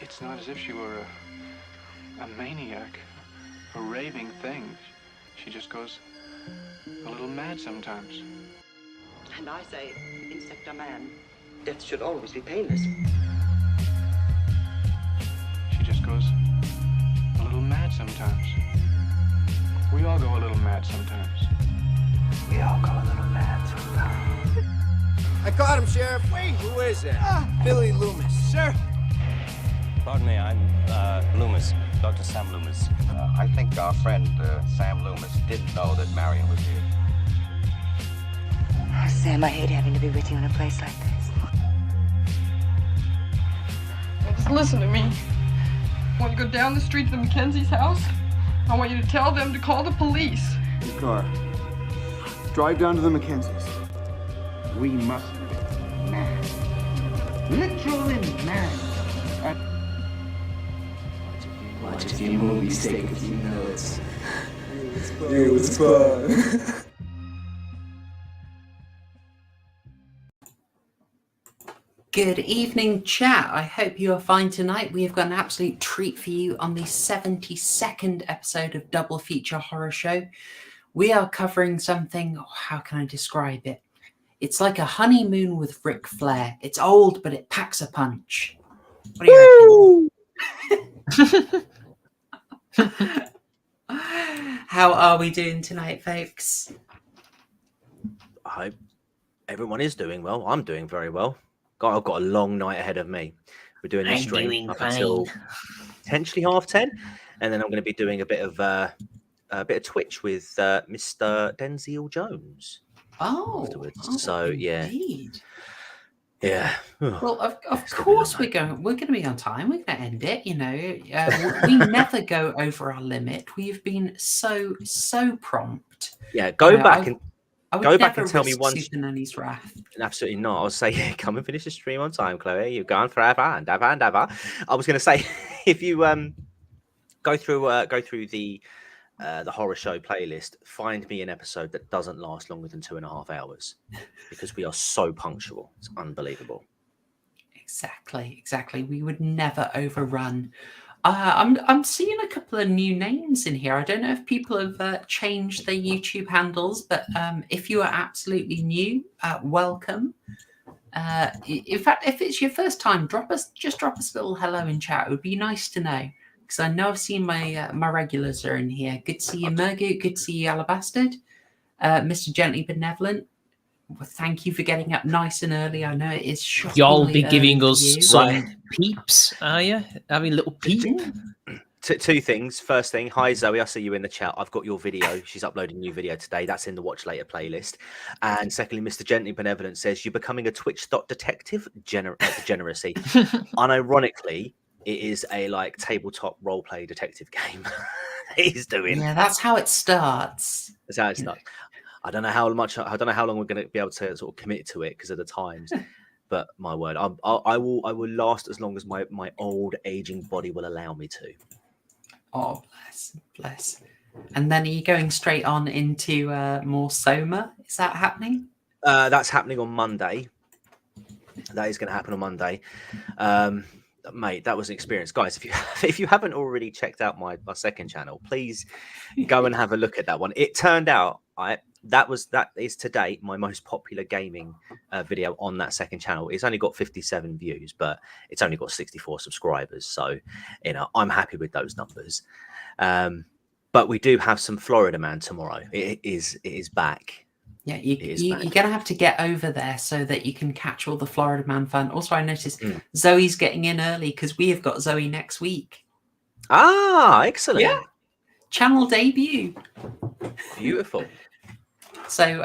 It's not as if she were a maniac, a raving thing. She just goes a little mad sometimes. And I say, insect or man, death should always be painless. She just goes a little mad sometimes. We all go a little mad sometimes. We all go a little mad sometimes. I caught him, Sheriff. Wait, who is it? Billy Loomis. Sir? Pardon me, I'm Loomis, Dr. Sam Loomis. I think our friend Sam Loomis didn't know that Marion was here. Oh, Sam, I hate having to be with you in a place like this. Well, just listen to me. When you go down the street to the Mackenzie's house, I want you to tell them to call the police. Your car. Drive down to the Mackenzies. We must be mad. Literally mad. Watch a few movies, take a few notes. It was fun. Good evening, chat. I hope you are fine tonight. We have got an absolute treat for you on the 72nd episode of Double Feature Horror Show. We are covering something, how can I describe it? It's like a honeymoon with Ric Flair. It's old, but it packs a punch. What do you reckon? How are we doing tonight, folks? I hope everyone is doing well. I'm doing very well. God, I've got a long night ahead of me. We're doing this stream up until potentially 10:30, and then I'm going to be doing a bit of Twitch with Mr. Denzel Jones. Oh, afterwards. So indeed. Yeah. Well, of course we're going to be on time. We're going to end it. You know, we never go over our limit. We've been so prompt. Yeah, go back and tell me one. Super Nanny's wrath. Absolutely not. I was saying, come and finish the stream on time, Chloe. You've gone forever and ever and ever. I was going to say, if you go through the Horror Show playlist, find me an episode that doesn't last longer than 2.5 hours, because we are so punctual. It's unbelievable. Exactly. We would never overrun. I'm seeing a couple of new names in here. I don't know if people have changed their YouTube handles, but if you are absolutely new, welcome. In fact, if it's your first time, drop us a little hello in chat. It would be nice to know. Because I know I've seen my regulars are in here. Good to see you, Murgoot. Good to see you, Alabastard. Mr. Gently Benevolent. Well, thank you for getting up nice and early. I know it is shocking. Y'all be giving us some peeps, are you? Having a little peep? Two things. First thing, hi Zoe, I see you in the chat. I've got your video. She's uploading a new video today. That's in the Watch Later playlist. And secondly, Mr. Gently Benevolent says, you're becoming a Twitch.detective? Degeneracy. Unironically, it is a tabletop role play detective game. He's doing. Yeah, that's how it starts. That's how it starts. I don't know how long we're going to be able to sort of commit to it because of the times. But my word, I will last as long as my old aging body will allow me to. Oh, bless. And then are you going straight on into more Soma? Is that happening? That's happening on Monday. That is going to happen on Monday. Mate, that was an experience, guys. If you haven't already checked out my second channel, please go and have a look at that one. It turned out that is to date my most popular gaming video on that second channel. It's only got 57 views, but it's only got 64 subscribers, so I'm happy with those numbers. But we do have some Florida Man tomorrow. It is back. Yeah, you're going to have to get over there so that you can catch all the Florida Man fun. Also, I noticed Zoe's getting in early because we have got Zoe next week. Ah, excellent. Yeah. Channel debut. Beautiful. So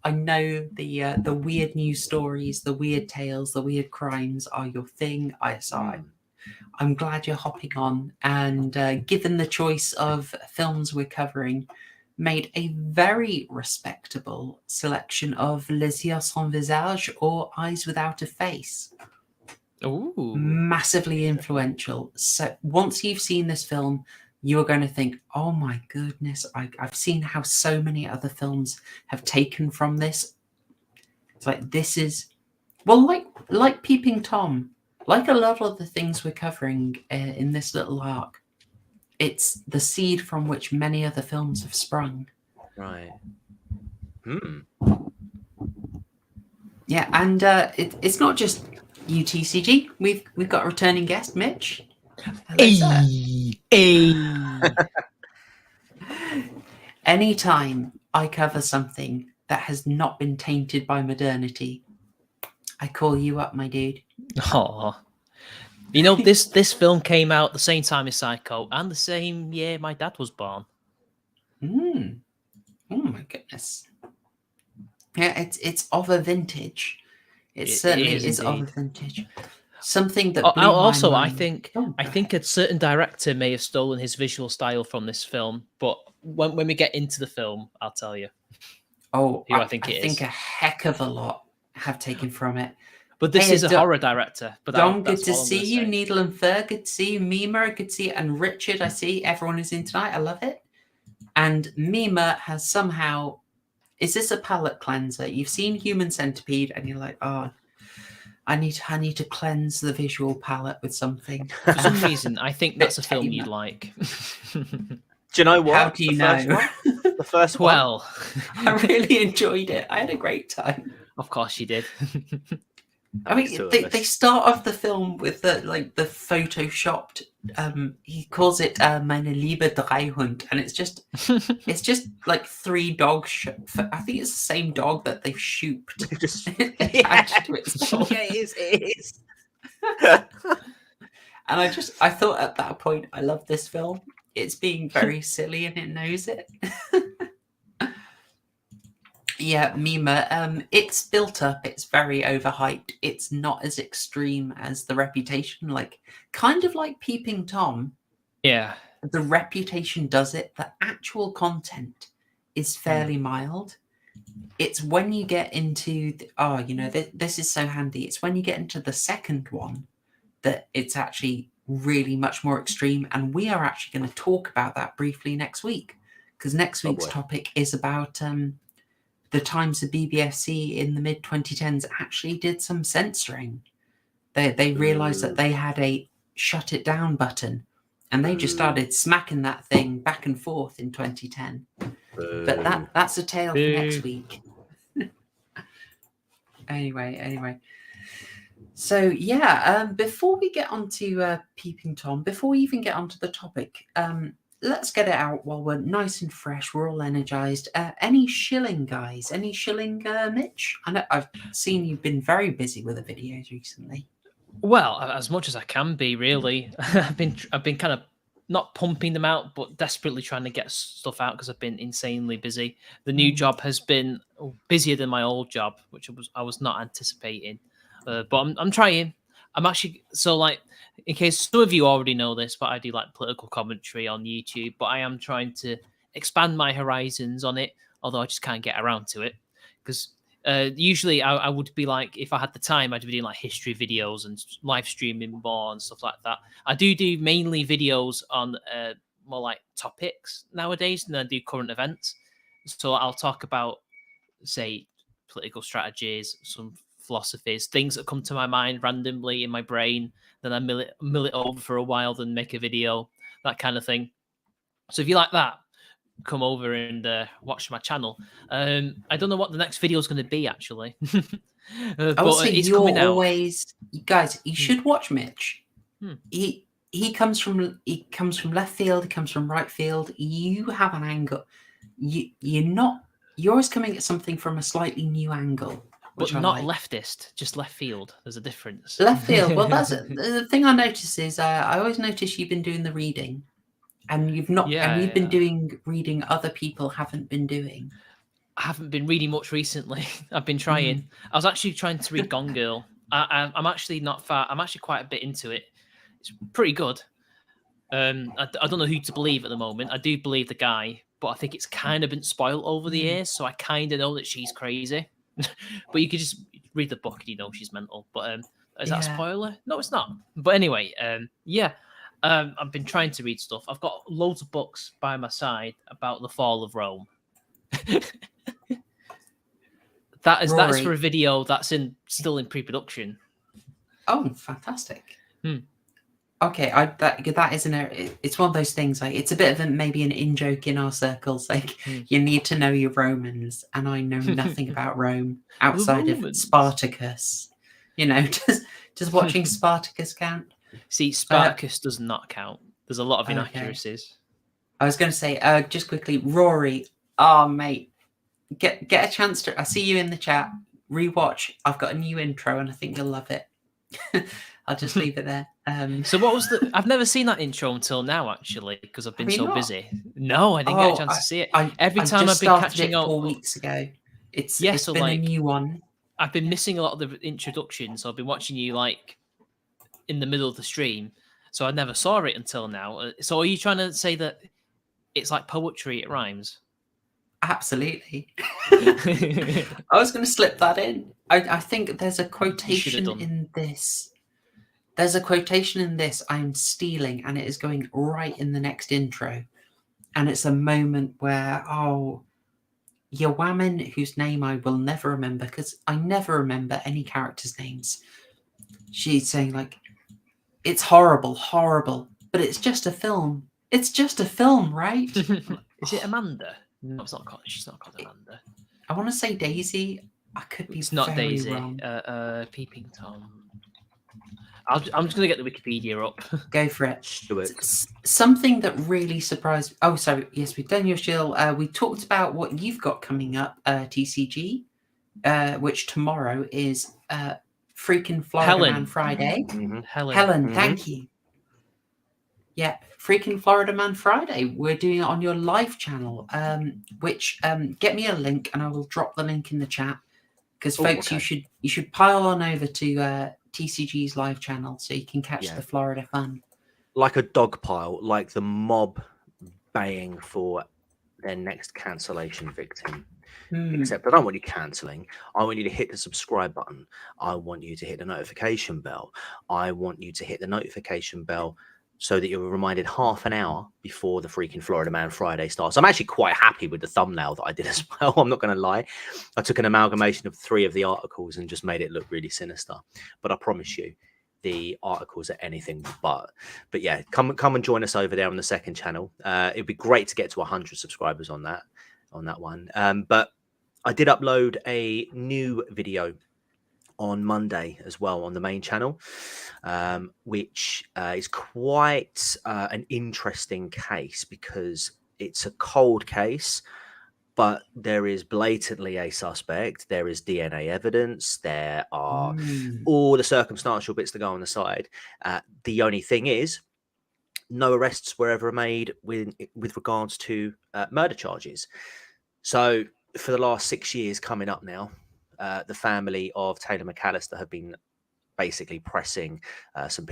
I know the weird news stories, the weird tales, the weird crimes are your thing. I'm glad you're hopping on. And given the choice of films we're covering, made a very respectable selection of Les Yeux sans visage, or Eyes Without a Face. Ooh. Massively influential. So once you've seen this film, you are going to think, oh my goodness, I've seen how so many other films have taken from this. It's like, this is, well, like Peeping Tom. like a lot of the things we're covering in this little arc, it's the seed from which many other films have sprung. Right. Yeah, and it's not just UTCG. We've got a returning guest, Mitch. Hello, sir. Anytime I cover something that has not been tainted by modernity, I call you up, my dude. Oh, you know, this film came out the same time as Psycho and the same year my dad was born. Oh my goodness. Yeah, it's of a vintage. It certainly is of a vintage. Something that blew also my I mind. think a certain director may have stolen his visual style from this film, but when we get into the film, I'll tell you. Oh, I think a heck of a lot have taken from it. But this is a horror director. But Dom, good to see you. Needle and Fur, good to see you. Mima, good to see you. And Richard, I see everyone is in tonight. I love it. And Mima has somehow... Is this a palate cleanser? You've seen Human Centipede and you're like, oh, I need to cleanse the visual palette with something. For some reason, I think that's a film you'd like. Do you know what? How do you know? The first one? Well, I really enjoyed it. I had a great time. Of course you did. I mean, they start off the film with the photoshopped. He calls it "Meine Liebe Dreihund," and it's just like 3 dogs. I think it's the same dog that they've shooped attached to itself. Yeah, it is. And I thought at that point, I love this film. It's being very silly and it knows it. Yeah, Mima. It's built up. It's very overhyped. It's not as extreme as The Reputation. Kind of like Peeping Tom. Yeah. The Reputation does it. The actual content is fairly mild. It's when you get into this is so handy. It's when you get into the second one that it's actually really much more extreme. And we are actually going to talk about that briefly next week, because next week's topic is about the times the BBFC in the mid-2010s actually did some censoring. They realised that they had a shut it down button, and they just started smacking that thing back and forth in 2010. But that's a tale for next week. Anyway. So yeah, before we get onto Peeping Tom, before we even get onto the topic, let's get it out while we're nice and fresh. We're all energized. Any shilling, guys? Any shilling, Mitch? I know I've seen you've been very busy with the videos recently. Well, as much as I can be, really. I've been kind of not pumping them out, but desperately trying to get stuff out because I've been insanely busy. The new job has been busier than my old job, which I was not anticipating. But I'm trying. I'm actually in case some of you already know this, but I do political commentary on YouTube. But I am trying to expand my horizons on it, although I just can't get around to it because usually I would be if I had the time, I'd be doing history videos and live streaming more and stuff like that. I do mainly videos on more topics nowadays than I do current events. So I'll talk about, say, political strategies, some philosophies, things that come to my mind randomly in my brain, then I mill it over for a while, then make a video, that kind of thing. So if you like that, come over and watch my channel. I don't know what the next video is going to be actually. But it's coming out. Guys, you should watch Mitch. He comes from left field, he comes from right field. You have an angle. You're always coming at something from a slightly new angle. But not leftist, just left field. There's a difference. Left field. Well, that's the thing I notice is I always notice you've been doing the reading, and you've not. Yeah, and you've been doing reading other people haven't been doing. I haven't been reading much recently. I've been trying. I was actually trying to read Gone Girl. I'm actually not far. I'm actually quite a bit into it. It's pretty good. I don't know who to believe at the moment. I do believe the guy, but I think it's kind of been spoiled over the years, so I kind of know that she's crazy. But you could just read the book and you know she's mental. But is that a spoiler? No, it's not. But anyway, I've been trying to read stuff. I've got loads of books by my side about the fall of Rome. That's for a video that's still in pre-production. Oh, fantastic. Hmm. Okay, that isn't it's one of those things, like, it's a bit of maybe an in-joke in our circles, like, you need to know your Romans, and I know nothing about Rome outside of Spartacus. You know, does watching Spartacus count? See, Spartacus does not count. There's a lot of inaccuracies. I was going to say, just quickly, Rory, mate, get a chance to, I see you in the chat, rewatch. I've got a new intro, and I think you'll love it. I'll just leave it there. So what was the? I've never seen that intro until now, actually, because I've been so busy. No, I didn't get a chance to see it. Every time I've been catching up 4 weeks ago. It's so been like, a new one. I've been missing a lot of the introductions, so I've been watching you like in the middle of the stream, so I never saw it until now. So are you trying to say that it's like poetry? It rhymes. Absolutely. I was going to slip that in. I think there's a quotation in this. There's a quotation in this I'm stealing, and it is going right in the next intro. And it's a moment where, your woman, whose name I will never remember, because I never remember any characters' names. She's saying, like, it's horrible, but it's just a film. It's just a film, right? Is it Amanda? No, it's not called. She's not called Amanda. I want to say Daisy. I could be. It's not very Daisy. wrong. Peeping Tom. I'm just going to get the Wikipedia up. Go for it. Do it. Something that really surprised. Oh, sorry. Yes, we've done your shield. We talked about what you've got coming up, TCG, which tomorrow is freaking Florida Man Friday. Mm-hmm. Helen, thank you. Yeah, freaking Florida Man Friday. We're doing it on your live channel, which get me a link and I will drop the link in the chat. Because folks, you should pile on over to TCG's live channel so you can catch the Florida fun. Like a dog pile, like the mob baying for their next cancellation victim. Except I don't want you cancelling. I want you to hit the subscribe button. I want you to hit the notification bell. I want you to hit the notification bell so that you're reminded half an hour before the freaking Florida Man Friday starts. I'm actually quite happy with the thumbnail that I did as well. I'm not going to lie. I took an amalgamation of 3 of the articles and just made it look really sinister. But I promise you, the articles are anything but. But yeah, come and join us over there on the second channel. It'd be great to get to 100 subscribers on that one. But I did upload a new video on Monday as well on the main channel, which is quite an interesting case because it's a cold case, but there is blatantly a suspect. There is DNA evidence. There are all the circumstantial bits to go on the side. The only thing is, no arrests were ever made with regards to murder charges. So for the last 6 years coming up now, the family of Taylor McAllister have been basically pressing St.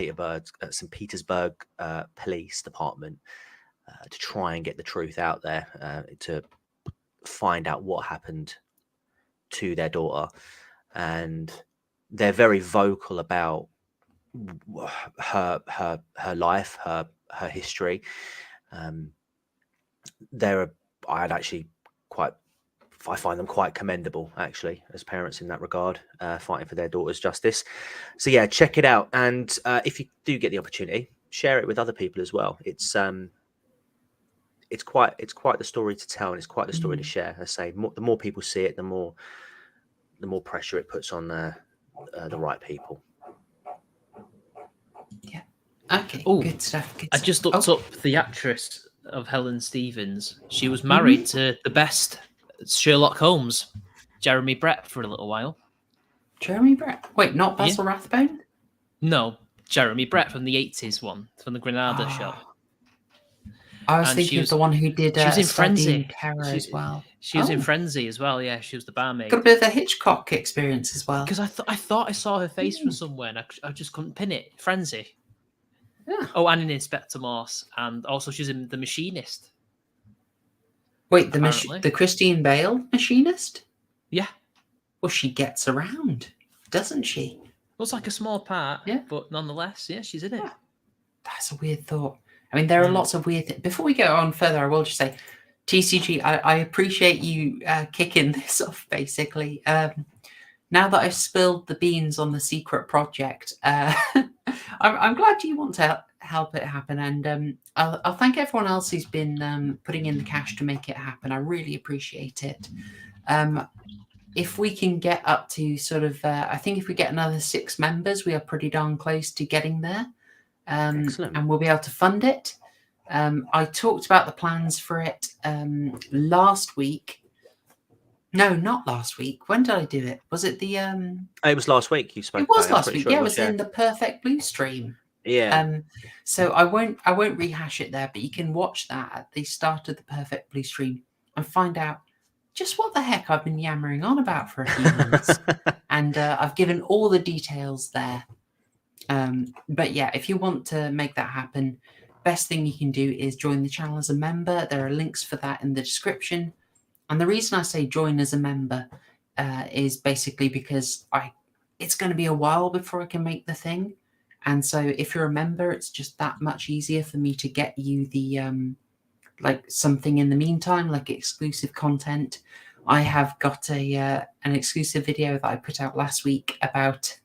Petersburg Police Department to try and get the truth out there, to find out what happened to their daughter. And they're very vocal about her life, her history. I find them quite commendable, actually, as parents in that regard, fighting for their daughter's justice. So yeah, check it out. And if you do get the opportunity, share it with other people as well. It's quite the story to tell, and it's quite the story to share. I say, the more people see it, the more pressure it puts on the right people. Yeah. Okay. Oh, good stuff. I just looked up the actress of Helen Stevens. She was married to the best Sherlock Holmes, Jeremy Brett, for a little while. Jeremy Brett? Wait, not Basil Rathbone? No, Jeremy Brett from the 80s one, from the Granada show. I was thinking of the one who did she was in Frenzy as well. She was in Frenzy as well, yeah. She was the barmaid. Got a bit of a Hitchcock experience as well. Because I thought I saw her face from somewhere and I just couldn't pin it. Frenzy. Yeah. Oh, and in Inspector Morse. And also she's in The Machinist. Wait, the Christine Bale Machinist? Yeah. Well, she gets around, doesn't she? Looks like a small part, but nonetheless, yeah, she's in it. That's a weird thought. I mean, there are lots of weird things. Before we go on further, I will just say, TCG, I appreciate you kicking this off, basically. now that I've spilled the beans on the secret project, I'm glad you want to help it happen, and I'll thank everyone else who's been putting in the cash to make it happen. I really appreciate it. If we can get up to sort of, I think if we get another 6 members, we are pretty darn close to getting there, and we'll be able to fund it. I talked about the plans for it last week. No, not last week. When did I do it? Was it the? It was last week. You spoke. It was about last week. Sure Yeah, it was in the Perfect Blue stream. Yeah. So I won't rehash it there, but you can watch that at the start of the Perfect Blue stream and find out just what the heck I've been yammering on about for a few minutes. And I've given all the details there. But yeah, if you want to make that happen, best thing you can do is join the channel as a member. There are links for that in the description. And the reason I say join as a member is basically because it's going to be a while before I can make the thing. And so if you're a member, it's just that much easier for me to get you the like something in the meantime, like exclusive content. I have got an exclusive video that I put out last week about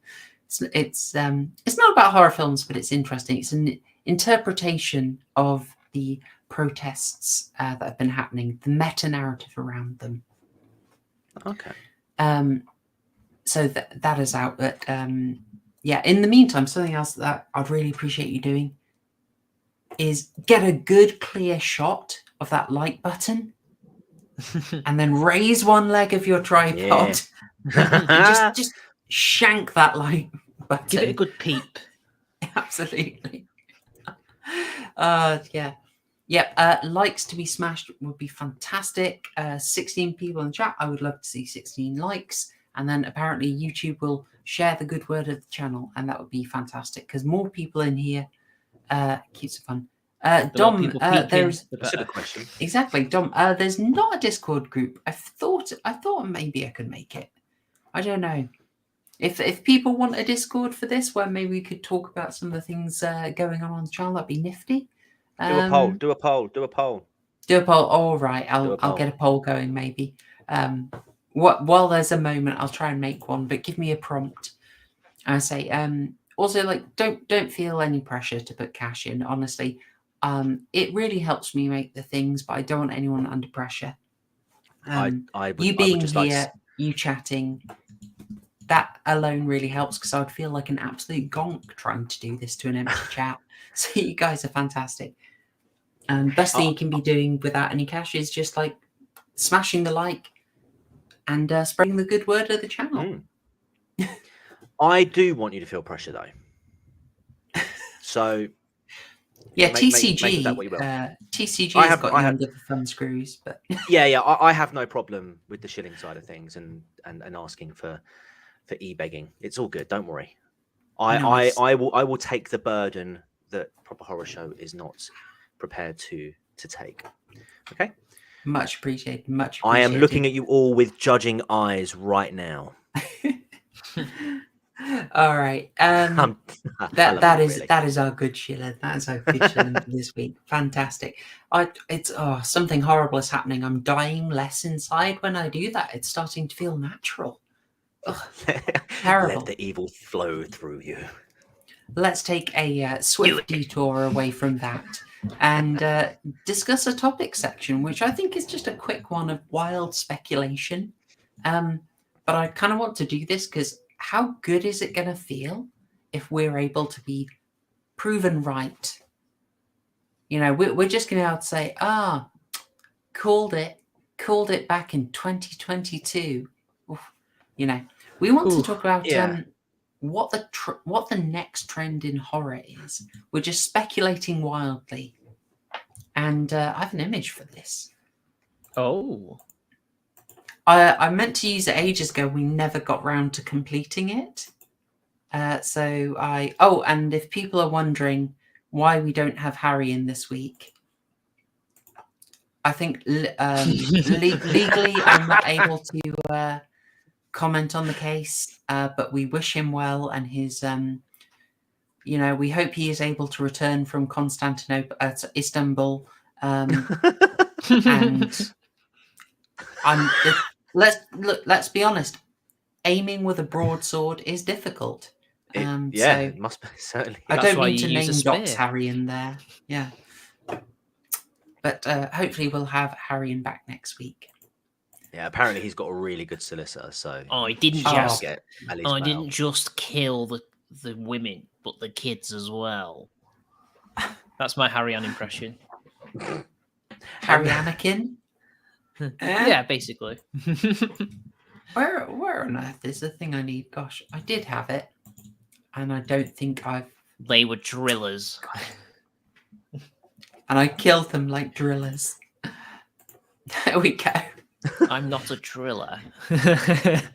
it's not about horror films, but it's interesting. It's an interpretation of the protests that have been happening, the meta narrative around them. Okay. So that is out, but yeah, in the meantime, something else that I'd really appreciate you doing is get a good clear shot of that like button and then raise one leg of your tripod. Yeah. just shank that like button. Give it a good peep. Absolutely. Yeah. Likes to be smashed would be fantastic. 16 people in the chat. I would love to see 16 likes. And then apparently YouTube will share the good word of the channel, and that would be fantastic because more people in here keeps it fun. Dom, there's a question. Exactly, Dom. There's not a Discord group. I thought maybe I could make it. I don't know. If people want a Discord for this, where maybe we could talk about some of the things going on the channel, that'd be nifty. Do a poll. Do a poll. Do a poll. Do a poll. All right, I'll get a poll going maybe. While there's a moment, I'll try and make one, but give me a prompt. I say, also, like, don't feel any pressure to put cash in. Honestly, it really helps me make the things, but I don't want anyone under pressure. You being here, you chatting, that alone really helps because I would feel like an absolute gonk trying to do this to an empty chat. So you guys are fantastic. Best thing you can be doing without any cash is just like smashing the like and spreading the good word of the channel. I do want you to feel pressure though. So yeah, TCG. Make that what you will. TCG has got you under the thumb screws, but yeah. I have no problem with the shilling side of things and asking for e-begging. It's all good. Don't worry. I will take the burden that Proper Horror Show is not prepared to take. Okay. Much appreciated. Much appreciated. I am looking at you all with judging eyes right now. All right. That is our good shilling. That is our good shilling for this week. Fantastic. It's something horrible is happening. I'm dying less inside when I do that. It's starting to feel natural. Terrible. Let the evil flow through you. Let's take a swift detour away from that and discuss a topic section, which I think is just a quick one of wild speculation. But I kind of want to do this because how good is it going to feel if we're able to be proven right? You know, we're just going to be able to say, called it back in 2022. Oof. You know, we want to talk about what the next trend in horror is. We're just speculating wildly. And I have an image for this. Oh. I meant to use it ages ago. We never got round to completing it. And if people are wondering why we don't have Harry in this week, I think legally I'm not able to comment on the case, but we wish him well and his, we hope he is able to return from Constantinople to Istanbul. And let's be honest. aiming with a broadsword is difficult. Yeah, So it must be certainly. I That's don't why mean to you use a name dox spear. Harry in there. Yeah. But hopefully we'll have Haryan back next week. Yeah, apparently he's got a really good solicitor, so I didn't should just get Ali's I bail. didn't just kill the women, but the kids as well. That's my Haryan impression. Harry Anakin? Yeah, basically. Where on earth is the thing I need? Gosh, I did have it, and I don't think I've. They were drillers. And I killed them like drillers. There we go. I'm not a driller.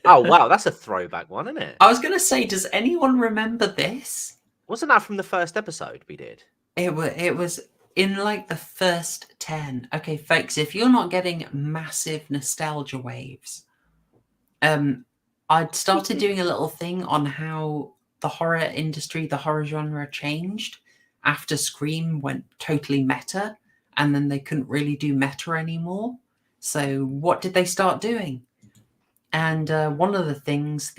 Oh wow, that's a throwback one, isn't it? I was gonna say, does anyone remember this? Wasn't that from the first episode we did? It was in like the first 10. Okay, folks, if you're not getting massive nostalgia waves, I'd started doing a little thing on how the horror industry, the horror genre changed after Scream went totally meta, and then they couldn't really do meta anymore. So what did they start doing? And one of the things,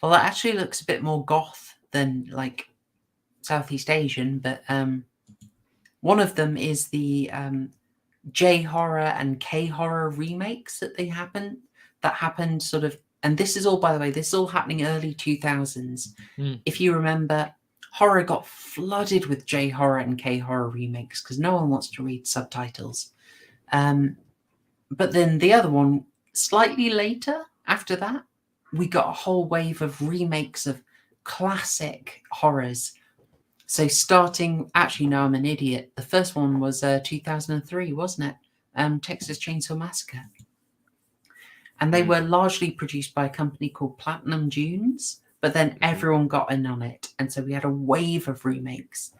well, it actually looks a bit more goth than like Southeast Asian, but one of them is the J horror and K horror remakes that happened sort of, and this is all, by the way, this is all happening early 2000s. If you remember, horror got flooded with J horror and K horror remakes because no one wants to read subtitles. But then the other one, slightly later after that, we got a whole wave of remakes of classic horrors. So starting, actually, no, I'm an idiot. The first one was 2003, wasn't it? Texas Chainsaw Massacre. And they were largely produced by a company called Platinum Dunes, but then everyone got in on it. And so we had a wave of remakes,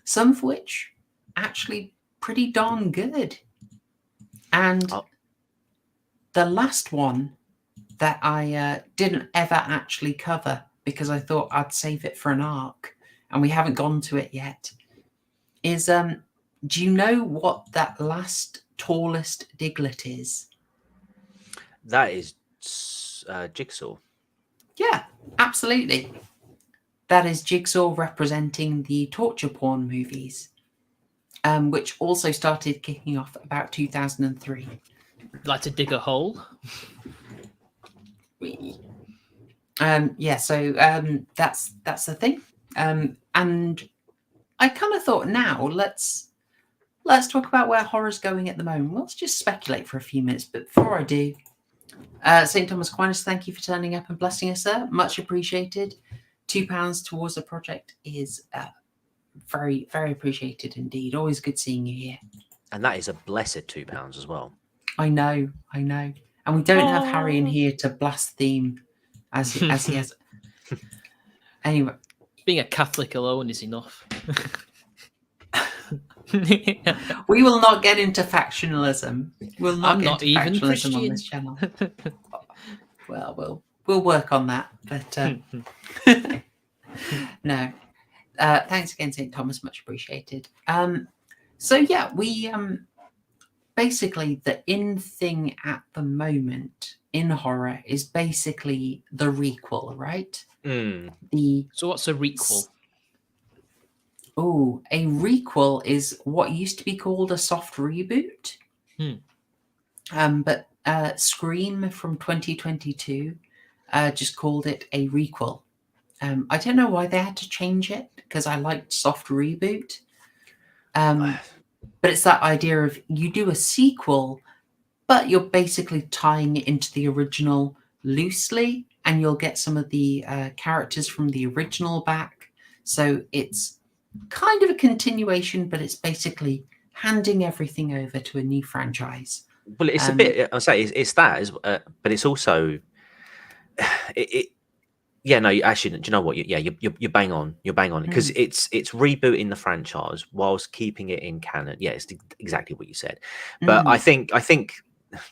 some of which actually pretty darn good. And the last one that I didn't ever actually cover because I thought I'd save it for an arc, and we haven't gone to it yet, is do you know what that last tallest Diglett is? That is Jigsaw. Yeah, absolutely. That is Jigsaw representing the torture porn movies, which also started kicking off about 2003. Like to dig a hole? Yeah, so that's the thing. And I kind of thought, now let's talk about where horror's going at the moment. Let's just speculate for a few minutes. But before I do, St. Thomas Aquinas, thank you for turning up and blessing us, sir. Much appreciated. £2 towards the project is very, very appreciated indeed. Always good seeing you here. And that is a blessed £2 as well. I know. And we don't have Harry in here to blast theme as he has. Anyway. Being a Catholic alone is enough. We will not get into factionalism. We'll not I'm get not into even factionalism Christian on this channel. Well, we'll work on that. But no. Thanks again, St. Thomas. Much appreciated. So yeah, we basically the in thing at the moment in horror is basically the requel, right? So what's a requel? Oh, a requel is what used to be called a soft reboot. But Scream from 2022 just called it a requel. I don't know why they had to change it because I liked soft reboot. But it's that idea of you do a sequel, but you're basically tying it into the original loosely, and you'll get some of the characters from the original back. So it's kind of a continuation, but it's basically handing everything over to a new franchise. Well, it's a bit. I'll say it's that, but it's also Yeah, no, actually, do you know what? You're bang on. You're bang on because it's rebooting the franchise whilst keeping it in canon. Yeah, it's exactly what you said. But I think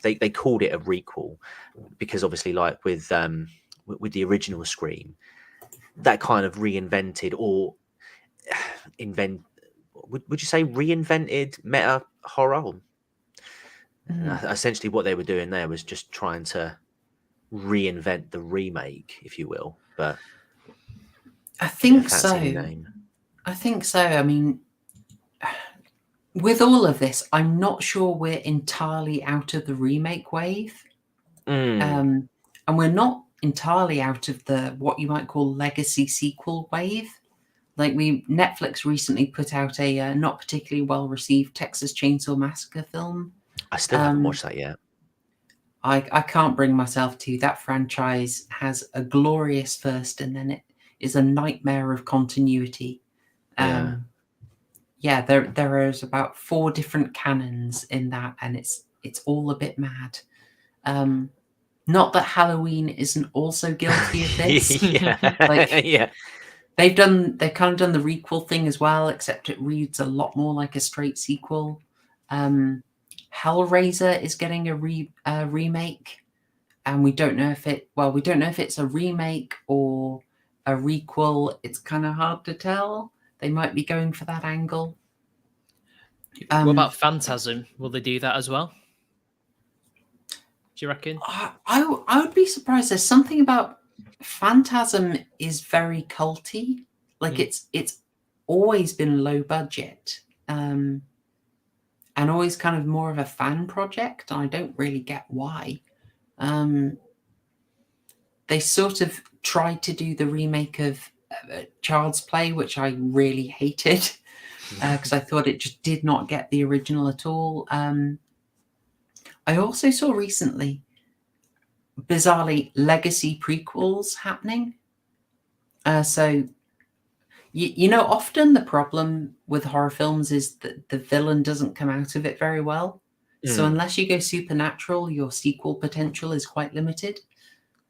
they called it a requel because obviously, like with the original Scream, that kind of reinvented or would you say reinvented meta horror? Essentially, what they were doing there was just trying to reinvent the remake, if you will. But I think that's so. any name. I think so. I mean, with all of this, I'm not sure we're entirely out of the remake wave. And we're not entirely out of the what you might call legacy sequel wave. Like Netflix recently put out a not particularly well received Texas Chainsaw Massacre film. I still haven't watched that yet. I can't bring myself to. That franchise has a glorious first, and then it is a nightmare of continuity. Yeah, there is about 4 different canons in that, and it's all a bit mad. Not that Halloween isn't also guilty of this. Yeah. They've kind of done the Requel thing as well, except it reads a lot more like a straight sequel. Hellraiser is getting a remake, and we don't know if it's a remake or a requel. It's kind of hard to tell. They might be going for that angle. What about Phantasm? Will they do that as well? Do you reckon? I would be surprised. There's something about Phantasm is very culty. Like it's always been low budget, and always kind of more of a fan project. I don't really get why. They sort of tried to do the remake of Child's Play, which I really hated because I thought it just did not get the original at all. I also saw recently, bizarrely, legacy prequels happening. So, you know, often the problem with horror films is that the villain doesn't come out of it very well. So unless you go supernatural, your sequel potential is quite limited.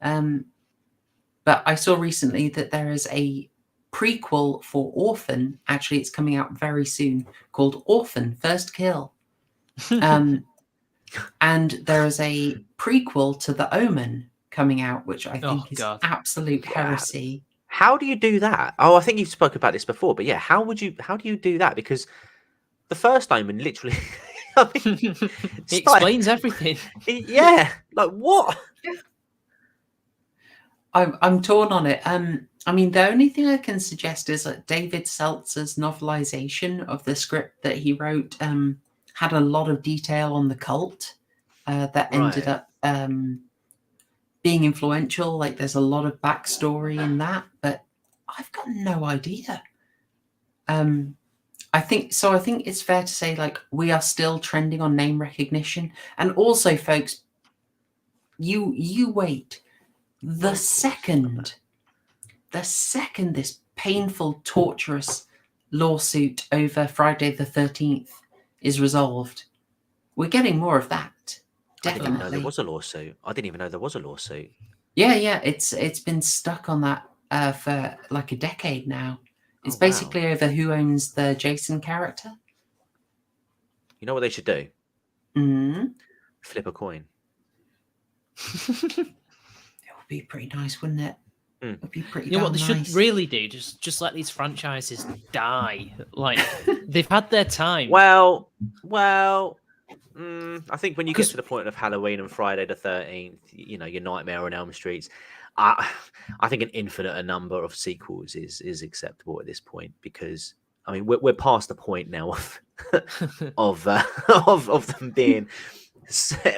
But I saw recently that there is a prequel for Orphan. Actually, it's coming out very soon, called Orphan First Kill. And there is a prequel to The Omen coming out, which I think is absolute heresy. How do you do that? Oh, I think you've spoken about this before, but yeah, how do you do that? Because the first Omen literally it explains everything. Yeah, like what? I'm torn on it. I mean, the only thing I can suggest is that David Seltzer's novelization of the script that he wrote had a lot of detail on the cult that ended up being influential. Like, there's a lot of backstory in that, but I've got no idea. I think it's fair to say, like, we are still trending on name recognition. And also, folks, you wait. The second this painful, torturous lawsuit over Friday the 13th is resolved, we're getting more of that. Definitely. I didn't know there was a lawsuit. I didn't even know there was a lawsuit. Yeah. It's been stuck on that for like a decade now. It's basically over who owns the Jason character. You know what they should do? Flip a coin. It would be pretty nice, wouldn't it? It would be pretty. You know what they nice. should really do? Just let these franchises die. Like, they've had their time. Well. I think when you get to the point of Halloween and Friday the 13th, you know, your Nightmare on Elm Streets, I think an infinite number of sequels is acceptable at this point, because I mean we're past the point now of them being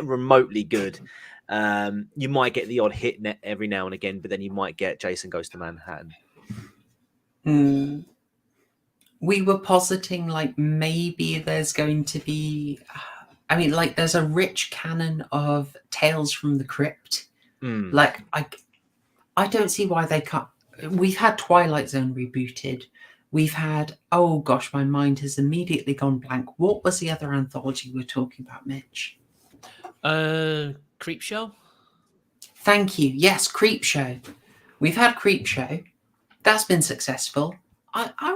remotely good. You might get the odd hit every now and again, but then you might get Jason Goes to Manhattan. We were positing, like, maybe there's going to be, I mean, like, there's a rich canon of Tales from the Crypt. Like, I don't see why they can't. We've had Twilight Zone rebooted. We've had, oh gosh, my mind has immediately gone blank. What was the other anthology we're talking about, Mitch? Creepshow? Thank you. Yes, Creepshow. We've had Creepshow. That's been successful. I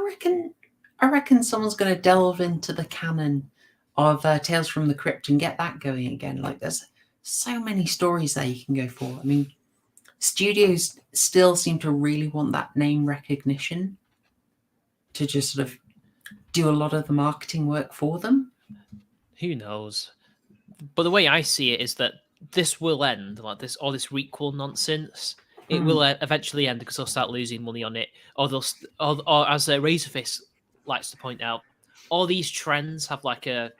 reckon someone's going to delve into the canon of Tales from the Crypt and get that going again. Like, there's so many stories there you can go for. I mean, studios still seem to really want that name recognition to just sort of do a lot of the marketing work for them. Who knows? But the way I see it is that this will end, like this, all this requel nonsense. It will eventually end because they'll start losing money on it, or or as Razorfist likes to point out, all these trends have like it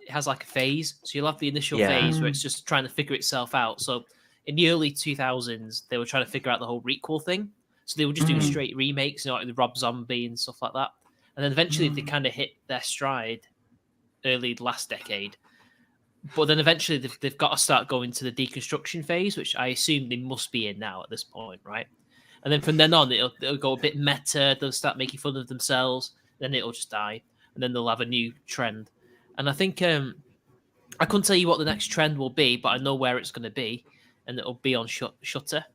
has like a phase. So you'll have the initial phase where it's just trying to figure itself out. So in the early 2000s, they were trying to figure out the whole requel thing. So they were just doing straight remakes, like the Rob Zombie and stuff like that. And then eventually they kind of hit their stride early last decade. But then eventually they've got to start going to the deconstruction phase, which I assume they must be in now at this point, right? And then from then on, it'll go a bit meta. They'll start making fun of themselves. Then it'll just die. And then they'll have a new trend. And I think I couldn't tell you what the next trend will be, but I know where it's going to be. And it'll be on Shutter.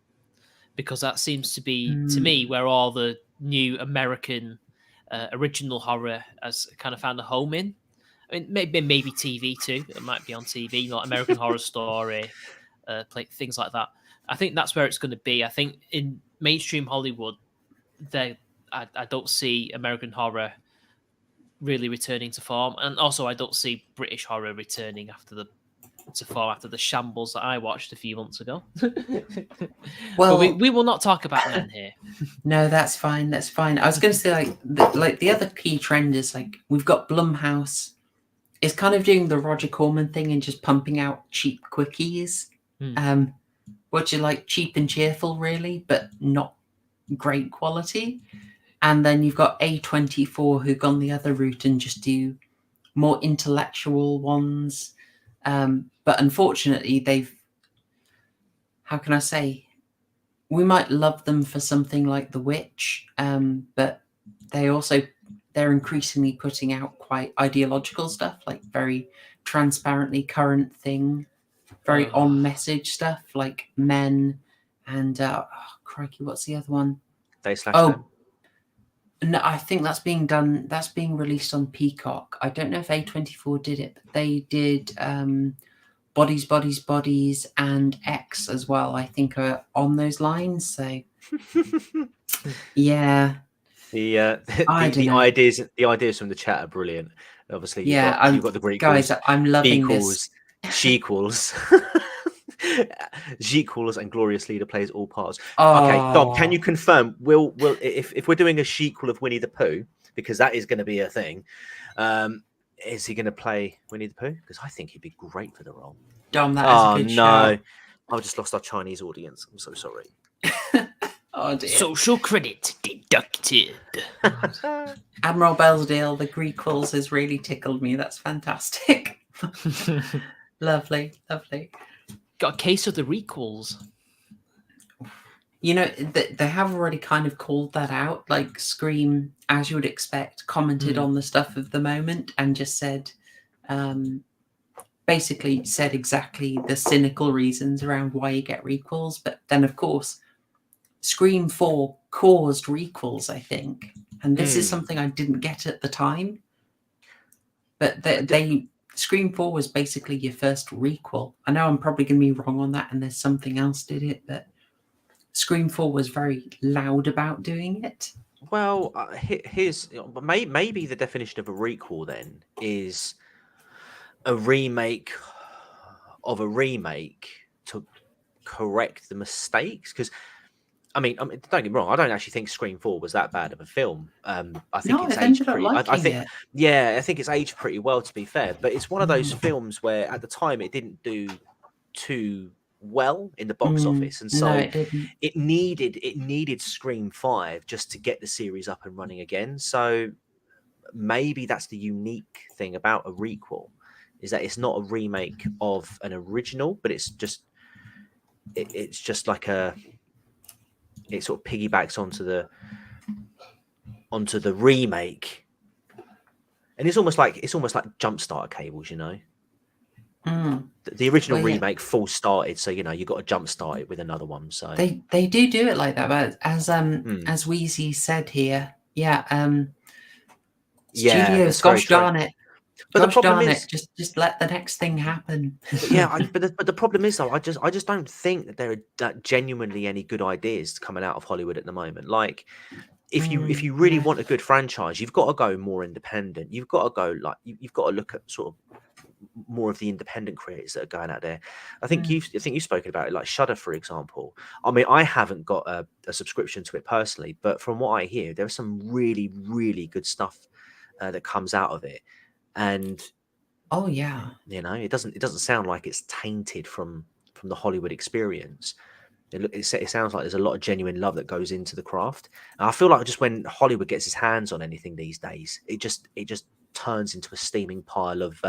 Because that seems to be, to me, where all the new American original horror has kind of found a home in. I mean, maybe TV too. It might be on TV, like American Horror Story, things like that. I think that's where it's going to be. I think in mainstream Hollywood, I don't see American horror really returning to form, and also I don't see British horror returning to form after the shambles that I watched a few months ago. Well, but we will not talk about men here. No, that's fine. That's fine. I was going to say the other key trend is like we've got Blumhouse. It's kind of doing the Roger Corman thing and just pumping out cheap quickies, which are like cheap and cheerful, really, but not great quality. And then you've got A24 who've gone the other route and just do more intellectual ones. But unfortunately, how can I say? We might love them for something like The Witch, but they're increasingly putting out quite ideological stuff, like very transparently current thing, very on message stuff, like Men and crikey, what's the other one? No, I think that's being released on Peacock. I don't know if A24 did it, but they did Bodies, Bodies, Bodies and X as well, I think are on those lines. So yeah. The ideas from the chat are brilliant. Obviously, you've got the Greek guys. I'm loving this. She-quels. She-quels and Glorious Leader plays all parts. Okay, Dom, can you confirm? Will if we're doing a she-quel of Winnie the Pooh, because that is going to be a thing, is he going to play Winnie the Pooh? Because I think he'd be great for the role. Dom, that is a good shout. I've just lost our Chinese audience. I'm so sorry. Oh dear. Social credit deducted. Admiral Belledale, the Requels has really tickled me. That's fantastic. Lovely. Got a case of the Requels. You know, they have already kind of called that out. Like Scream, as you would expect, commented on the stuff of the moment and just said, basically said exactly the cynical reasons around why you get requels. But then, of course, Scream 4 caused requels, I think. And this is something I didn't get at the time. But Scream 4 was basically your first requel. I know I'm probably going to be wrong on that and there's something else did it, but Scream 4 was very loud about doing it. Well, here's maybe the definition of a requel then is a remake of a remake to correct the mistakes. Because I mean, don't get me wrong. I don't actually think Scream 4 was that bad of a film. I think it's aged pretty. I think it's aged pretty well, to be fair. But it's one of those films where, at the time, it didn't do too well in the box office, and so it needed Scream 5 just to get the series up and running again. So maybe that's the unique thing about a requel, is that it's not a remake of an original, but it's just like it sort of piggybacks onto the remake, and it's almost like jump starter cables, you know. The original remake full started, so you know you got to jump start it with another one. So they do it like that, but as Wheezy said here, studios, gosh darn it. But the problem is, just let the next thing happen. But the problem is though, I just don't think that there are genuinely any good ideas coming out of Hollywood at the moment. Like, if you really want a good franchise, you've got to go more independent. You've got to go you've got to look at sort of more of the independent creators that are going out there. I think you've spoken about it, like Shudder, for example. I mean, I haven't got a subscription to it personally, but from what I hear, there's some really, really good stuff that comes out of it. And oh yeah, it doesn't sound like it's tainted from the Hollywood experience. It sounds like there's a lot of genuine love that goes into the craft. And I feel like just when Hollywood gets its hands on anything these days, it just turns into a steaming pile of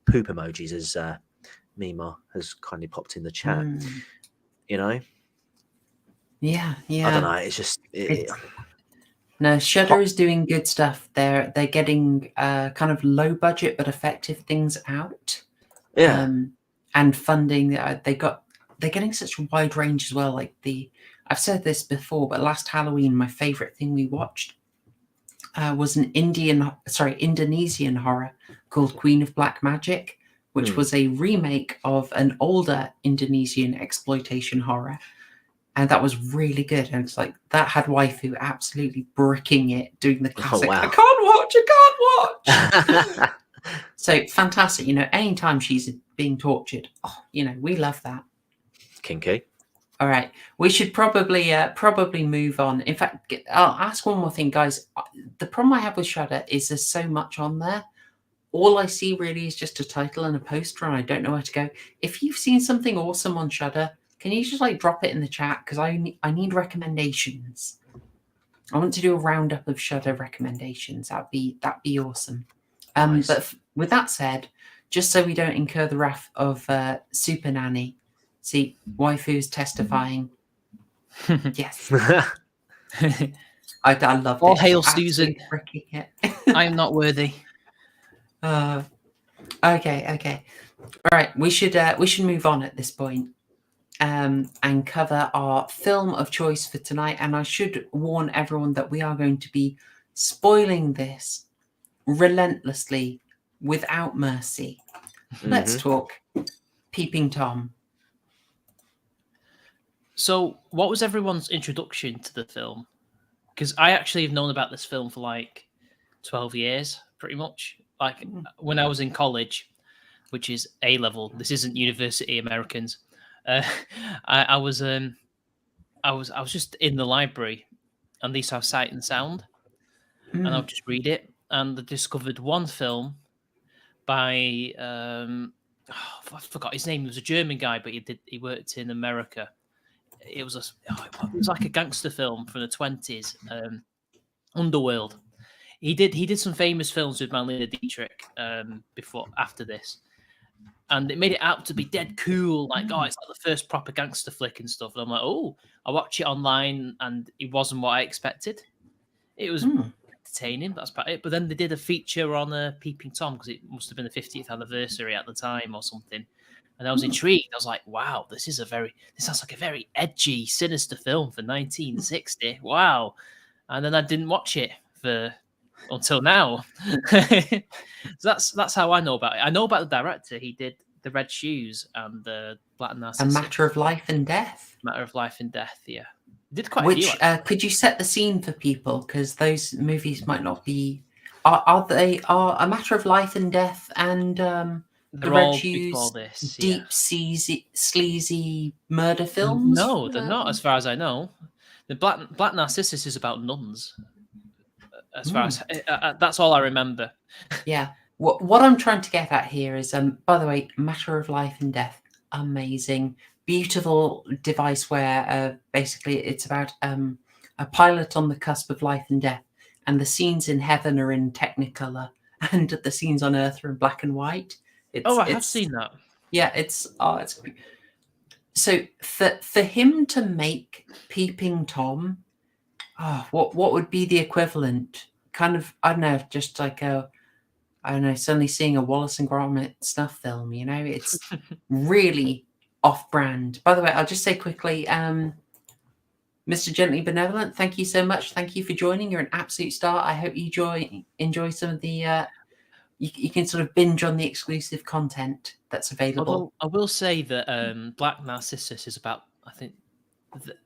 poop emojis, as Mima has kindly popped in the chat. Yeah. I don't know. It's just no. Shudder is doing good stuff. They're getting kind of low budget but effective things out. Yeah. And funding. They're getting such a wide range as well. Like I've said this before, but last Halloween, my favorite thing we watched was an Indonesian horror called Queen of Black Magic, which was a remake of an older Indonesian exploitation horror. And that was really good. And it's like, that had waifu absolutely bricking it, doing the classic, I can't watch. So fantastic. Anytime she's being tortured, we love that. Kinky. All right, we should probably move on. In fact, I'll ask one more thing, guys. The problem I have with Shudder is there's so much on there. All I see really is just a title and a poster, and I don't know where to go. If you've seen something awesome on Shudder, can you just drop it in the chat? Because I need recommendations. I want to do a roundup of Shudder recommendations. That'd be awesome. Nice. But with that said, just so we don't incur the wrath of Super Nanny. See, waifu's testifying. Yes. I love All it. hail Susan. I am not worthy. Okay. All right, we should move on at this point, and cover our film of choice for tonight. And I should warn everyone that we are going to be spoiling this relentlessly, without mercy. Let's talk Peeping Tom. So, what was everyone's introduction to the film? Because I actually have known about this film for 12 years, pretty much. When I was in college, which is A level. This isn't university, Americans. I was just in the library, and these have Sight and Sound, and I'll just read it. And I discovered one film by I forgot his name. He was a German guy, but he worked in America. It was like a gangster film from the 20s, Underworld. He did some famous films with Marlene Dietrich after this, and it made it out to be dead cool. It's like the first proper gangster flick and stuff. And I'm like, I watched it online, and it wasn't what I expected. It was entertaining. That's about it. But then they did a feature on Peeping Tom, because it must have been the 50th anniversary at the time or something. And I was intrigued. I was like, wow, this sounds like a very edgy, sinister film for 1960. Wow. And then I didn't watch it until now. So that's how I know about it. I know about the director. He did The Red Shoes and the Black Narcissus. A Matter of Life and Death. Matter of Life and Death, yeah. He did quite Which, a few. Could you set the scene for people? Because those movies might not be... Are A Matter of Life and Death and... The Red Shoes, deep, sleazy murder films? No, they're not, as far as I know. The Black Narcissus is about nuns. As far as that's all I remember. Yeah. What I'm trying to get at here is, by the way, Matter of Life and Death, amazing, beautiful device where basically it's about a pilot on the cusp of life and death, and the scenes in heaven are in Technicolor, and the scenes on Earth are in black and white. I have seen that. Yeah, it's so for him to make Peeping Tom, what would be the equivalent? Kind of, I don't know, just like suddenly seeing a Wallace and Gromit snuff film. It's really off-brand. By the way, I'll just say quickly, Mr. Gently Benevolent, thank you so much. Thank you for joining. You're an absolute star. I hope you enjoy some of the. You can sort of binge on the exclusive content that's available. Although I will say that Black Narcissus is about, I think,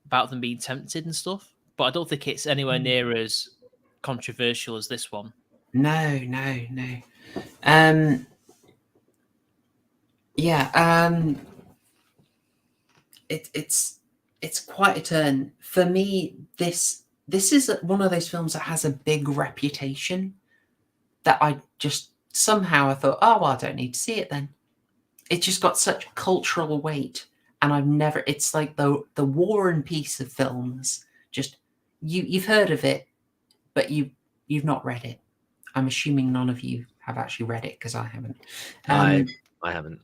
about them being tempted and stuff, but I don't think it's anywhere near as controversial as this one. No. Yeah, it's quite a turn for me. This is one of those films that has a big reputation that I just somehow I thought, oh well, I don't need to see it then. It just got such cultural weight, and I've never. It's like the War and Peace of films. Just you've heard of it, but you've not read it. I'm assuming none of you have actually read it because I haven't. I haven't.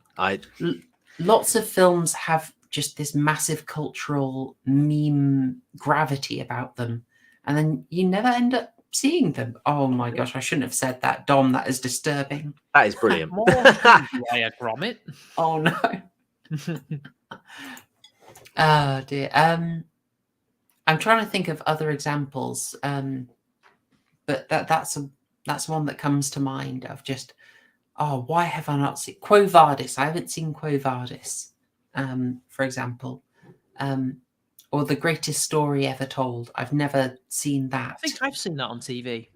Lots of films have just this massive cultural meme gravity about them, and then you never end up seeing them. Oh my gosh, I shouldn't have said that, Dom. That is disturbing. That is brilliant. Raya Gromit. Oh no. Oh dear. I'm trying to think of other examples, but that's one that comes to mind of just, oh, why have I not seen Quo Vadis? I haven't seen Quo Vadis, for example, or The Greatest Story Ever Told. I've never seen that. I think I've seen that on TV.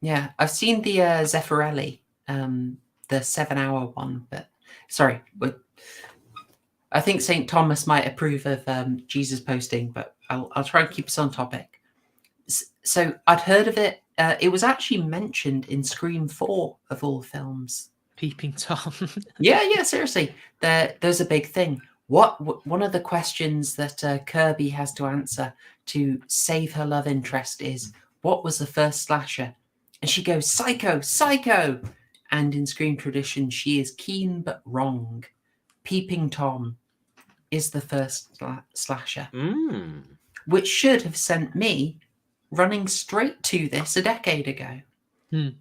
Yeah, I've seen the Zeffirelli, the 7-hour one, but sorry, I think St. Thomas might approve of Jesus posting, but I'll try and keep us on topic. So I'd heard of it. It was actually mentioned in Scream 4 of all films. Peeping Tom. Yeah, seriously. There's a big thing. One of the questions that Kirby has to answer to save her love interest is, what was the first slasher? And she goes, Psycho, Psycho! And in Scream tradition, she is keen but wrong. Peeping Tom is the first slasher. Which should have sent me running straight to this a decade ago. And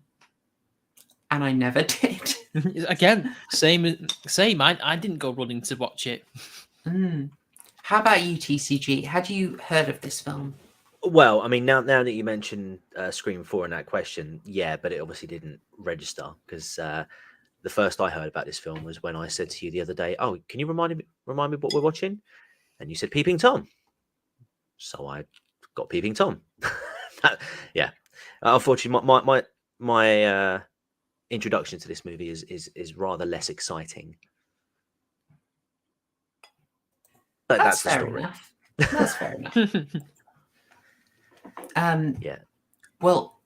I never did. Again, same. I didn't go running to watch it. How about you, TCG? Had you heard of this film? Well, I mean, now that you mentioned Scream 4 in that question, yeah, but it obviously didn't register because the first I heard about this film was when I said to you the other day, "Oh, can you remind me what we're watching?" And you said Peeping Tom. So I got Peeping Tom. Yeah, unfortunately, my introduction to this movie is rather less exciting. But that's the story. Enough. That's fair enough. Yeah. Well,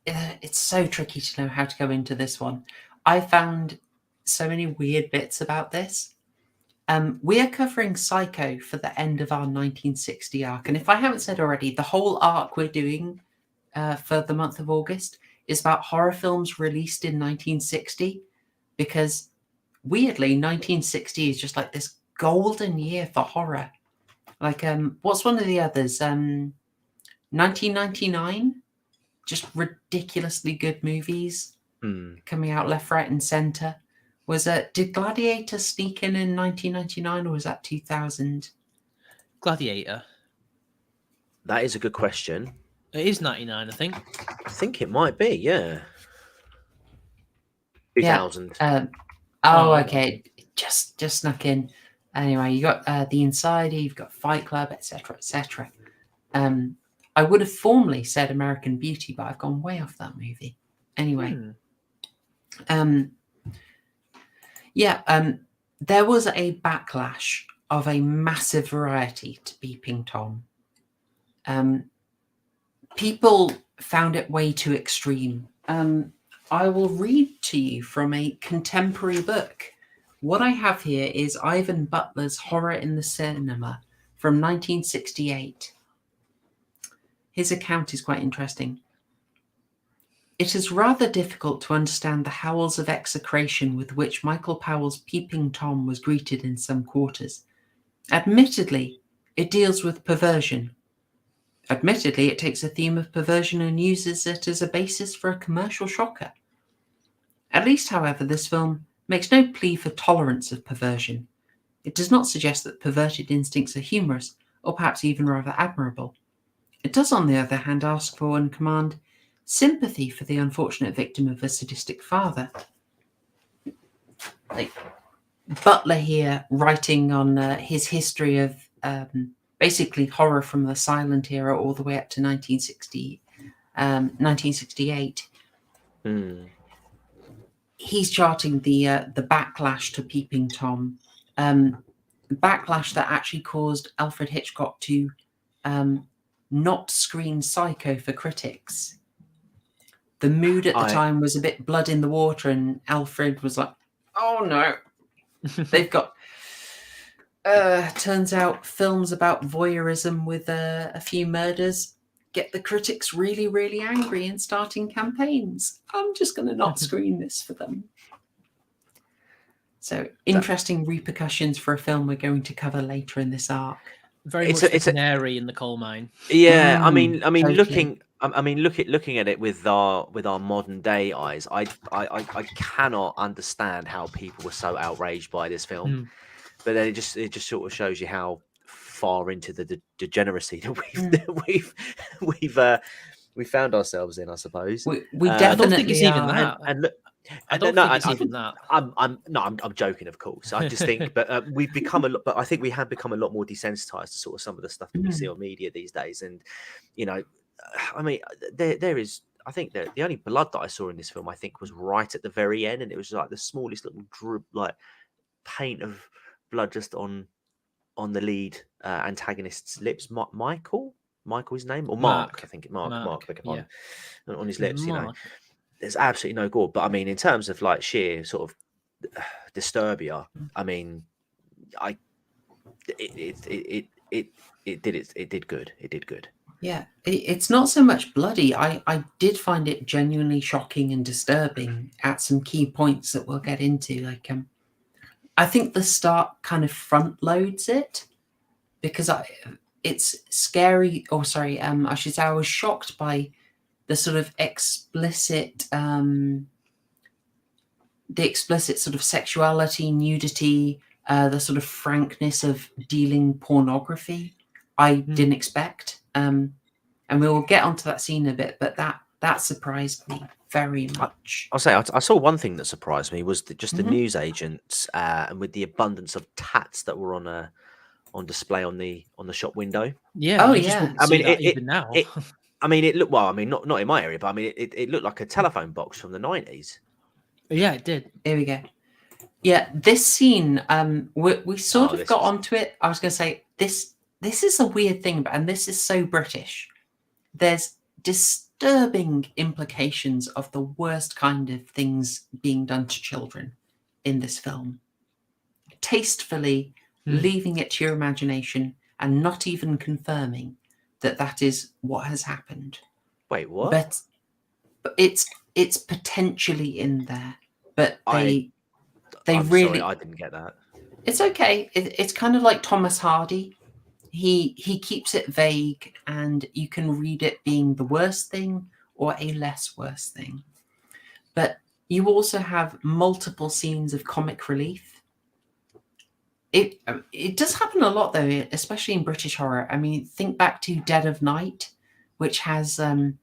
it's so tricky to know how to go into this one. I found so many weird bits about this. We are covering Psycho for the end of our 1960 arc. And if I haven't said already, the whole arc we're doing for the month of August is about horror films released in 1960. Because weirdly, 1960 is just like this golden year for horror. Like, what's one of the others? 1999? Just ridiculously good movies coming out left, right, and center. Did Gladiator sneak in 1999 or was that 2000? Gladiator. That is a good question. It is 99, I think. I think it might be, yeah. 2000. Yeah. Okay. Just snuck in. Anyway, you got The Insider, you've got Fight Club, etc., etc. I would have formerly said American Beauty, but I've gone way off that movie. Anyway. There was a backlash of a massive variety to Peeping Tom. People found it way too extreme. I will read to you from a contemporary book. What I have here is Ivan Butler's Horror in the Cinema from 1968. His account is quite interesting. It is rather difficult to understand the howls of execration with which Michael Powell's Peeping Tom was greeted in some quarters. Admittedly, it deals with perversion. Admittedly, it takes a theme of perversion and uses it as a basis for a commercial shocker. At least, however, this film makes no plea for tolerance of perversion. It does not suggest that perverted instincts are humorous, or perhaps even rather admirable. It does, on the other hand, ask for and command sympathy for the unfortunate victim of a sadistic father. Like Butler here, writing on his history of basically horror from the silent era all the way up to 1968. he's charting the backlash to Peeping Tom, backlash that actually caused Alfred Hitchcock to not screen Psycho for critics. The mood at the time was a bit blood in the water, and Alfred was like, "Oh no, they've got." Turns out films about voyeurism with a few murders get the critics really, really angry and starting campaigns. I'm just going to not screen this for them. So interesting repercussions for a film we're going to cover later in this arc. Very much the canary in the coal mine. Yeah, I mean, totally. looking at it with our modern day eyes, I cannot understand how people were so outraged by this film. But then it just sort of shows you how far into the degeneracy that we've found ourselves in, I suppose. We definitely I don't think it's even that. I don't think it's even that. I'm joking, of course. I just think, but we've become but I think we have become a lot more desensitized to sort of some of the stuff that we see on media these days. And I mean, there is. I think that the only blood that I saw in this film, I think, was right at the very end, and it was like the smallest little drip, like paint of blood just on the lead antagonist's lips. Michael's name, or Mark, I think. Mark, on his lips. Mark. There's absolutely no gore. But I mean, in terms of like sheer sort of disturbia, I mean, it did good. It did good. Yeah, it's not so much bloody. I did find it genuinely shocking and disturbing at some key points that we'll get into. Like, I think the start kind of front loads it because it's scary. Or sorry, I should say I was shocked by the sort of explicit, the explicit sort of sexuality, nudity, the sort of frankness of dealing pornography. I didn't expect. And we will get onto that scene a bit, but that surprised me very much. I'll say I saw one thing that surprised me was just the newsagents, and with the abundance of tats that were on display on the shop window. Yeah. Oh yeah. I mean, even now. I mean, it looked well. I mean, not in my area, but I mean, it looked like a telephone box from the 90s. Yeah, it did. Here we go. Yeah, this scene, we sort of got onto it. I was going to say this is a weird thing, and this is so British. There's disturbing implications of the worst kind of things being done to children in this film. Tastefully leaving it to your imagination and not even confirming that is what has happened. Wait, what? But it's potentially in there, but I'm really. Sorry, I didn't get that. It's okay. It's kind of like Thomas Hardy. He keeps it vague, and you can read it being the worst thing or a less worse thing. But you also have multiple scenes of comic relief. It does happen a lot, though, especially in British horror. I mean, think back to Dead of Night, which has the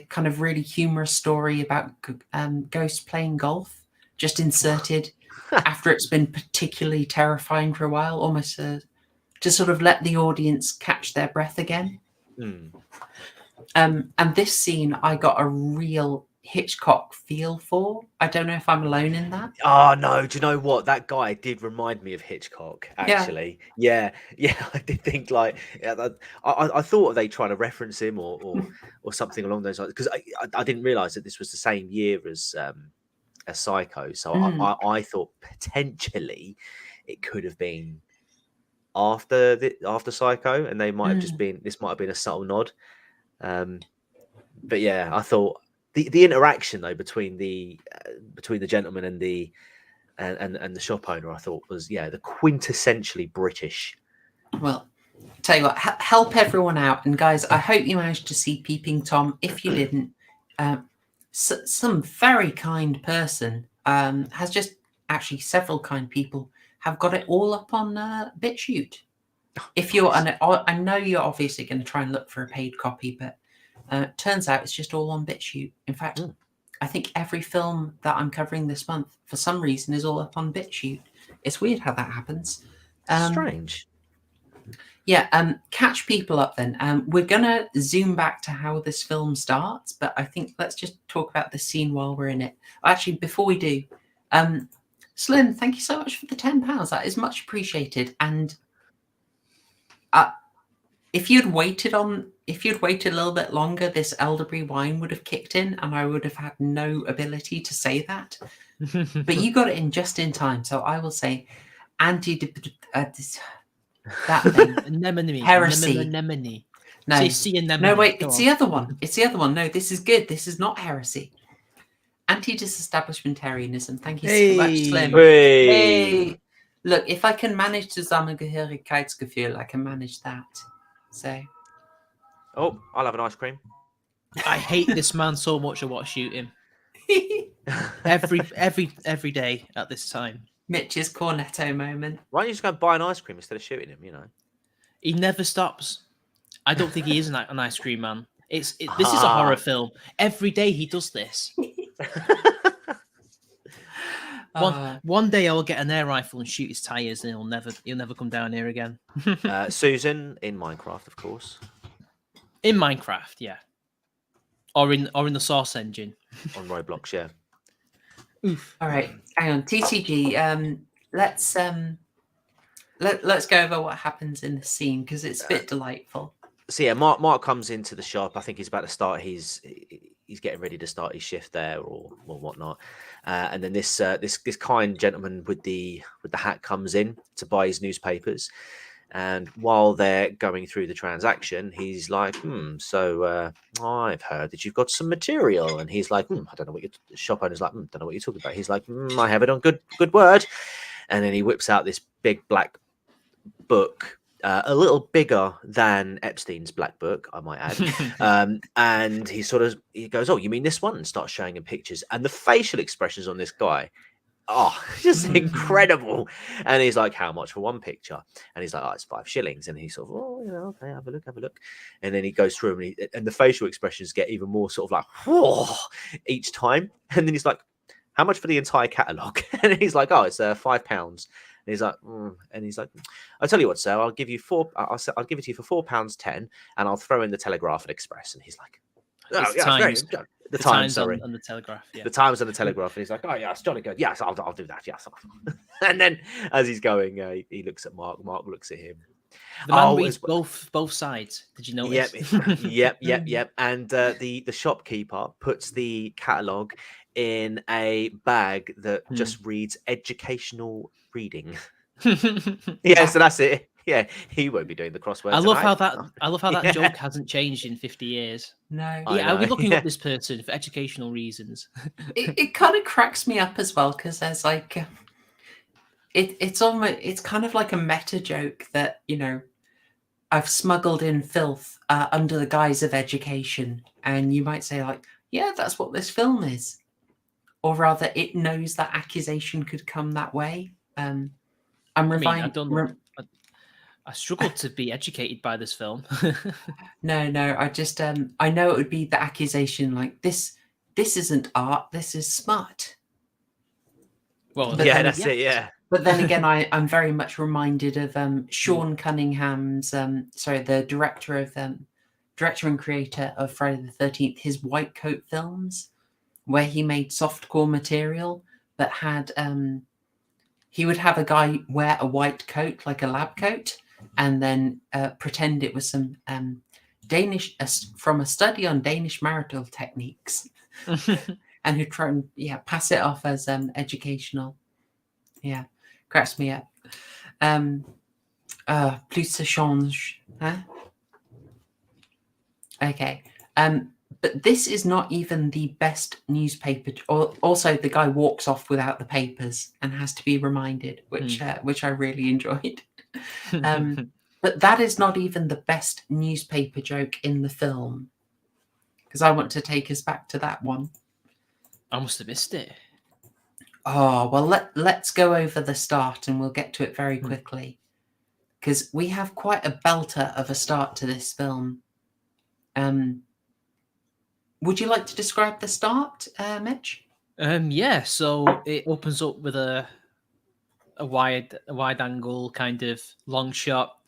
kind of really humorous story about ghosts playing golf, just inserted after it's been particularly terrifying for a while, almost to sort of let the audience catch their breath again. And this scene, I got a real Hitchcock feel for. I don't know if I'm alone in that. Oh no, do you know what? That guy did remind me of Hitchcock, actually. Yeah, I did think like I thought they trying to reference him or something along those lines, because I didn't realize that this was the same year as Psycho. So I thought potentially it could have been after Psycho, and they might have just been, this might have been a subtle nod. But yeah, I thought the interaction though between the gentleman and the shop owner, I thought was the quintessentially British. Well, tell you what, help everyone out, and guys, I hope you managed to see Peeping Tom. If you didn't, some very kind person has just actually several kind people have got it all up on BitChute. If you're, I know you're obviously going to try and look for a paid copy, but turns out it's just all on BitChute. In fact, I think every film that I'm covering this month, for some reason, is all up on BitChute. It's weird how that happens. Strange. Yeah, catch people up then. We're gonna zoom back to how this film starts, but I think let's just talk about the scene while we're in it. Actually, before we do, Slim, thank you so much for the £10. That is much appreciated. And if you'd waited a little bit longer, this elderberry wine would have kicked in, and I would have had no ability to say that. But you got it in just in time, so I will say that thing. Anemone. Heresy. Anemone. No. Say sea anemone. No, wait, Go it's on. the other one. It's the other one. No, this is good. This is not heresy. Anti-disestablishmentarianism. Thank you so much, Slim. Hey. Look, if I can manage Zusammengehörigkeitsgefühl, I can manage that. So. Oh, I'll have an ice cream. I hate this man so much. I want to shoot him every day at this time. Mitch's cornetto moment. Why don't you just go and buy an ice cream instead of shooting him? You know, he never stops. I don't think he is an ice cream man. This is a horror film. Every day he does this. One day I'll get an air rifle and shoot his tires, and he'll never come down here again. Susan in Minecraft, of course. In Minecraft, yeah, or in the Source engine on Roblox, yeah. Oof. All right, hang on. TTG. Let's go over what happens in the scene because it's a bit delightful. So yeah, Mark comes into the shop. I think he's about to start. He's getting ready to start his shift there or whatnot. And then this kind gentleman with the hat comes in to buy his newspapers. And while they're going through the transaction, he's like, so I've heard that you've got some material. And he's like, I don't know what the shop owner's like, don't know what you're talking about. He's like, I have it on good word. And then he whips out this big black book, a little bigger than Epstein's black book, I might add. And he goes, oh, you mean this one? And starts showing him pictures. And the facial expressions on this guy, just incredible. And he's like, how much for one picture? And he's like, it's 5 shillings. And he's sort of, okay, have a look. And then he goes through them and the facial expressions get even more sort of like, whoa, each time. And then he's like, how much for the entire catalogue? And he's like, it's £5. And he's like, I'll tell you what, sir, I'll give you I'll give it to you for £4.10, and I'll throw in the Telegraph and Express. And he's like, the Times, sorry. On the Telegraph, yeah. The Times and the Telegraph. And he's like, yeah, it's jolly good. Yes, I'll do that. Yes. And then as he's going, he looks at Mark. Mark looks at him. The man reads both sides. Did you notice? Yep. And the shopkeeper puts the catalogue in a bag that just reads educational reading. So that's it. Yeah, he won't be doing the crossword. I love how that joke hasn't changed in 50 years. No. Yeah, are we looking up this person for educational reasons? it kind of cracks me up as well because there's like it's kind of like a meta joke that, I've smuggled in filth under the guise of education, and you might say like, yeah, that's what this film is, or rather, it knows that accusation could come that way. I struggled to be educated by this film. No. I just I know it would be the accusation like this isn't art, this is smart. Well, that's it. Yeah. But then again, I'm very much reminded of Sean Cunningham's the director and creator of Friday the 13th, his White Coat films, where he made softcore material that had he would have a guy wear a white coat like a lab coat and then pretend it was some Danish from a study on Danish marital techniques, and who'd try and pass it off as educational. Yeah, cracks me up. Plus ça change, huh? Okay. But this is not even the best newspaper. Also, the guy walks off without the papers and has to be reminded, which I really enjoyed. But that is not even the best newspaper joke in the film, because I want to take us back to that one. I must have missed it. Oh, well, let's go over the start and we'll get to it very quickly, because we have quite a belter of a start to this film. Would you like to describe the start, Mitch? Yeah, so it opens up with a wide angle kind of long shot.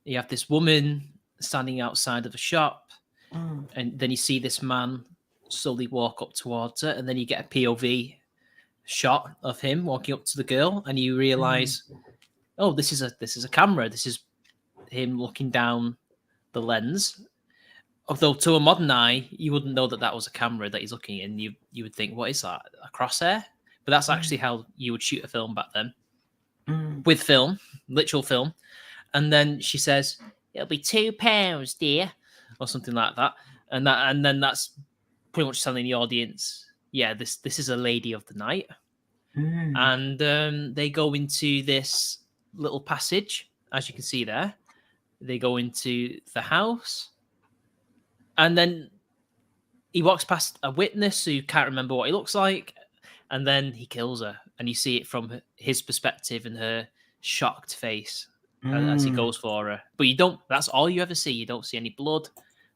You have this woman standing outside of a shop, and then you see this man slowly walk up towards her, and then you get a POV shot of him walking up to the girl, and you realize, oh, this is a camera. This is him looking down the lens. Although to a modern eye, you wouldn't know that was a camera that he's looking in. You would think, what is that? A crosshair? But that's actually how you would shoot a film back then, with film, literal film. And then she says, "It'll be £2, dear," or something like that. And then that's pretty much telling the audience, yeah, this is a lady of the night. And they go into this little passage, as you can see there. They go into the house, and then he walks past a witness who can't remember what he looks like, and then he kills her, and you see it from his perspective and her shocked face as he goes for her. But you don't. That's all you ever see. You don't see any blood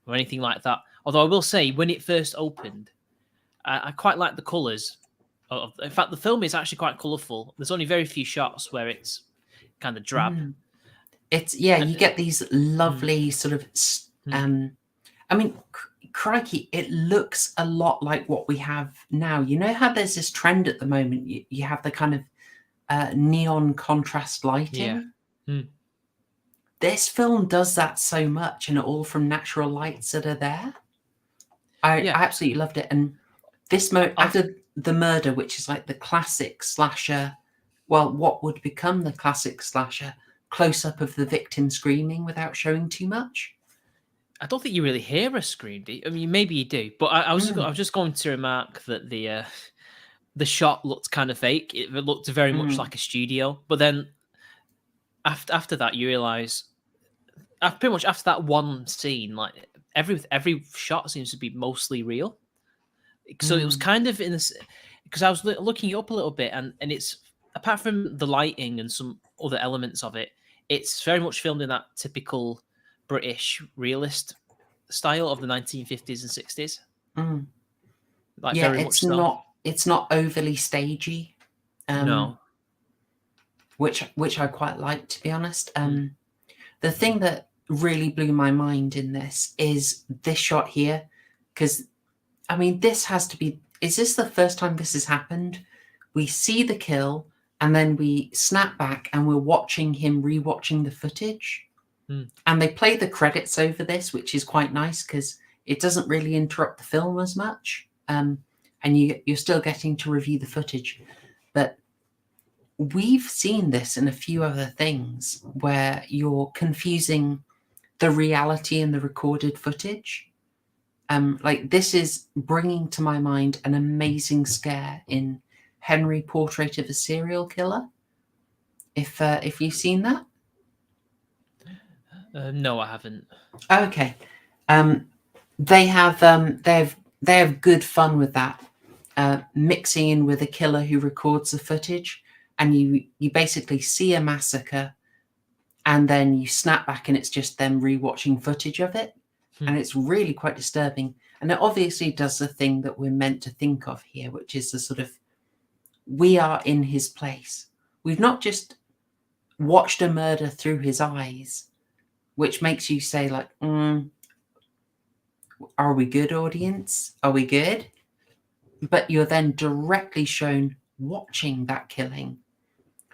or anything like that. Although I will say, when it first opened, I quite like the colours. In fact, the film is actually quite colourful. There's only very few shots where it's kind of drab. You get these lovely sort of. I mean, crikey, it looks a lot like what we have now. You know how there's this trend at the moment? You have the kind of neon contrast lighting. Yeah. This film does that so much, and all from natural lights that are there. I absolutely loved it. And this after the murder, which is like the classic slasher, well, what would become the classic slasher, close up of the victim screaming without showing too much. I don't think you really hear her scream. Do you? I mean, maybe you do, but I was just going to remark that the shot looked kind of fake. It looked very much like a studio. But then after that, you realise, pretty much after that one scene, like every shot seems to be mostly real. So it was kind of in this, because I was looking it up a little bit, and it's, apart from the lighting and some other elements of it, it's very much filmed in that typical British realist style of the 1950s and 60s. Like very much so. It's not overly stagey. No. Which I quite like, to be honest. The thing that really blew my mind in this is this shot here, because I mean, this has to be, is this the first time this has happened? We see the kill, and then we snap back and we're watching him rewatching the footage. And they play the credits over this, which is quite nice because it doesn't really interrupt the film as much. And you're still getting to review the footage. But we've seen this in a few other things where you're confusing the reality and the recorded footage. Like this is bringing to my mind an amazing scare in Henry, Portrait of a Serial Killer. If you've seen that. No, I haven't. Okay. They have good fun with that, mixing in with a killer who records the footage, and you basically see a massacre, and then you snap back and it's just them rewatching footage of it, and it's really quite disturbing. And it obviously does the thing that we're meant to think of here, which is the sort of, we are in his place. We've not just watched a murder through his eyes, which makes you say, like, are we good, audience? Are we good? But you're then directly shown watching that killing.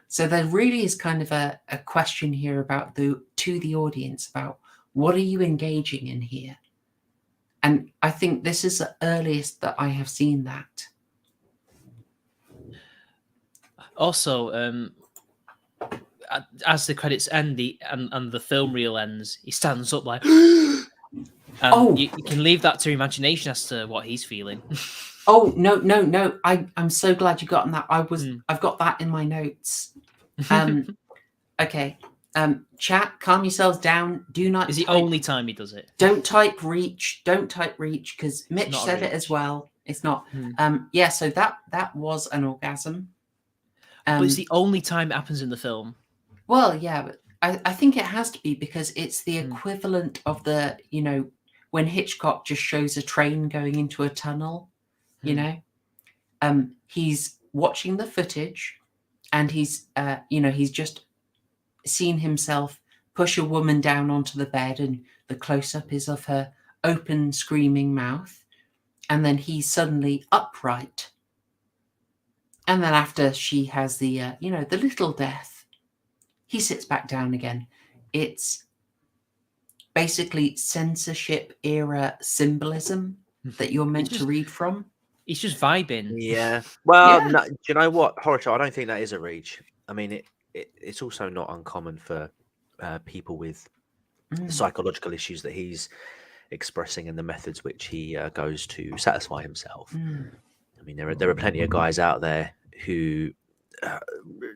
So there really is kind of a question here about to the audience about what are you engaging in here? And I think this is the earliest that I have seen that. Also, as the credits end, and the film reel ends, he stands up like, you can leave that to imagination as to what he's feeling. Oh no! I'm so glad you got on that. I've got that in my notes. Okay. Chat, calm yourselves down. Do not. Is the only time he does it? Don't type reach. Don't type reach, because Mitch said it as well. It's not. Yeah. So that was an orgasm. But it's the only time it happens in the film. Well, yeah, but I think it has to be, because it's the equivalent of the, when Hitchcock just shows a train going into a tunnel, he's watching the footage, and he's just seen himself push a woman down onto the bed, and the close-up is of her open, screaming mouth, and then he's suddenly upright. And then after she has the, the little death, he sits back down again. It's basically censorship era symbolism that you're meant to read from. He's just vibing. Yeah. Well, Yeah. no, do you know what, Horrorshow? I don't think that is a reach. I mean, it's also not uncommon for people with the psychological issues that he's expressing and the methods which he goes to satisfy himself. I mean, there are plenty of guys out there who,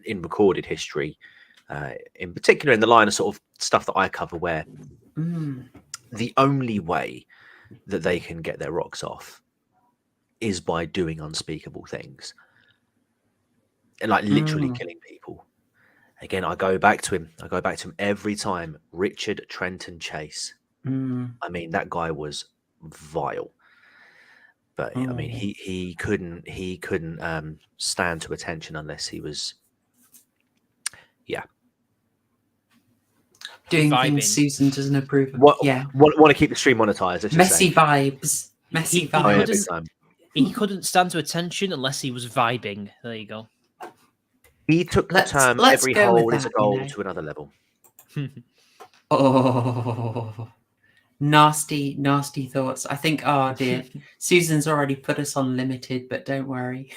in recorded history, in particular in the line of sort of stuff that I cover, where the only way that they can get their rocks off is by doing unspeakable things, and like literally killing people. Again, I go back to him every time. Richard Trenton Chase. I mean, that guy was vile. But I mean, he couldn't stand to attention unless he was, doing Vibing. things Susan doesn't approve of. Want to keep the stream monetized. let's just Messy say. vibes. Messy Oh, yeah, vibes. big time. He couldn't stand to attention unless he was vibing. There you go. He took the Let's term "every go with hole is a that, you goal" know. to another level. Oh, nasty, nasty thoughts. I think, oh dear, Susan's already put us on limited, but don't worry.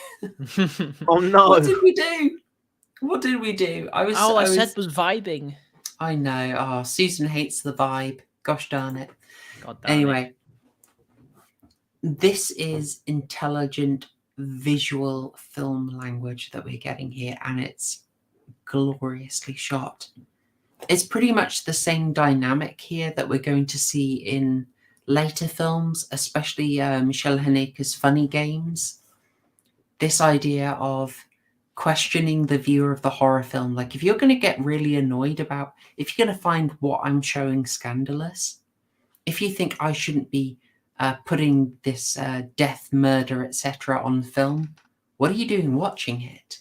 Oh no! What did we do? What did we do? All I said was vibing. I know. Oh, Susan hates the vibe. Gosh darn it. God damn it. Anyway, this is intelligent visual film language that we're getting here, and it's gloriously shot. It's pretty much the same dynamic here that we're going to see in later films, especially Michelle Haneke's Funny Games. This idea of questioning the viewer of the horror film. Like, if you're going to get really annoyed about, if you're going to find what I'm showing scandalous, if you think I shouldn't be putting this death, murder, etc. on film, what are you doing watching it?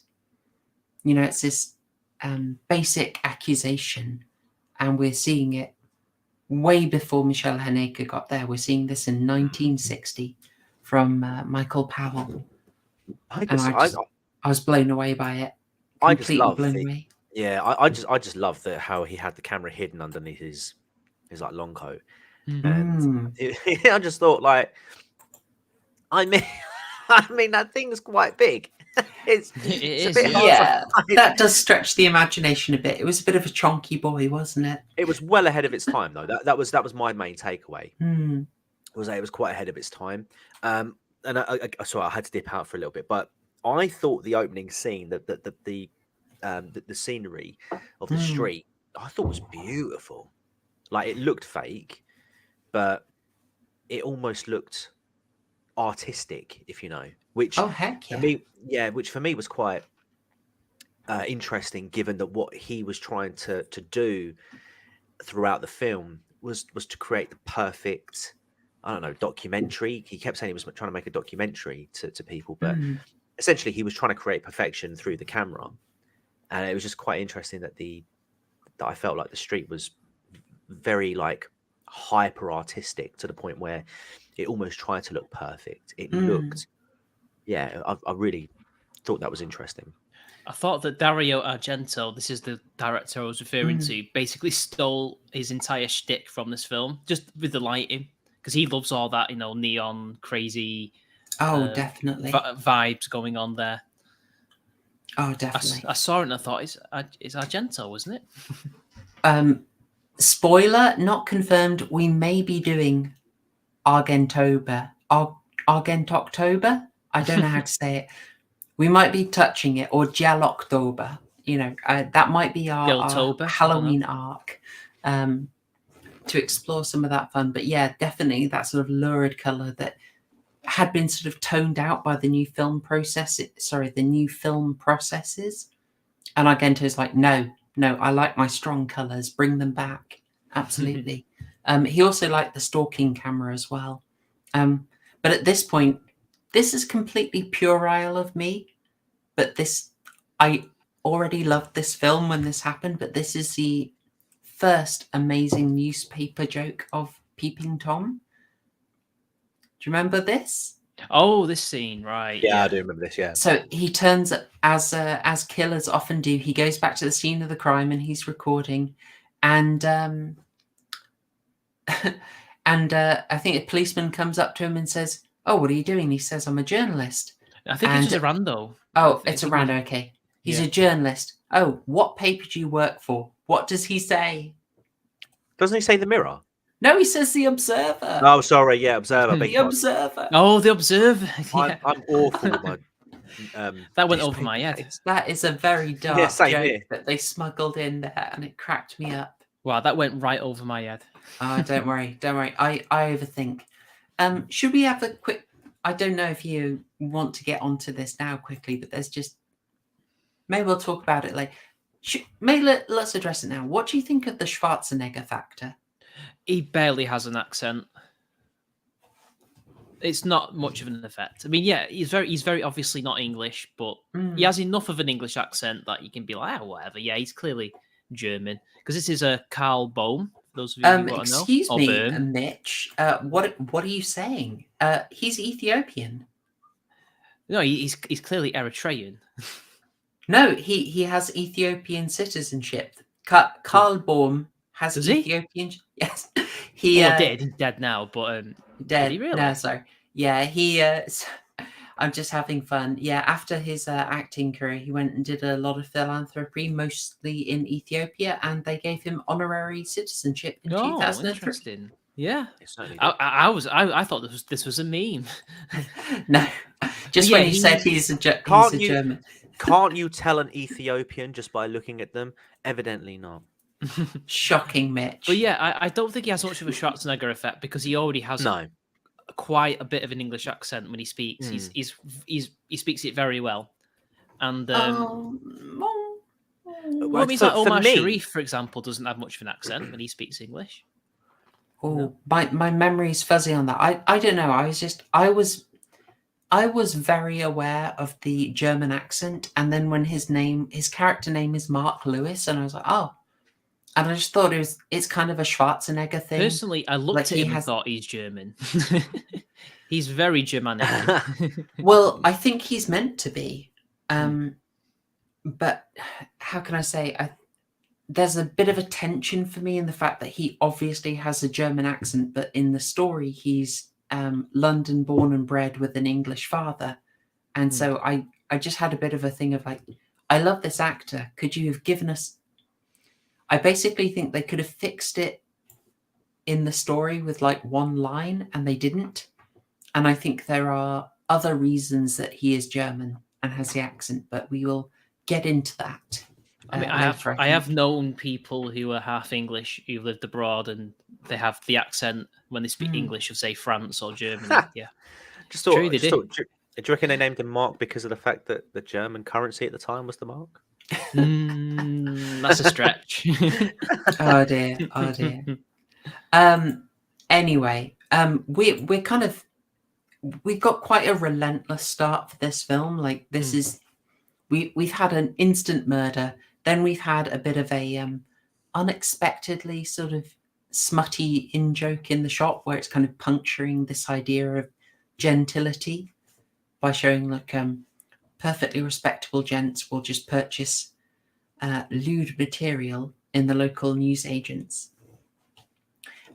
You know, it's this basic accusation, and we're seeing it way before Michelle Haneke got there. We're seeing this in 1960 from Michael Powell. I was blown away by it. Completely blown away. Yeah, I just love how he had the camera hidden underneath his like long coat. And I just thought, like, I mean that thing's quite big. It's a bit hard to hide. That does stretch the imagination a bit. It was a bit of a chonky boy, wasn't it? It was well ahead of its time, though. That was my main takeaway. Was that it was quite ahead of its time. And sorry, I had to dip out for a little bit, but I thought the opening scene, the scenery of the street, I thought was beautiful. Like, it looked fake, but it almost looked artistic, if you know. Which heck yeah. For me, which for me was quite interesting, given that what he was trying to do throughout the film was to create the perfect, I don't know, documentary. He kept saying he was trying to make a documentary to people, but essentially he was trying to create perfection through the camera. And it was just quite interesting that I felt like the street was very like hyper artistic, to the point where it almost tried to look perfect. It looked, I really thought that was interesting. I thought that Dario Argento, this is the director I was referring to, basically stole his entire shtick from this film, just with the lighting, because he loves all that, neon, crazy, definitely vibes going on there. Oh, definitely. I saw it and I thought it's Argento, wasn't it? Spoiler, not confirmed. We may be doing Argentoctober. I don't know how to say it. We might be touching it, or Jaloctober. That might be our Halloween arc to explore some of that fun. But yeah, definitely that sort of lurid color that had been sort of toned out by the new film processes. And Argento's like, no, I like my strong colors. Bring them back. Absolutely. He also liked the stalking camera as well. But at this point, this is completely puerile of me. But I already loved this film when this happened. But this is the first amazing newspaper joke of Peeping Tom. Do you remember this? Oh, this scene, right? Yeah, I do remember this. Yeah. So he turns up as killers often do. He goes back to the scene of the crime and he's recording, and I think a policeman comes up to him and says, "Oh, what are you doing?" He says, "I'm a journalist." I think it's just a rando. Oh, it's a rando. Okay, he's a journalist. Oh, what paper do you work for? What does he say? Doesn't he say the Mirror? No, he says the Observer. Oh, sorry. Yeah, Observer. The Observer. Oh, the Observer. Yeah. I'm awful with my. That went over my head. That is a very dark same joke here. that they smuggled in there, and it cracked me up. Wow, that went right over my head. Oh, don't worry, don't worry. I overthink. Should we have a quick? I don't know if you want to get onto this now quickly, but there's just maybe we'll talk about it later. Let's address it now. What do you think of the Schwarzenegger factor? He barely has an accent. It's not much of an effect. I mean, yeah, he's very obviously not English, but he has enough of an English accent that you can be like, whatever. Yeah, he's clearly German. Because this is a Carl Bohm. Those of you who want to know. Excuse me, Mitch. What are you saying? He's Ethiopian. No, he's clearly Eritrean. No, he has Ethiopian citizenship. Carl Bohm has Does he? Ethiopian. Yes, he dead. He's dead now, but dead. Did he really? No, sorry. Yeah, he. I'm just having fun. Yeah, after his acting career, he went and did a lot of philanthropy, mostly in Ethiopia, and they gave him honorary citizenship in 2003. Interesting. Yeah, I thought this was a meme. No, just when you said he's a German. Can't you tell an Ethiopian just by looking at them? Evidently not. Shocking, Mitch. But yeah, I don't think he has much of a Schwarzenegger effect because he already has quite a bit of an English accent when he speaks. He speaks it very well. And well, I mean, like Omar Sharif, for example, doesn't have much of an accent when he speaks English. Oh, my memory's fuzzy on that. I don't know. I was very aware of the German accent, and then when his character name is Mark Lewis, and I was like, oh, and I just thought it's kind of a Schwarzenegger thing. Personally, I looked at him and thought he's German. He's very Germanic. Well, I think he's meant to be, but how can I say? There's a bit of a tension for me in the fact that he obviously has a German accent, but in the story he's London born and bred with an English father, and so I just had a bit of a thing of like, I love this actor, could you have given us? I basically think they could have fixed it in the story with like one line, and they didn't, and I think there are other reasons that he is German and has the accent, but we will get into that. I mean, I have known people who are half English who lived abroad, and they have the accent when they speak English of, say, France or Germany. Yeah, do you reckon they named him Mark because of the fact that the German currency at the time was the mark? That's a stretch. Oh dear. Anyway, we've got quite a relentless start for this film. Like this is, we've had an instant murder. Then we've had a bit of a unexpectedly sort of smutty in-joke in the shop where it's kind of puncturing this idea of gentility by showing like perfectly respectable gents will just purchase lewd material in the local newsagents.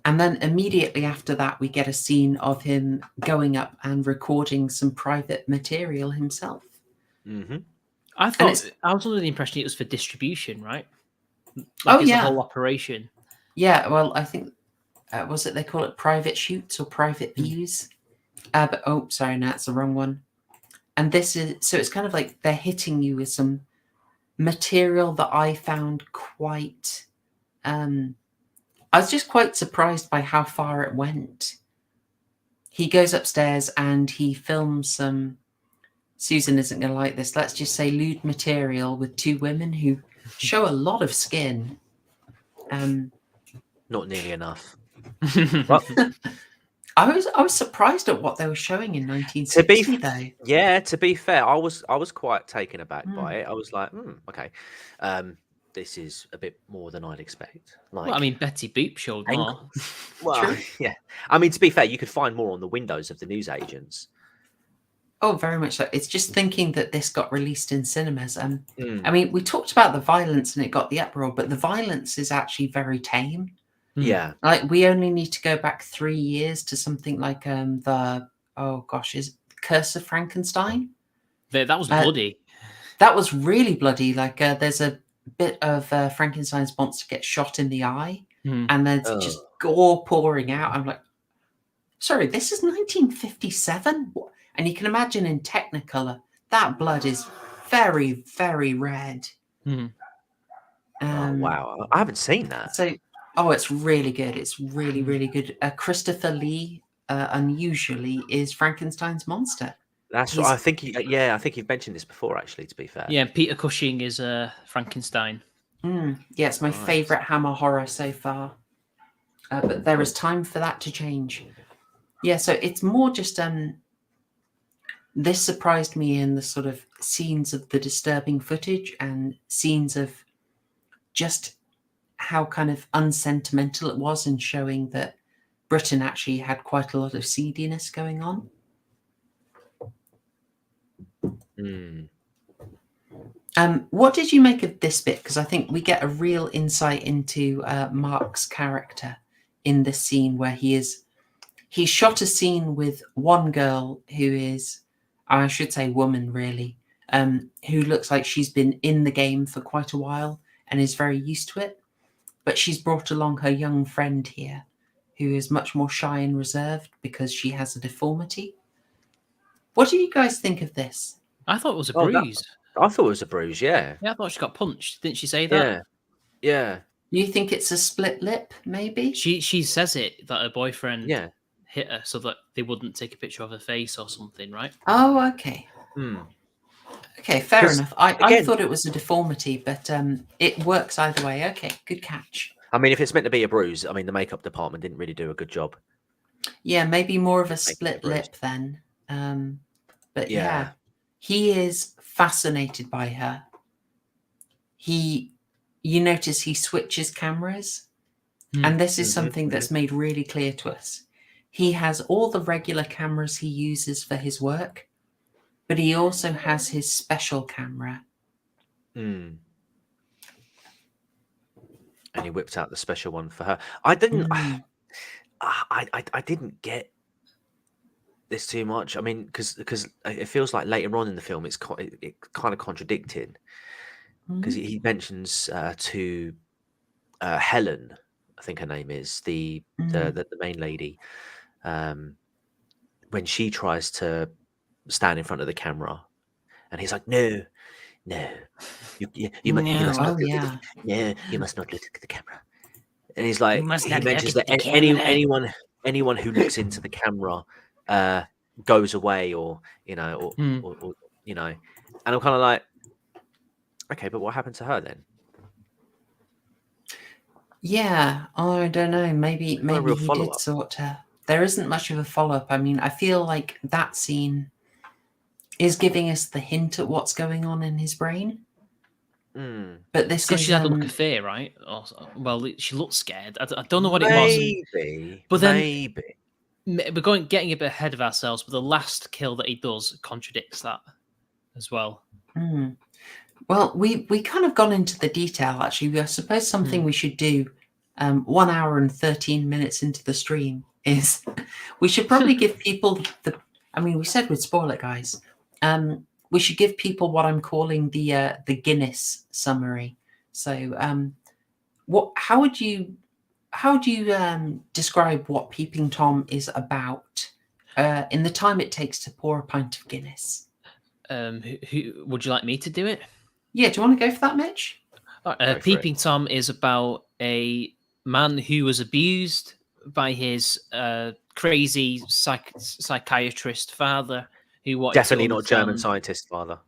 And then immediately after that, we get a scene of him going up and recording some private material himself. Mm-hmm. I was under the impression it was for distribution, right? Like the whole operation. Yeah, well, I think was it they call it private shoots or private views? But sorry, no, that's the wrong one. And this is so it's kind of like they're hitting you with some material that I found quite. I was just quite surprised by how far it went. He goes upstairs and he films some. Susan isn't going to like this. Let's just say lewd material with two women who show a lot of skin. Not nearly enough. I was surprised at what they were showing in 1960. To be fair, I was quite taken aback by it. I was like, okay. this is a bit more than I'd expect. Like, Well, I mean, Betty Boop showed more. well, yeah. I mean, to be fair, you could find more on the windows of the newsagents. Oh, very much so. It's just thinking that this got released in cinemas. I mean, we talked about the violence and it got the uproar, but the violence is actually very tame. Yeah. Like, we only need to go back 3 years to something like is Curse of Frankenstein? That was bloody. That was really bloody. Like, there's a bit of Frankenstein's monster gets shot in the eye, and there's just gore pouring out. I'm like, sorry, this is 1957? And you can imagine in Technicolor, that blood is very, very red. Wow. I haven't seen that. So, it's really good. It's really, really good. Christopher Lee, unusually, is Frankenstein's monster. That's what I think. I think you've mentioned this before, actually, to be fair. Yeah, Peter Cushing is Frankenstein. Yeah, it's my favourite Hammer horror so far. But there is time for that to change. Yeah, so it's more just... this surprised me in the sort of scenes of the disturbing footage and scenes of just how kind of unsentimental it was in showing that Britain actually had quite a lot of seediness going on. What did you make of this bit? Because I think we get a real insight into Mark's character in this scene where he shot a scene with one girl who is, I should say woman really, who looks like she's been in the game for quite a while and is very used to it. But she's brought along her young friend here who is much more shy and reserved because she has a deformity. What do you guys think of this? I thought it was a bruise. I thought it was a bruise, yeah. Yeah, I thought she got punched. Didn't she say that? Yeah. You think it's a split lip, maybe? She says it, that her boyfriend hit her so that they wouldn't take a picture of her face or something, right? Oh, okay. Okay, fair enough. I thought it was a deformity, but it works either way. Okay, good catch. I mean, if it's meant to be a bruise, I mean, the makeup department didn't really do a good job. Yeah, maybe more of a split lip then. But yeah, he is fascinated by her. You notice he switches cameras, and this is something that's made really clear to us. He has all the regular cameras he uses for his work, but he also has his special camera. And he whipped out the special one for her. I didn't. I didn't get this too much. I mean, because it feels like later on in the film, it kind of contradicted. Because he mentions to Helen, I think her name is the main lady, when she tries to stand in front of the camera, and he's like, no, you must not look at you must not look at the camera. And he's like, he mentions that anyone who looks into the camera goes away, or or and I'm kind of like, okay, but what happened to her then? Yeah, I don't know. Maybe he did sort her. There isn't much of a follow-up. I mean, I feel like that scene is giving us the hint at what's going on in his brain. But this because is she had a look of fear, right? Well, she looked scared. I don't know what it was. But then we're getting a bit ahead of ourselves. But the last kill that he does contradicts that as well. Well, we kind of gone into the detail, actually. I suppose something we should do 1 hour and 13 minutes into the stream is we should probably give people we said we'd spoil it, guys. We should give people what I'm calling the Guinness summary. So how would you describe what Peeping Tom is about in the time it takes to pour a pint of Guinness? Who would you like me to do it? Yeah, do you want to go for that, Mitch? Peeping Tom is about a man who was abused by his crazy psychiatrist father, who wanted definitely not German scientist father.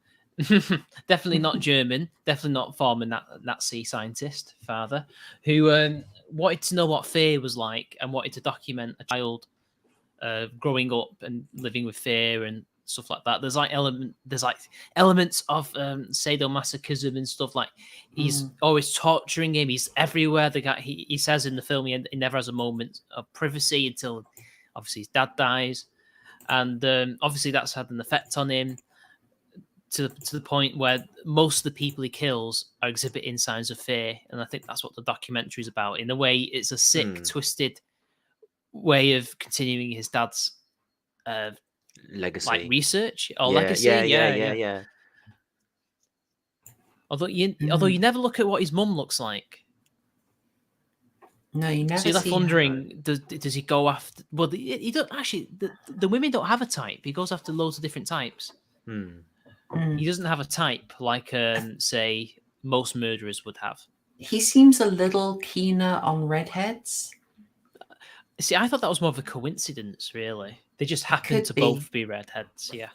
Definitely not German. Definitely not former Nazi scientist father, who wanted to know what fear was like and wanted to document a child growing up and living with fear and stuff like that. There's like elements of sadomasochism and stuff. Like he's always torturing him. He's everywhere. The guy he says in the film he never has a moment of privacy until obviously his dad dies, and obviously that's had an effect on him to the point where most of the people he kills are exhibiting signs of fear. And I think that's what the documentary is about. In a way, it's a sick, twisted way of continuing his dad's legacy, like research or legacy. Yeah. Although you never look at what his mum looks like. No, you never. So you're left wondering, does he go after? Well, he don't actually. The women don't have a type. He goes after loads of different types. He doesn't have a type like, say, most murderers would have. He seems a little keener on redheads. See, I thought that was more of a coincidence, really. They just happen to both be redheads, yeah.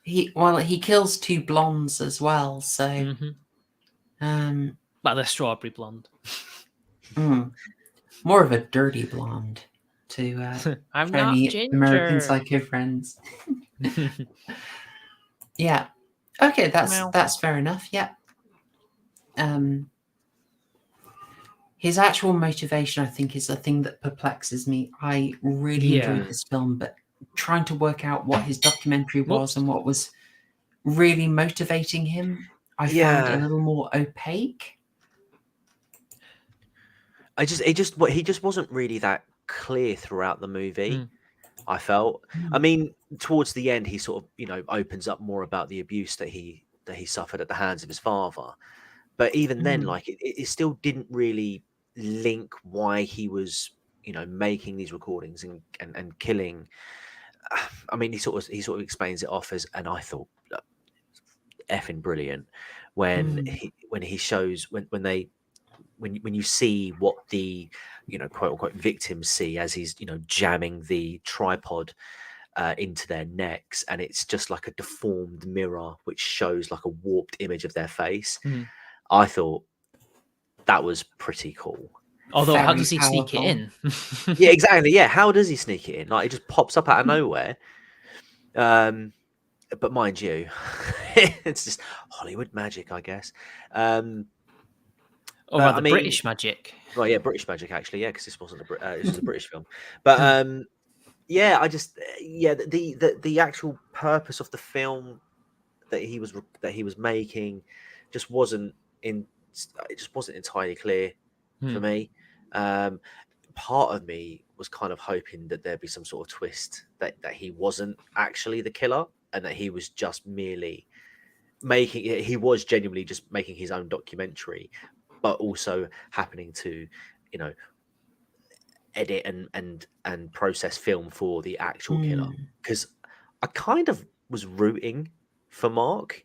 He kills 2 blondes as well, so... But they're strawberry blonde. More of a dirty blonde to I'm not ginger. American Psycho friends. Yeah. Okay, that's fair enough. Yeah. His actual motivation, I think, is the thing that perplexes me. I really enjoyed this film, but trying to work out what his documentary was and what was really motivating him, I found a little more opaque. He just wasn't really that clear throughout the movie. I felt. I mean, towards the end, he sort of, opens up more about the abuse that he suffered at the hands of his father. But even then, like it still didn't really link why he was, making these recordings and killing. I mean, he sort of explains it off as, and I thought, effing brilliant when he shows when you see what the quote unquote victims see as he's jamming the tripod into their necks, and it's just like a deformed mirror which shows like a warped image of their face. I thought that was pretty cool. Although, how does he sneak it in? Yeah, exactly. Yeah, how does he sneak it in? Like, it just pops up out of nowhere. But mind you, it's just Hollywood magic, I guess. British magic. Well, yeah, British magic actually. Yeah, because this wasn't this was a British film. But yeah, the actual purpose of the film that he was making just wasn't entirely clear for me. Part of me was kind of hoping that there'd be some sort of twist that he wasn't actually the killer and that he was just merely genuinely just making his own documentary, but also happening to edit and process film for the actual killer. Because I kind of was rooting for Mark.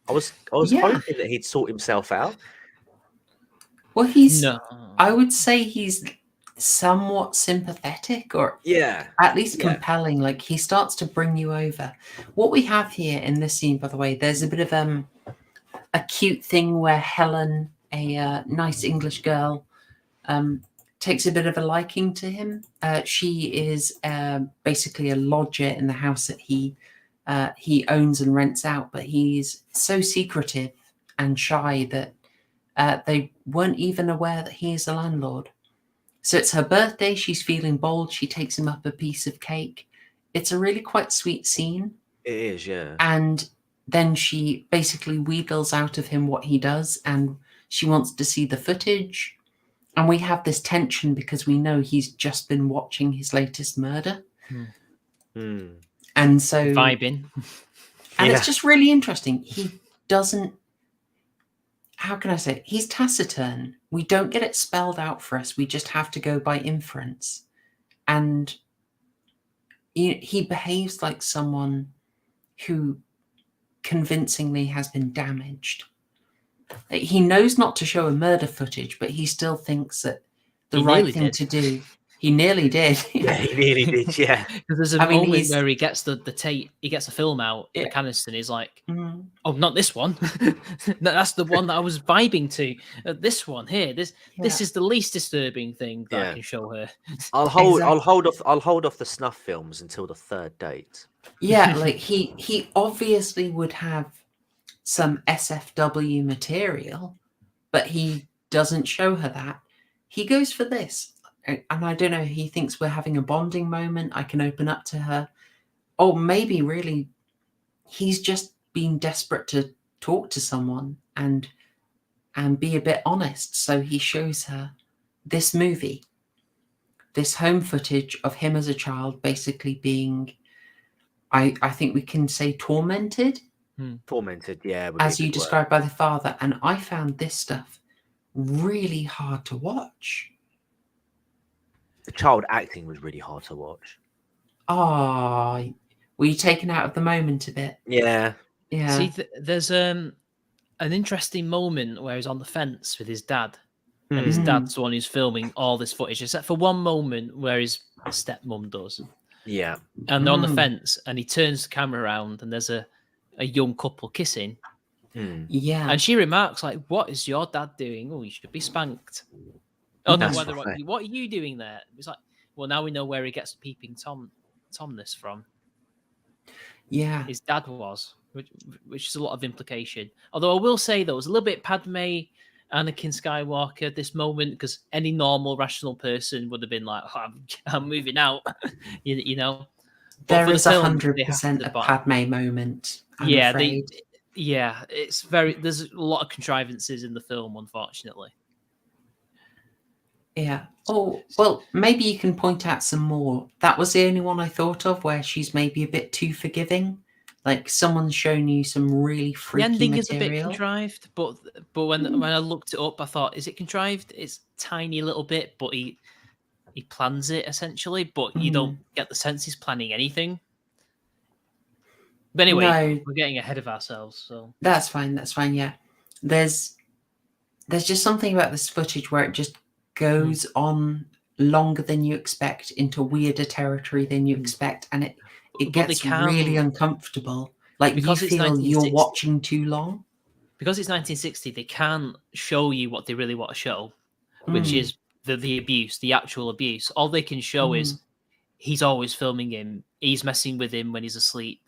I was hoping that he'd sort himself out. Well, I would say he's somewhat sympathetic, or at least compelling. Like, he starts to bring you over. What we have here in this scene, by the way, there's a bit of a cute thing where Helen, a nice English girl, takes a bit of a liking to him. She is basically a lodger in the house that he owns and rents out, but he's so secretive and shy that they weren't even aware that he is the landlord. So it's her birthday. She's feeling bold. She takes him up a piece of cake. It's a really quite sweet scene. It is, yeah. And then she basically wheedles out of him what he does, and she wants to see the footage. And we have this tension because we know he's just been watching his latest murder. And so... Vibing. And it's just really interesting. He doesn't... How can I say it? He's taciturn. We don't get it spelled out for us. We just have to go by inference. And he behaves like someone who convincingly has been damaged. He knows not to show a murder footage, but he still thinks that the right thing to do. He nearly did. Yeah, he nearly did. Yeah, because there's a moment where he gets the tape, he gets the film out, the canister, and he's like, "Oh, not this one. That's the one that I was vibing to. This one here. This is the least disturbing thing that I can show her." I'll hold off the snuff films until the third date. Yeah, like he obviously would have some SFW material, but he doesn't show her that. He goes for this. And I don't know, he thinks we're having a bonding moment. I can open up to her. Or maybe really he's just being desperate to talk to someone and be a bit honest. So he shows her this movie, this home footage of him as a child basically being, I think we can say, tormented. Tormented, yeah. As you described by the father. And I found this stuff really hard to watch. The child acting was really hard to watch. Oh, were you taken out of the moment a bit? Yeah. Yeah. See, there's an interesting moment where he's on the fence with his dad. And his dad's the one who's filming all this footage, except for one moment where his stepmom does. Yeah. And they're on the fence, and he turns the camera around, and there's a young couple kissing. Yeah. And she remarks, like, what is your dad doing? Oh, you should be spanked. Oh, no, what are you doing there? It's like, well, now we know where he gets Peeping Tomness from. Yeah. His dad was, which is a lot of implication. Although I will say, though, it was a little bit Padme, Anakin Skywalker, this moment, because any normal, rational person would have been like, oh, I'm moving out, you know. There is 100% a Padme moment. I'm afraid. It's very. There's a lot of contrivances in the film, unfortunately. Yeah. Oh, well, maybe you can point out some more. That was the only one I thought of where she's maybe a bit too forgiving. Like someone's shown you some really freaky The ending material. is a bit contrived, but when I looked it up, I thought, is it contrived? It's tiny little bit, but he plans it essentially, but you don't get the sense he's planning anything. But anyway, we're getting ahead of ourselves. So that's fine. Yeah, there's just something about this footage where it just goes on longer than you expect, into weirder territory than you expect, and it gets really uncomfortable. Like because you feel you're watching too long. Because it's 1960, they can't show you what they really want to show, which is the abuse, the actual abuse. All they can show is he's always filming him. He's messing with him when he's asleep.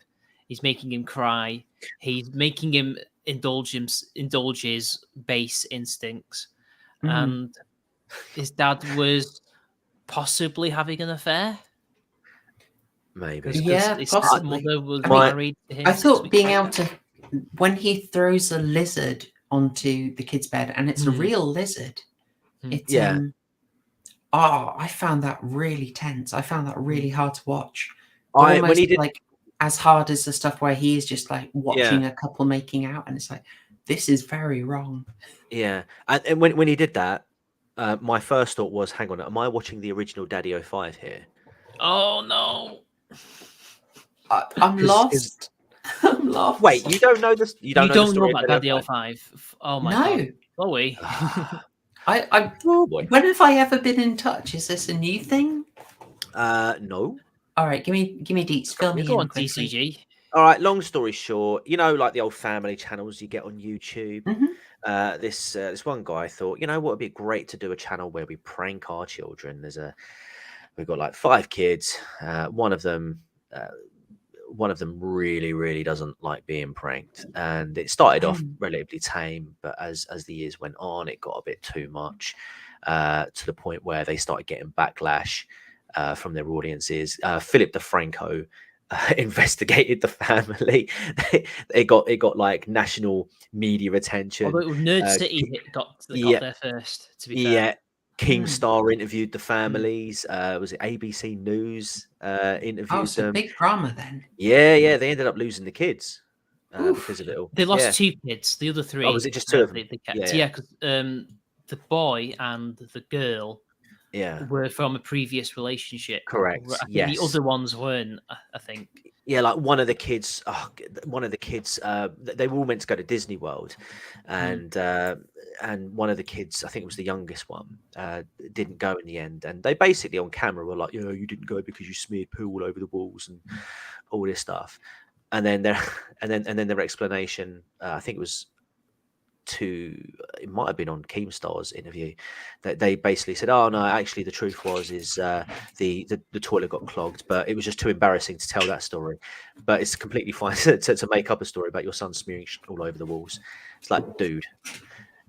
He's making him cry. He's making him indulge his base instincts. And his dad was possibly having an affair. Maybe. Yeah, his possibly. Mother was married to him. I thought being able to, when he throws a lizard onto the kid's bed, and it's a real lizard, it's I found that really tense. I found that really hard to watch. When he did, like, as hard as the stuff where he is just like watching a couple making out, and it's like, this is very wrong. Yeah, and when he did that, my first thought was, hang on, am I watching the original Daddy 05 here? Oh no. I'm lost. I'm lost. Wait, you don't know this? You don't know about Daddy 05? Oh my god. Chloe. When have I ever been in touch? Is this a new thing? No. All right, give me deets. Fill me in. On DCG. All right. Long story short, like the old family channels you get on YouTube. This one guy thought, what would be great to do a channel where we prank our children. We've got like 5 kids. One of them really, really doesn't like being pranked, and it started off relatively tame, but as the years went on, it got a bit too much, to the point where they started getting backlash from their audiences. Philip DeFranco investigated the family. It got like national media attention. Although it was Nerd City that got there first, to be fair. Keemstar interviewed the families. Was it ABC News interviewed them? So big drama then. Yeah. They ended up losing the kids because of it all. They lost 2 kids. The other 3. Oh, was it just 2 of them? They kept. Yeah, because the boy and the girl were from a previous relationship. Correct. The other ones weren't, I think. Yeah, like one of the kids, they were all meant to go to Disney World, and one of the kids, I think it was the youngest one, didn't go in the end. And they basically on camera were like, you didn't go because you smeared poo all over the walls and all this stuff. And then their explanation, I think it was it might have been on Keemstar's interview, that they basically said, "Oh no, actually the truth is the toilet got clogged, but it was just too embarrassing to tell that story. But it's completely fine to make up a story about your son smearing all over the walls." It's like, dude.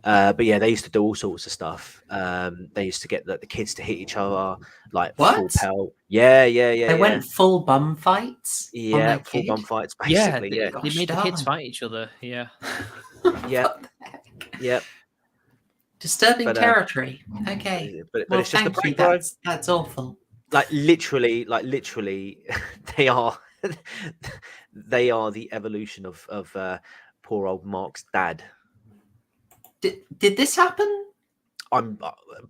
But yeah, they used to do all sorts of stuff. They used to get the kids to hit each other, like full pelt. Yeah. They went full bum fights. Yeah, full bum fights, basically. Yeah, they made the kids fight each other. Yeah. Yeah. Disturbing territory. Okay. But well, it's just thank you. That's awful. Like literally, they are they are the evolution of poor old Mark's dad. Did this happen? I'm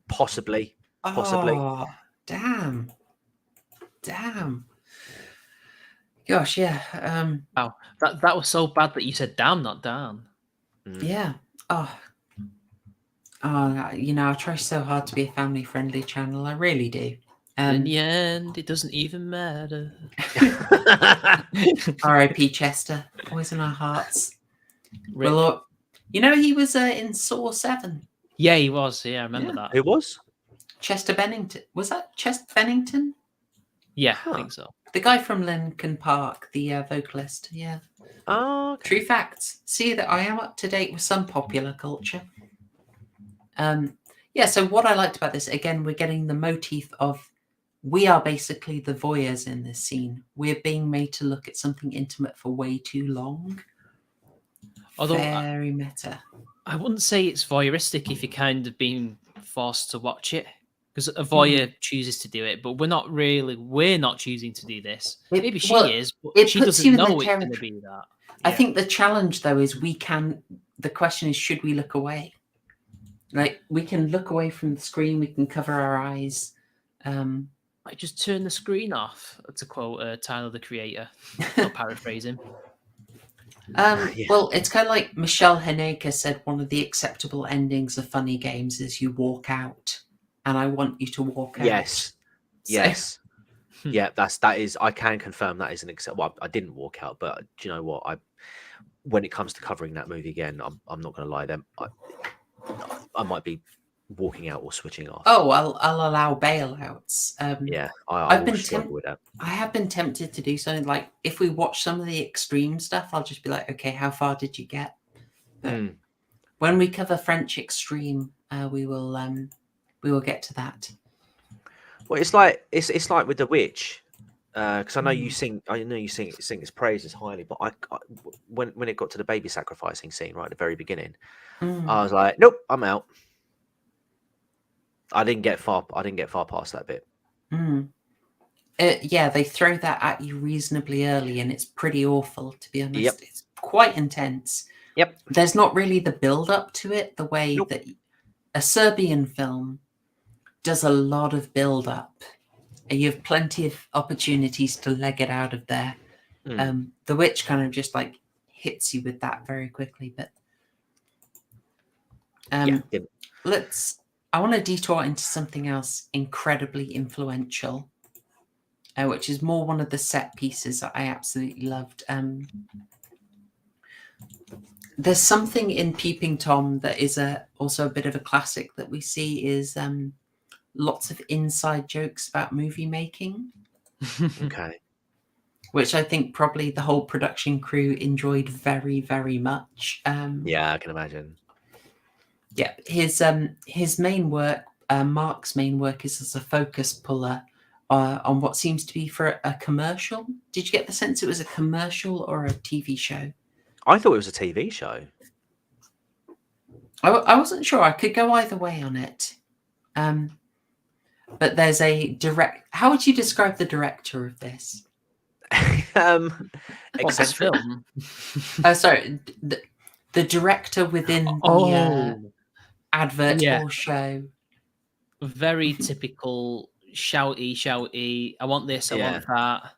possibly. Oh, damn. Gosh, yeah. Wow, that was so bad that you said damn, not down. Yeah. Oh, I try so hard to be a family-friendly channel. I really do. In the end, it doesn't even matter. R.I.P. Chester, always in our hearts. Well, he was in Saw 7. Yeah, he was. Yeah, I remember that. Who was? Chester Bennington. Was that Chester Bennington? Yeah, I think so. The guy from Linkin Park, the vocalist. Yeah. Oh, okay. True facts. See that I am up to date with some popular culture. So what I liked about this, again, we're getting the motif of we are basically the voyeurs in this scene. We're being made to look at something intimate for way too long. Although very meta. I wouldn't say it's voyeuristic if you're kind of being forced to watch it, because a voyeur chooses to do it, but we're not choosing to do this. Maybe she is, but she doesn't know it's going to be that. I think the challenge, though, is the question is, should we look away? Like, we can look away from the screen, we can cover our eyes. I just turn the screen off, to quote Tyler, the Creator. Not paraphrasing. Well, it's kind of like Michelle Haneke said, one of the acceptable endings of funny games is you walk out, and I want you to walk out. Yes. Yeah, that is. I can confirm that is an acceptable. Well, I didn't walk out, but do you know what? When it comes to covering that movie again, I'm not going to lie. I might be walking out or switching off. Oh, I'll allow bailouts. I've been struggle with that. I have been tempted to do something like, if we watch some of the extreme stuff, I'll just be like, okay, how far did you get? When we cover French extreme, we will get to that. Well, it's like with The Witch, because I know you sing its praises highly, but I when it got to the baby sacrificing scene right at the very beginning, I was like, nope, I'm out. I didn't get far past that bit. They throw that at you reasonably early, and it's pretty awful, to be honest. Yep. It's quite intense. Yep. There's not really the build up to it the way that a Serbian film does a lot of build up, and you have plenty of opportunities to leg it out of there. The Witch kind of just like hits you with that very quickly. But I want to detour into something else incredibly influential, which is more one of the set pieces that I absolutely loved. There's something in Peeping Tom that is also a bit of a classic that we see is lots of inside jokes about movie making. Okay. Which I think probably the whole production crew enjoyed very, very much. Yeah, I can imagine. Yeah, his main work, Mark's main work, is as a focus puller on what seems to be for a commercial. Did you get the sense it was a commercial or a TV show? I thought it was a TV show. I wasn't sure. I could go either way on it. But there's how would you describe the director of this? Eccentric. Sorry, the director within the advert or show. Very typical shouty. I want this, I want that.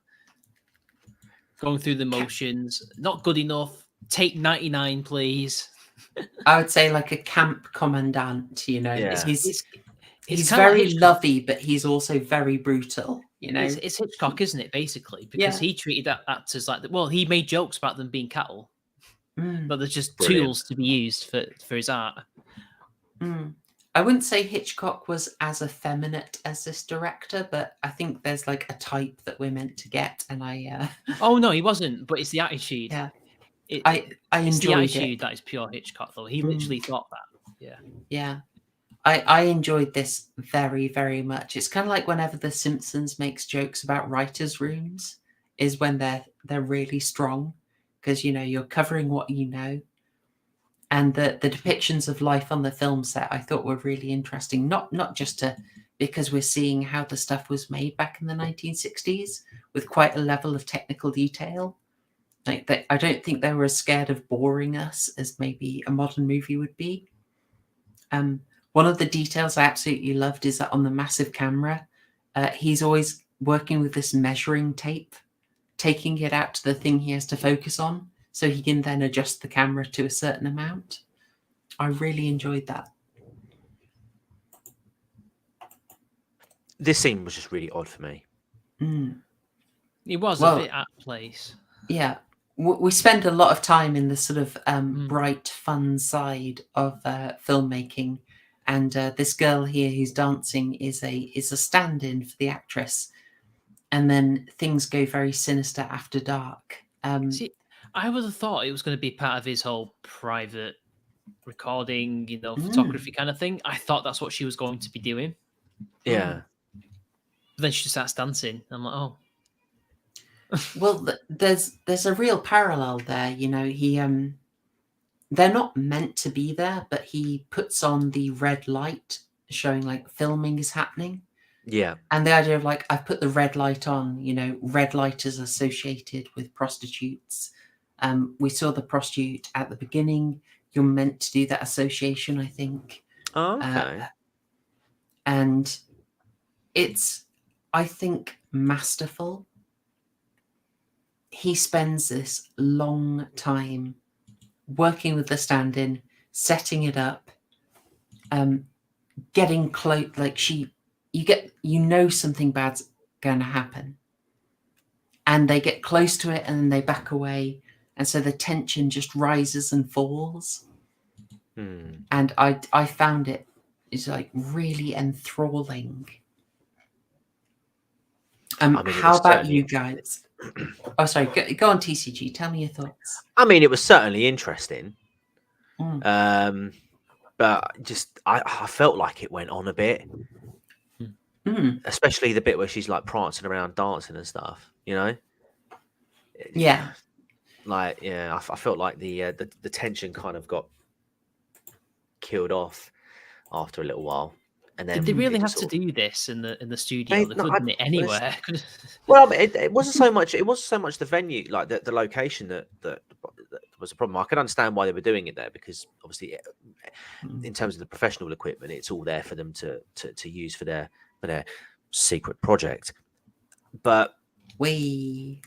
Going through the motions. Not good enough. Take 99, please. I would say like a camp commandant, Yeah. He's very lovey, but he's also very brutal, It's Hitchcock, isn't it, basically? Because he treated actors like that. Well, he made jokes about them being cattle. but they're just Brilliant. tools to be used for his art. I wouldn't say Hitchcock was as effeminate as this director, but I think there's like a type that we're meant to get, and I. Oh no, he wasn't. But it's the attitude. Yeah, I enjoyed it's the attitude it. that is pure Hitchcock, though. He literally thought that. Yeah. Yeah. I enjoyed this very, very much. It's kind of like whenever The Simpsons makes jokes about writers' rooms, is when they're really strong, because you're covering what you know. And the depictions of life on the film set I thought were really interesting. Not just because we're seeing how the stuff was made back in the 1960s with quite a level of technical detail. Like I don't think they were as scared of boring us as maybe a modern movie would be. One of the details I absolutely loved is that on the massive camera, he's always working with this measuring tape, taking it out to the thing he has to focus on, so he can then adjust the camera to a certain amount. I really enjoyed that. This scene was just really odd for me. It was a bit out of place. Yeah. We spend a lot of time in the sort of bright, fun side of filmmaking. And this girl here who's dancing is a stand-in for the actress. And then things go very sinister after dark. See, I would have thought it was going to be part of his whole private recording, photography kind of thing. I thought that's what she was going to be doing. Yeah. But then she just starts dancing. I'm like, oh. Well, there's a real parallel there. He they're not meant to be there, but he puts on the red light, showing like filming is happening. Yeah. And the idea of like, I've put the red light on, red light is associated with prostitutes. We saw the prostitute at the beginning. You're meant to do that association, I think. Oh, okay. And it's, I think, masterful. He spends this long time working with the stand-in, setting it up, getting close. Like something bad's going to happen, and they get close to it, and then they back away, and so the tension just rises and falls. And I found it's like really enthralling. How about you guys? Oh, sorry. Go on, TCG. Tell me your thoughts. I mean, it was certainly interesting. But just I felt like it went on a bit. Especially the bit where she's like prancing around dancing and stuff, Yeah. Like, yeah, I felt like the tension kind of got killed off after a little while. And then did they really have to do this in the studio? They couldn't it anywhere. Well, it wasn't so much. It wasn't so much the venue, like the location that was a problem. I can understand why they were doing it there, because obviously, in terms of the professional equipment, it's all there for them to use for their secret project. But many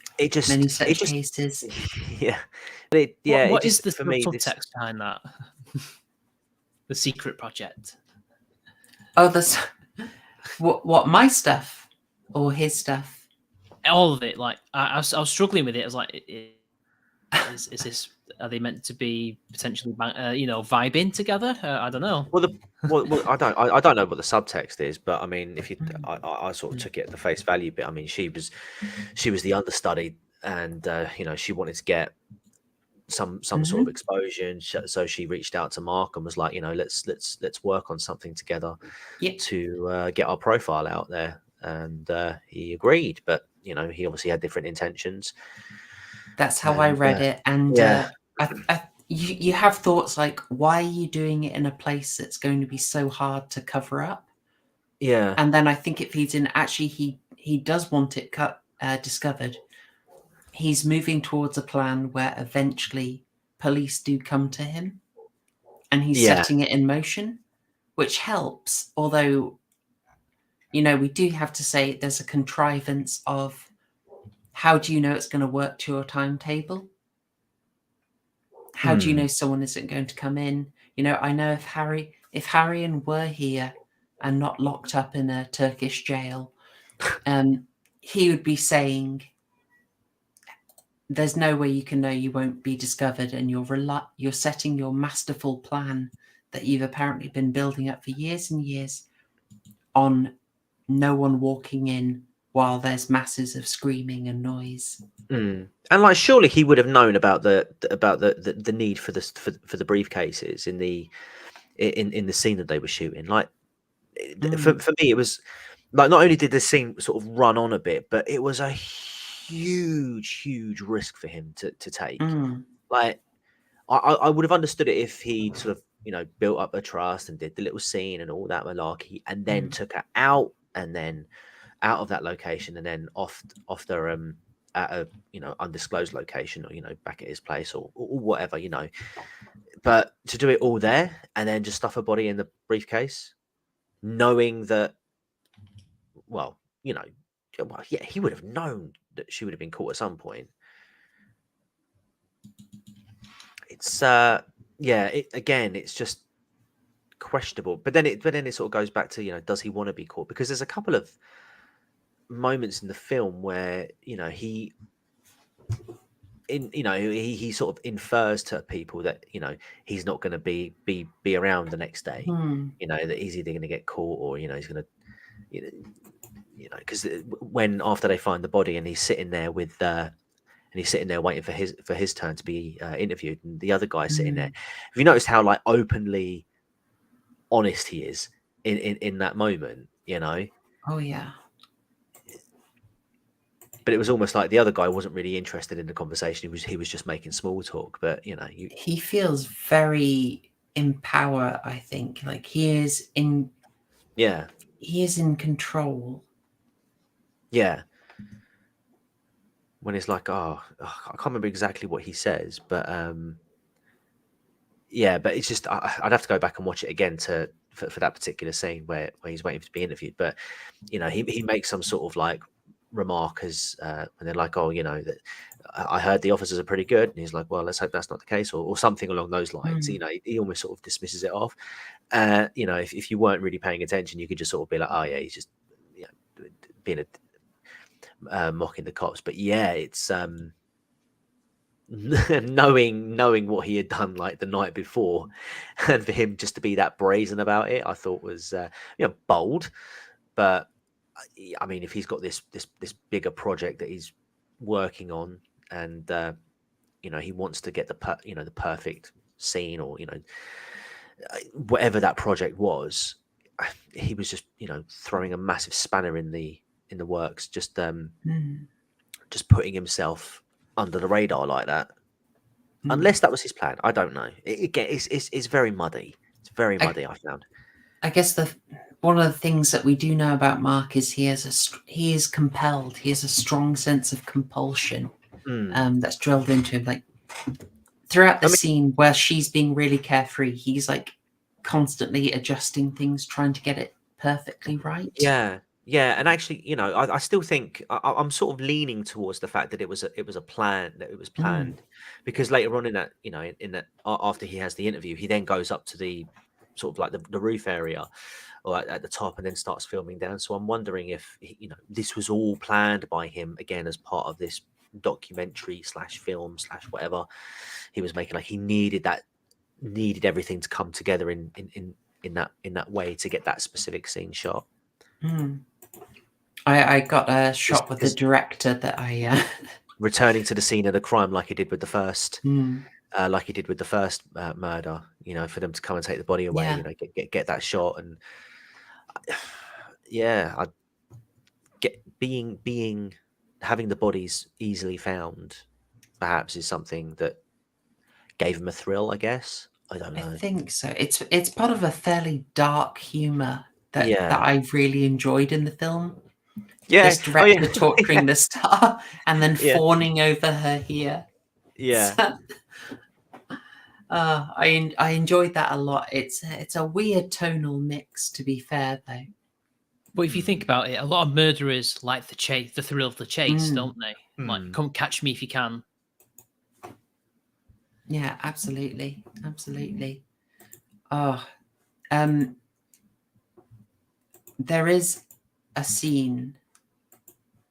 such cases. Yeah, What is the subtext behind that? The secret project. Oh, what my stuff or his stuff? All of it. Like I was struggling with it. I was like, is this? Are they meant to be potentially, vibing together? I don't know. Well, I don't know what the subtext is, but I mean, if you, I sort of took it at the face value bit. I mean, she was the understudy, and she wanted to get some sort of exposure, so she reached out to Mark and was like, let's work on something together to get our profile out there, and he agreed, but he obviously had different intentions. That's how I read it, and you have thoughts like, why are you doing it in a place that's going to be so hard to cover up? Yeah, and then I think it feeds in. Actually, he does want it discovered. He's moving towards a plan where eventually police do come to him, and he's setting it in motion, which helps. Although, we do have to say there's a contrivance of how do you know it's going to work to your timetable? How do you know someone isn't going to come in? I know if Haryan were here and not locked up in a Turkish jail, he would be saying, there's no way you can know you won't be discovered, and you're setting your masterful plan that you've apparently been building up for years and years on no one walking in while there's masses of screaming and noise. And like, surely he would have known about the need for the briefcases in the scene that they were shooting. Like, for me, it was like, not only did the scene sort of run on a bit, but it was a huge risk for him to take. Like, I would have understood it if he sort of, you know, built up a trust and did the little scene and all that malarkey, and then took her out, and then out of that location, and then off the at a, you know, undisclosed location, or, you know, back at his place, or whatever, you know. But to do it all there and then just stuff her body in the briefcase, knowing that, well, you know, well, yeah, he would have known that she would have been caught at some point. It's again, it's just questionable. But then it sort of goes back to, you know, does he want to be caught? Because there's a couple of moments in the film where, you know, he sort of infers to people that, you know, he's not going to be around the next day. You know, that he's either going to get caught, or, you know, he's going to, you know, because when, after they find the body and he's sitting there with and he's sitting there waiting for his turn to be interviewed, and the other guy's sitting there. Have you noticed how, like, openly honest he is in that moment? You know. Oh yeah. But it was almost like the other guy wasn't really interested in the conversation. He was just making small talk. But, you know, he feels very in power. I think, like, he is in control. Yeah. When it's like, I can't remember exactly what he says, but yeah, but it's just, I'd have to go back and watch it again for that particular scene where he's waiting to be interviewed. But, you know, he makes some sort of, like, remark as and they're like, oh, you know, that I heard the officers are pretty good, and he's like, well, let's hope that's not the case, or something along those lines. You know, he almost sort of dismisses it off. You know, if you weren't really paying attention, you could just sort of be like, oh yeah, he's just, you know, being mocking the cops. But yeah, it's knowing what he had done, like, the night before, and for him just to be that brazen about it, I thought was you know, bold. But I mean, if he's got this bigger project that he's working on, and you know, he wants to get the perfect scene, or, you know, whatever that project was, he was just, you know, throwing a massive spanner in the works, just putting himself under the radar like that. Unless that was his plan, I don't know. It's very muddy. It's very muddy. I found. I guess one of the things that we do know about Mark is he is compelled. He has a strong sense of compulsion that's drilled into him. Like, throughout the scene where she's being really carefree, he's, like, constantly adjusting things, trying to get it perfectly right. Yeah, and actually, you know, I still think I'm sort of leaning towards the fact that it was a plan, that it was planned, because later on in that, you know, after he has the interview, he then goes up to the sort of like the roof area, or at the top, and then starts filming down. So I'm wondering if, you know, this was all planned by him, again, as part of this documentary / film / whatever he was making. Like, he needed everything to come together in that way to get that specific scene shot. I got a shot with the director that I returning to the scene of the crime, like he did with the first murder, you know, for them to come and take the body away, you know, get that shot. And yeah, I get having the bodies easily found perhaps is something that gave him a thrill, I guess. I don't know. I think so. It's part of a fairly dark humor that I really enjoyed in the film. Yeah, this director torturing the star and then fawning over her here. Yeah. So, I enjoyed that a lot. It's a weird tonal mix, to be fair, though. But if you think about it, a lot of murderers like the chase, the thrill of the chase, don't they? Like, come catch me if you can. Yeah, absolutely. There is a scene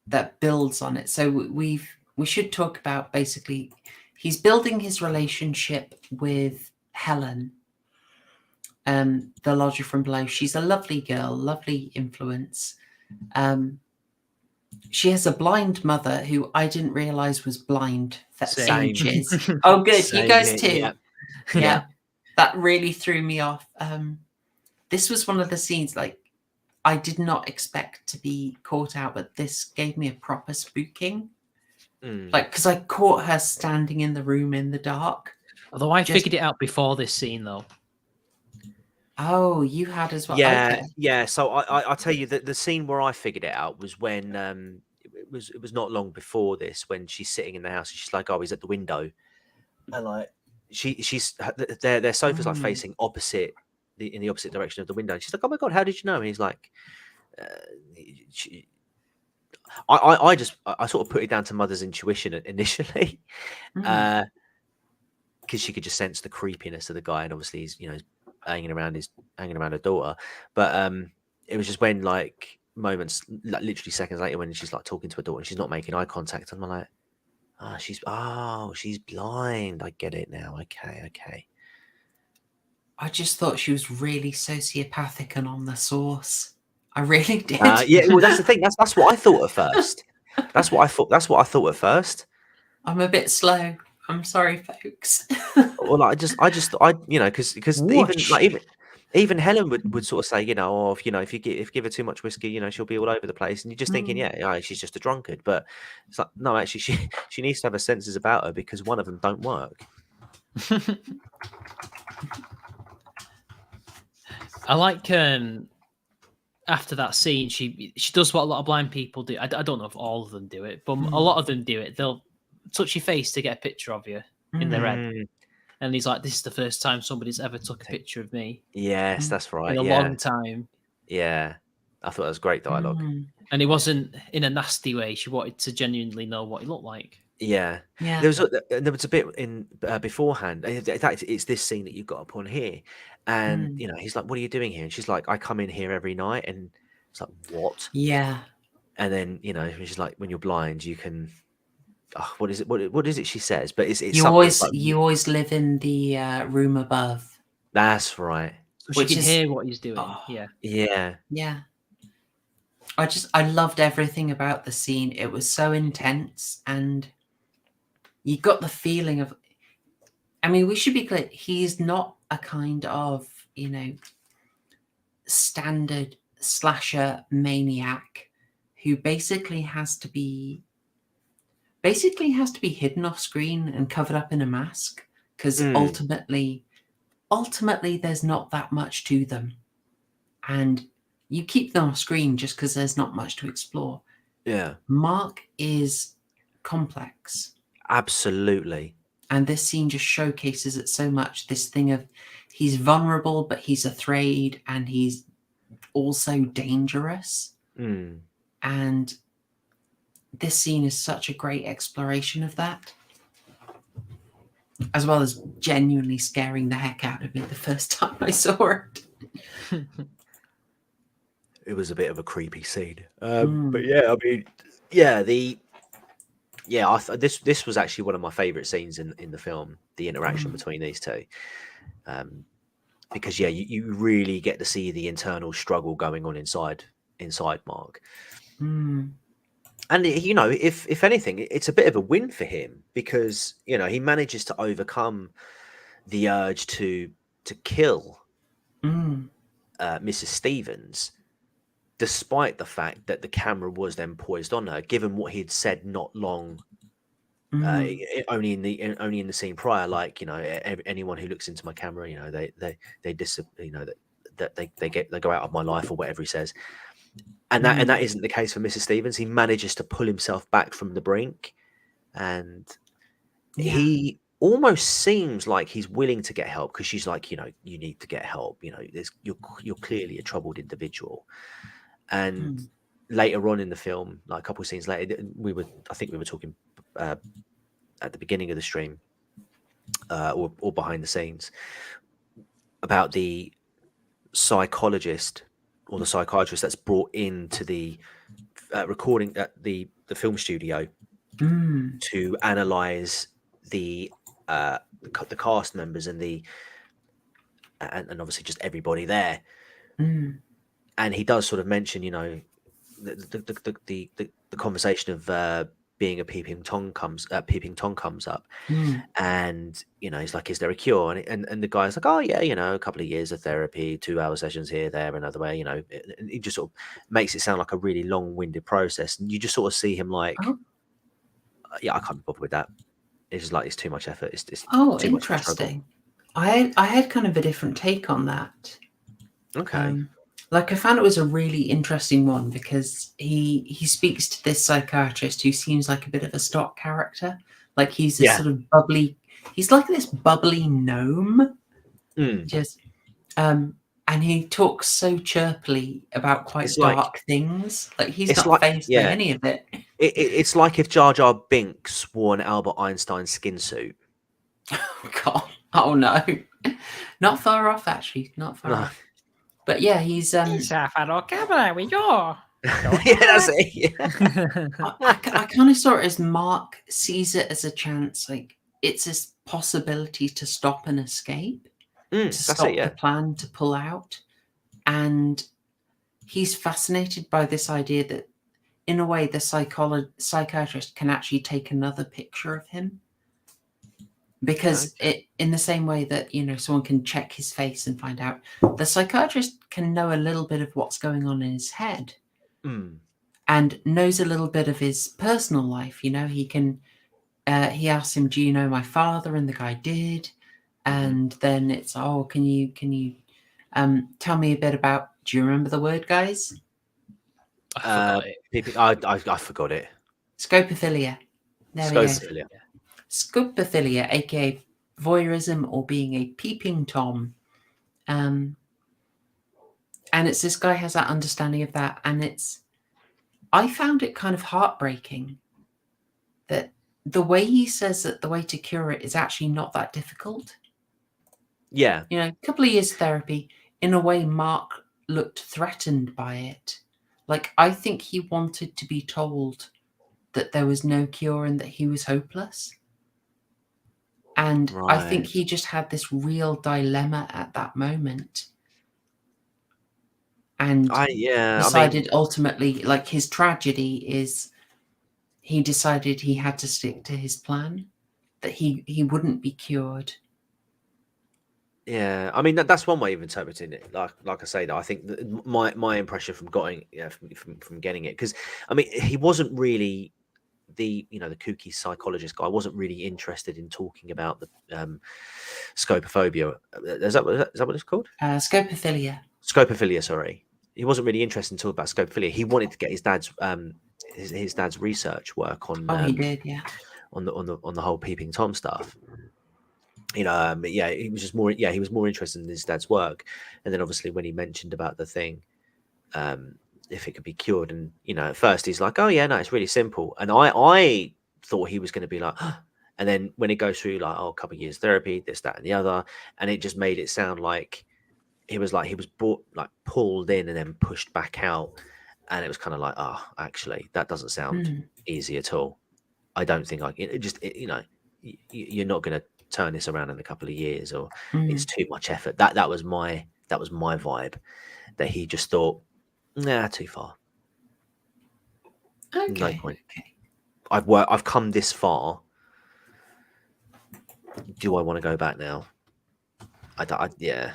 that builds on it. So we've we should talk about basically he's building his relationship with Helen, the lodger from below. She's a lovely girl, lovely influence. She has a blind mother who I didn't realize was blind for Same. ages. Oh, good. Same You guys here, too. yeah. Yeah. That really threw me off. This was one of the scenes like I did not expect to be caught out, but this gave me a proper spooking. Like, because I caught her standing in the room in the dark. Although I figured it out before this scene, though. Oh, you had as well. Yeah, Okay. yeah. So I'll tell you that the scene where I figured it out was when it was not long before this, when she's sitting in the house and she's like, "Oh, he's at the window," and like she's their sofa's like facing opposite in the opposite direction of the window. And she's like, "Oh my god, how did you know?" And he's like, I sort of put it down to Mother's intuition initially, because she could just sense the creepiness of the guy, and obviously he's hanging around her daughter. But it was just when like moments, like literally seconds later, when she's like talking to her daughter and she's not making eye contact, and I'm like, she's blind. I get it now. Okay. I just thought she was really sociopathic and on the sauce. I really did. Yeah, well, that's the thing. That's what I thought at first. That's what I thought at first. I'm a bit slow. I'm sorry, folks. Well, I just, because even Helen would sort of say, if you give her too much whiskey, she'll be all over the place, and you're just thinking, she's just a drunkard. But it's like, no, actually, she needs to have her senses about her, because one of them don't work. I like after that scene, she does what a lot of blind people do. I don't know if all of them do it, but a lot of them do it. They'll touch your face to get a picture of you in their head. And he's like, this is the first time somebody's ever took a picture of me. Yes, that's right. In a long time. Yeah. I thought that was great dialogue. And it wasn't in a nasty way. She wanted to genuinely know what he looked like. Yeah. There was a bit in beforehand. It's this scene that you've got up on here. And, he's like, what are you doing here? And she's like, I come in here every night. And it's like, what? Yeah. And then, she's like, when you're blind, you can... Oh, what is it? What is it she says? But it's you always live in the room above. That's right. So she can hear what he's doing. Yeah. I loved everything about the scene. It was so intense, and you got the feeling of. I mean, we should be clear. He's not a kind of standard slasher maniac who basically has to be hidden off screen and covered up in a mask, because ultimately there's not that much to them, and you keep them off screen just because there's not much to explore. Yeah. Mark is complex. Absolutely. And this scene just showcases it so much. This thing of he's vulnerable, but he's afraid, and he's also dangerous. And this scene is such a great exploration of that, as well as genuinely scaring the heck out of me the first time I saw it. It was a bit of a creepy scene. But yeah, I mean, yeah, this was actually one of my favorite scenes in the film, the interaction between these two. Because you really get to see the internal struggle going on inside Mark. And if anything, it's a bit of a win for him, because he manages to overcome the urge to kill Mrs. Stevens, despite the fact that the camera was then poised on her, given what he had said not long, only in the scene prior, like anyone who looks into my camera, they go out of my life, or whatever he says. And that isn't the case for Mrs. Stevens. He manages to pull himself back from the brink, and he almost seems like he's willing to get help, because she's like, you need to get help. You're clearly a troubled individual. And later on in the film, like a couple of scenes later, I think we were talking at the beginning of the stream, or behind the scenes, about the psychologist or the psychiatrist that's brought into the recording at the film studio to analyze the cast members and and obviously just everybody there. And he does sort of mention, you know, the conversation of being a peeping Tom comes up, and you know, he's like, is there a cure? And the guy's like, oh yeah, you know, a couple of years of therapy, 2-hour sessions here, there, another way, you know. And he just sort of makes it sound like a really long-winded process, and you just sort of see him like, yeah, I can't be bothered with that. It's just like, it's too much effort. It's too interesting. I had kind of a different take on that. Okay. Like, I found it was a really interesting one because he speaks to this psychiatrist who seems like a bit of a stock character. Like, he's a sort of bubbly, he's like this bubbly gnome. Just and he talks so chirpily about quite dark things. Like, he's not faced by any of it. It's like if Jar Jar Binks wore an Albert Einstein skin suit. Oh God! Oh no! Not far off, actually. Not far off. But yeah, he's yeah, that's it. Yeah. I kind of saw it as Mark sees it as a chance, like it's a possibility to stop an escape, to stop the plan to pull out, and he's fascinated by this idea that, in a way, the psychiatrist can actually take another picture of him. Because in the same way that, you know, someone can check his face and find out, the psychiatrist can know a little bit of what's going on in his head and knows a little bit of his personal life. You know, he can, he asks him, do you know my father? And the guy did. And then it's, oh, can you tell me a bit about, do you remember the word, guys? I forgot it. Scopophilia. There we go. Scopophilia. Scopophilia, aka voyeurism or being a peeping Tom. And it's this guy has that understanding of that. And I found it kind of heartbreaking that the way he says that the way to cure it is actually not that difficult. Yeah. You know, a couple of years therapy, in a way, Mark looked threatened by it. Like, I think he wanted to be told that there was no cure and that he was hopeless. And I think he just had this real dilemma at that moment. And decided ultimately, like, his tragedy is he decided he had to stick to his plan, that he wouldn't be cured. Yeah, I mean that's one way of interpreting it. Like I say, though, I think that my impression from getting it, because I mean he wasn't really the kooky psychologist guy. Wasn't really interested in talking about the scopophobia. Is that what it's called? Scopophilia. Scopophilia. Sorry, he wasn't really interested in talking about scopophilia. He wanted to get his dad's research work on. He did, yeah. On the whole Peeping Tom stuff. You know, he was just more. Yeah, he was more interested in his dad's work, and then obviously when he mentioned about the thing, if it could be cured, and you know, at first he's like, "Oh yeah, no, it's really simple," and I thought he was going to be like, and then when it goes through like, oh, a couple of years therapy, this, that, and the other, and it just made it sound like he was pulled in and then pushed back out, and it was kind of like, oh, actually, that doesn't sound easy at all. I don't think you're not going to turn this around in a couple of years, or it's too much effort. That was my vibe, that he just thought, nah, too far. Okay. No point. Okay. I've come this far. Do I want to go back now? Yeah.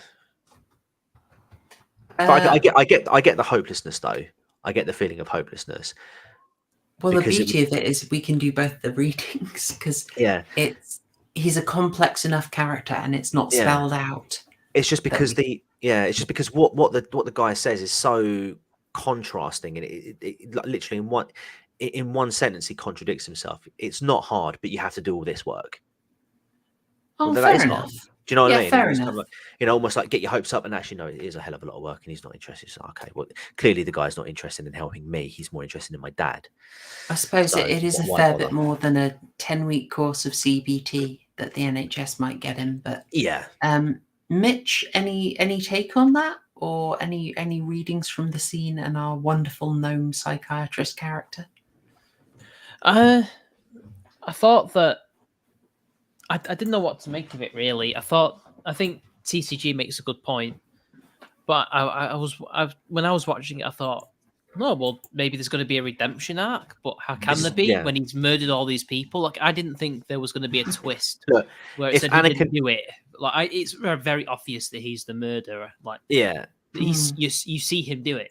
But I get the hopelessness though. I get the feeling of hopelessness. Well, the beauty of it is we can do both the readings, because he's a complex enough character and it's not spelled out. It's just because what the guy says is so contrasting, and it literally in one sentence he contradicts himself. It's not hard, but you have to do all this work. Oh, fair enough. Do you know what I mean? Fair enough. Kind of almost like get your hopes up, and actually, no, it is a hell of a lot of work, and he's not interested. So, okay, well, clearly the guy's not interested in helping me. He's more interested in my dad. I suppose it is a fair bit more than a 10-week course of CBT that the NHS might get him. But yeah, Mitch, any take on that, or any readings from the scene and our wonderful gnome psychiatrist character? I thought that I didn't know what to make of it really. I think TCG makes a good point, but when I was watching it, I thought, no, well, maybe there's going to be a redemption arc, but how can there be when he's murdered all these people? Like, I didn't think there was going to be a twist Look, where it said he didn't do it. Like, it's very obvious that he's the murderer. Like, you see him do it.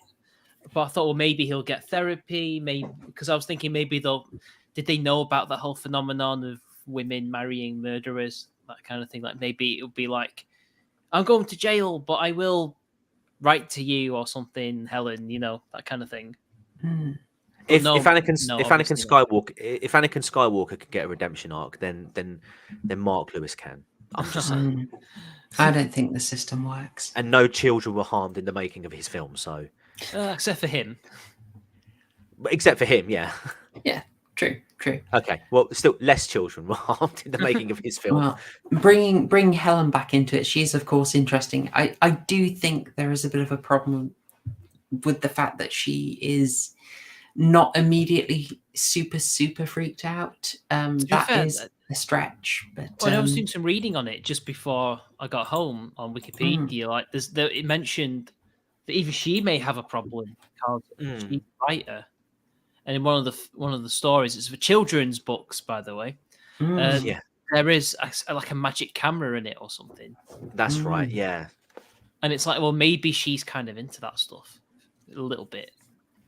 But I thought, well, maybe he'll get therapy. Maybe because I was thinking maybe did they know about that whole phenomenon of women marrying murderers, that kind of thing? Like maybe it would be like, I'm going to jail, but I will write to you or something, Helen. You know, that kind of thing. If Anakin Skywalker could get a redemption arc, then Mark Lewis can. I'm just saying. I don't think the system works. And no children were harmed in the making of his film, so except for him. Except for him, yeah. Yeah, true. Okay, well, still less children were harmed in the making of his film. Well, bring Helen back into it. She's of course interesting. I do think there is a bit of a problem with the fact that she is not immediately super freaked out. That is a stretch. But I was doing some reading on it just before I got home on Wikipedia. Like, it mentioned that even she may have a problem because she's a writer. And in one of the stories, it's for children's books, by the way. There is like a magic camera in it or something. That's right, yeah. And it's like, well, maybe she's kind of into that stuff a little bit,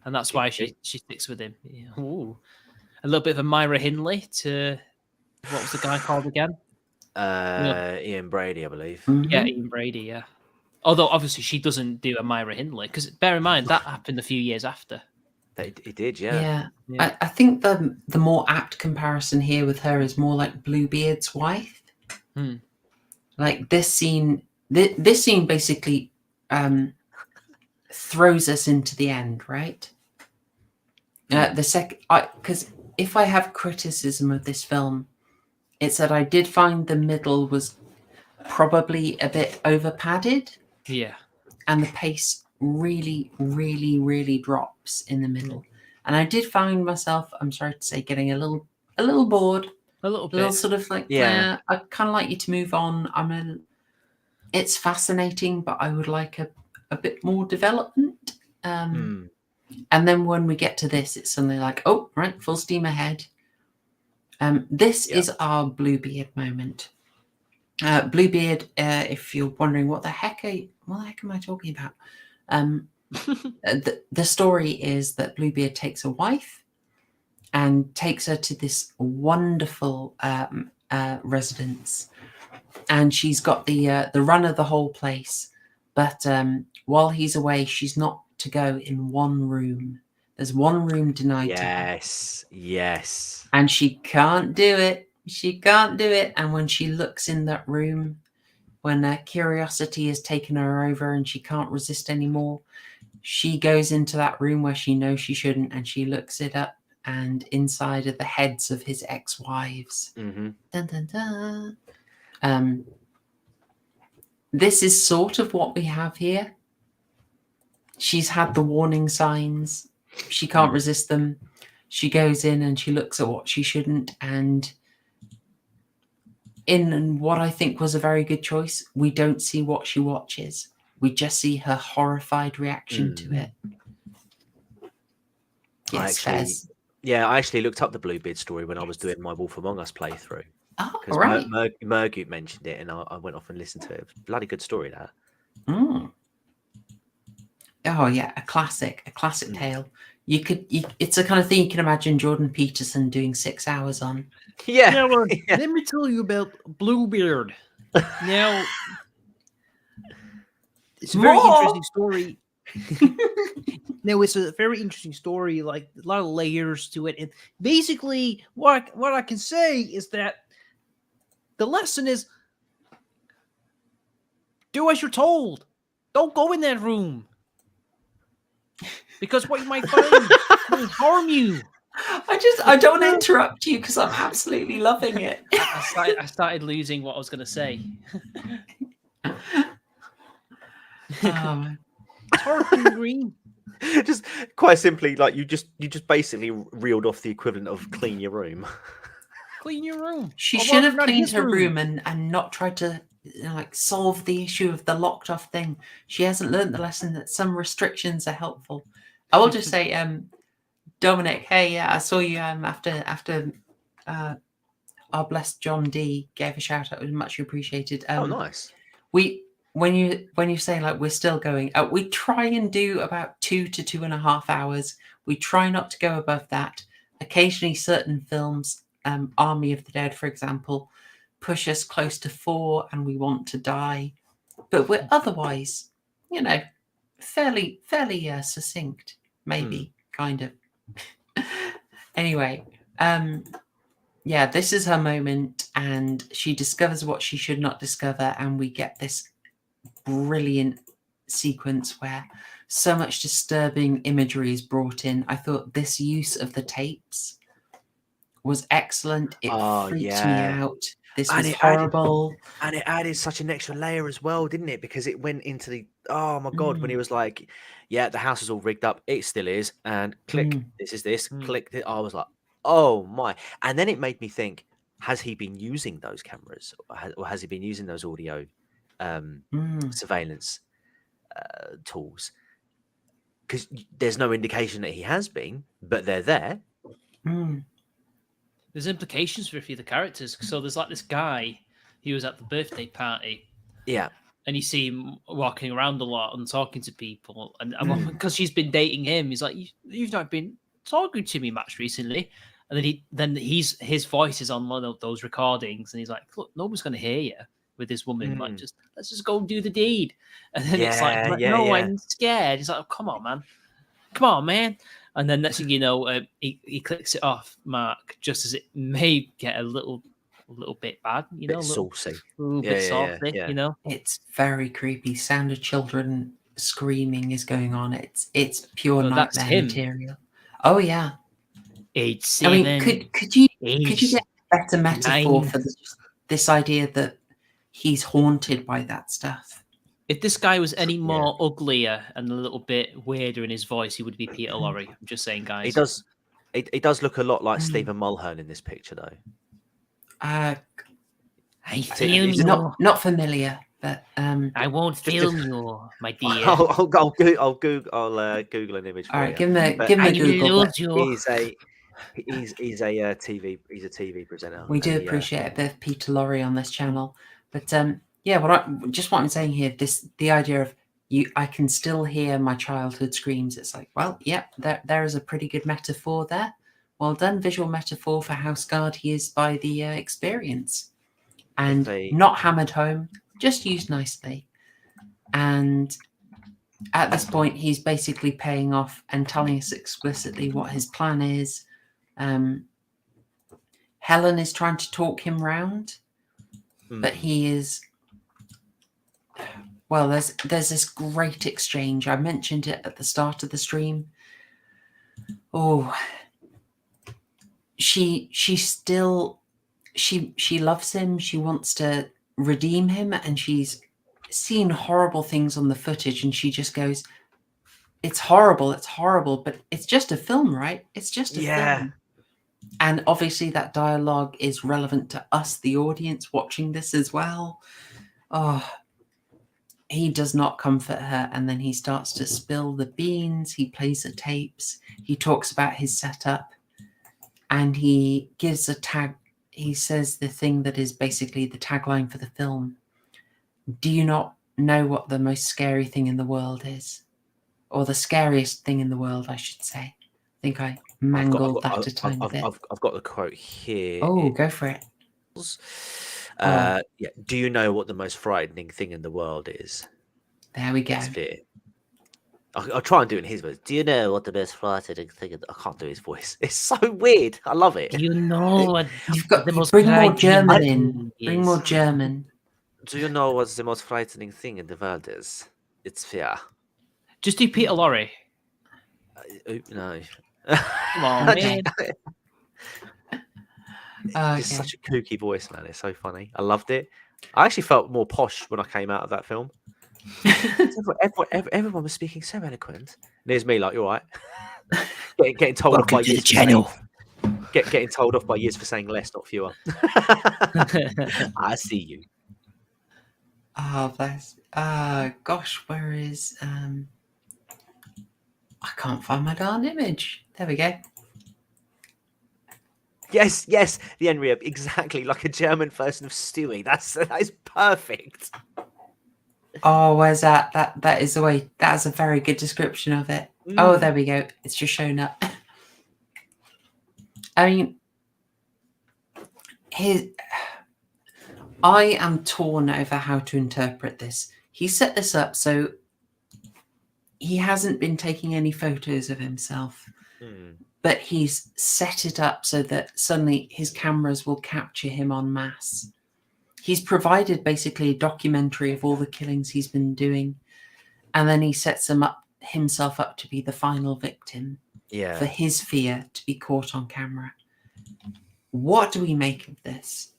and that's why she sticks with him. Yeah. Ooh. A little bit of a Myra Hindley to what was the guy called again? Ian Brady, I believe. Yeah, Ian Brady. Yeah. Although obviously she doesn't do a Myra Hindley because bear in mind that happened a few years after. It did, yeah. I think the more apt comparison here with her is more like Bluebeard's wife. Like this scene basically throws us into the end, right? Because if I have criticism of this film, it's that I did find the middle was probably a bit over padded. Yeah, and the pace really drops in the middle, and I did find myself, I'm sorry to say, getting a little bored, a little sort of like, I kind of like you to move on. It's fascinating, but I would like a bit more development. And then when we get to this, it's suddenly like, oh right, full steam ahead. This is our Bluebeard moment. Bluebeard, if you're wondering what the heck am I talking about? The story is that Bluebeard takes a wife and takes her to this wonderful residence, and she's got the run of the whole place. But while he's away, she's not to go in one room. There's one room denied to her. Yes. And she can't do it. And when she looks in that room, when curiosity has taken her over and she can't resist anymore, she goes into that room where she knows she shouldn't, and she looks it up, and inside are the heads of his ex-wives. Dun, dun, dun. This is sort of what we have here. She's had the warning signs. She can't resist them. She goes in and she looks at what she shouldn't, and in what I think was a very good choice, we don't see what she watches. We just see her horrified reaction to it. Yes, I actually looked up the Bluebeard story when I was doing my Wolf Among Us playthrough. Oh, right. Mergut mentioned it, and I went off and listened to it. It was a bloody good story, that. Oh yeah, a classic tale. It's the kind of thing you can imagine Jordan Peterson doing 6 hours on. Yeah, well, let me tell you about Bluebeard. Now, it's a very interesting story. No, it's a very interesting story, like a lot of layers to it. And basically, what I can say is that the lesson is do as you're told. Don't go in that room. Because what you might find will harm you. I don't want to interrupt you because I'm absolutely loving it. I started losing what I was going to say. It's horribly green. Just quite simply, like you just basically reeled off the equivalent of clean your room. Clean your room. She Or should have not cleaned his her room room. and not tried to like solve the issue of the locked off thing. She hasn't learned the lesson that some restrictions are helpful. I will just say, Dominic, hey, I saw you after our blessed John D gave a shout out. It was much appreciated. Oh, nice. When you say like we're still going, we try and do about 2 to 2.5 hours. We try not to go above that. Occasionally, certain films, Army of the Dead, for example, push us close to 4, and we want to die. But we're otherwise, fairly succinct, maybe kind of. Anyway, yeah, this is her moment, and she discovers what she should not discover, and we get this brilliant sequence where so much disturbing imagery is brought in. I thought this use of the tapes was excellent. It freaked me out. This was horrible. And it added such an extra layer as well, didn't it? Because it went into the, oh my God, when he was like, yeah, the house is all rigged up. It still is. And click, this is this, click. I was like, oh my. And then it made me think, has he been using those cameras? Or has he been using those audio surveillance tools? Because there's no indication that he has been, but they're there. There's implications for a few of the characters. So there's like this guy who was at the birthday party. Yeah. And you see him walking around a lot and talking to people. And because she's been dating him, he's like, you've not been talking to me much recently. And then his voice is on one of those recordings. And he's like, look, nobody's going to hear you with this woman. Like, let's just go and do the deed. And then it's like, I'm scared. He's like, oh, come on, man. And then next thing you know, he clicks it off, Mark, just as it may get a little bit bad, a little saucy, a little bit salty, It's very creepy. Sound of children screaming is going on. It's pure nightmare material. Oh yeah. 8, 7, I mean, could you get a better metaphor for this idea that he's haunted by that stuff? If this guy was any more uglier and a little bit weirder in his voice, he would be Peter Lorre. I'm just saying, guys. He does look a lot like Stephen Mulhern in this picture, though. I feel you. Not familiar, but I won't film you, my dear. I'll Google an image. All right, give him a Google. He's a TV presenter. We do appreciate a bit of Peter Lorre on this channel, but yeah, what I'm saying here, the idea of I can still hear my childhood screams. It's like, well, yep, there is a pretty good metaphor there. Well done, visual metaphor for how scarred he is by the experience, and not hammered home, just used nicely. And at this point, he's basically paying off and telling us explicitly what his plan is. Helen is trying to talk him round, but he is. Well, there's this great exchange. I mentioned it at the start of the stream. Oh, she loves him. She wants to redeem him, and she's seen horrible things on the footage, and she just goes, it's horrible, but it's just a film, right? It's just a film. And obviously that dialogue is relevant to us, the audience, watching this as well. Oh, he does not comfort her, and then he starts to spill the beans. He plays the tapes. He talks about his setup, and he gives a tag. He says the thing that is basically the tagline for the film. Do you not know what the most scary thing in the world is? Or the scariest thing in the world, I should say. I think I mangled that a tiny bit. I've got the quote here. Oh, go for it. Yeah. Do you know what the most frightening thing in the world is? There we go. I'll try and do it in his voice. Do you know what the most frightening thing? I can't do his voice. It's so weird. I love it. Do you know what you've got? Bring more German in. Bring more German. Do you know what the most frightening thing in the world is? It's fear. Just do Peter Lorre. No. Come on, man. It's such a kooky voice, man. It's so funny. I loved it. I actually felt more posh when I came out of that film. Everyone was speaking so eloquent. And there's me like, you're right. getting told off by the channel. Getting told off by years for saying less, not fewer. I see you. Oh, bless. Gosh, where is I can't find my darn image. There we go. Yes, the Henry, exactly like a German version of Stewie. That is perfect. Oh, where's that? That is the way. That's a very good description of it. Oh, there we go. It's just shown up. I mean, I am torn over how to interpret this. He set this up so he hasn't been taking any photos of himself, but he's set it up so that suddenly his cameras will capture him en masse. He's provided basically a documentary of all the killings he's been doing, and then he sets himself up to be the final victim for his fear to be caught on camera. What do we make of this?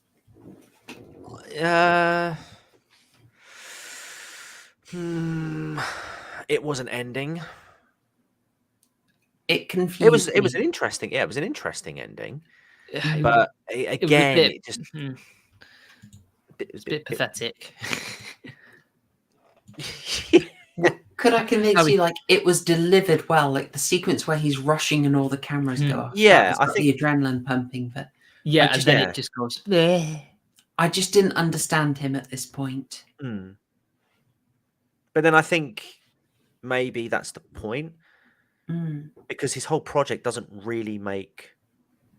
It was an ending. It confused. It was an interesting. Yeah, it was an interesting ending. But again, it just. It's a bit pathetic. Could I convince you, like, it was delivered well, like the sequence where he's rushing and all the cameras go off? Yeah, I think the adrenaline pumping, but and then it just goes. I just didn't understand him at this point. But then I think maybe that's the point, because his whole project doesn't really make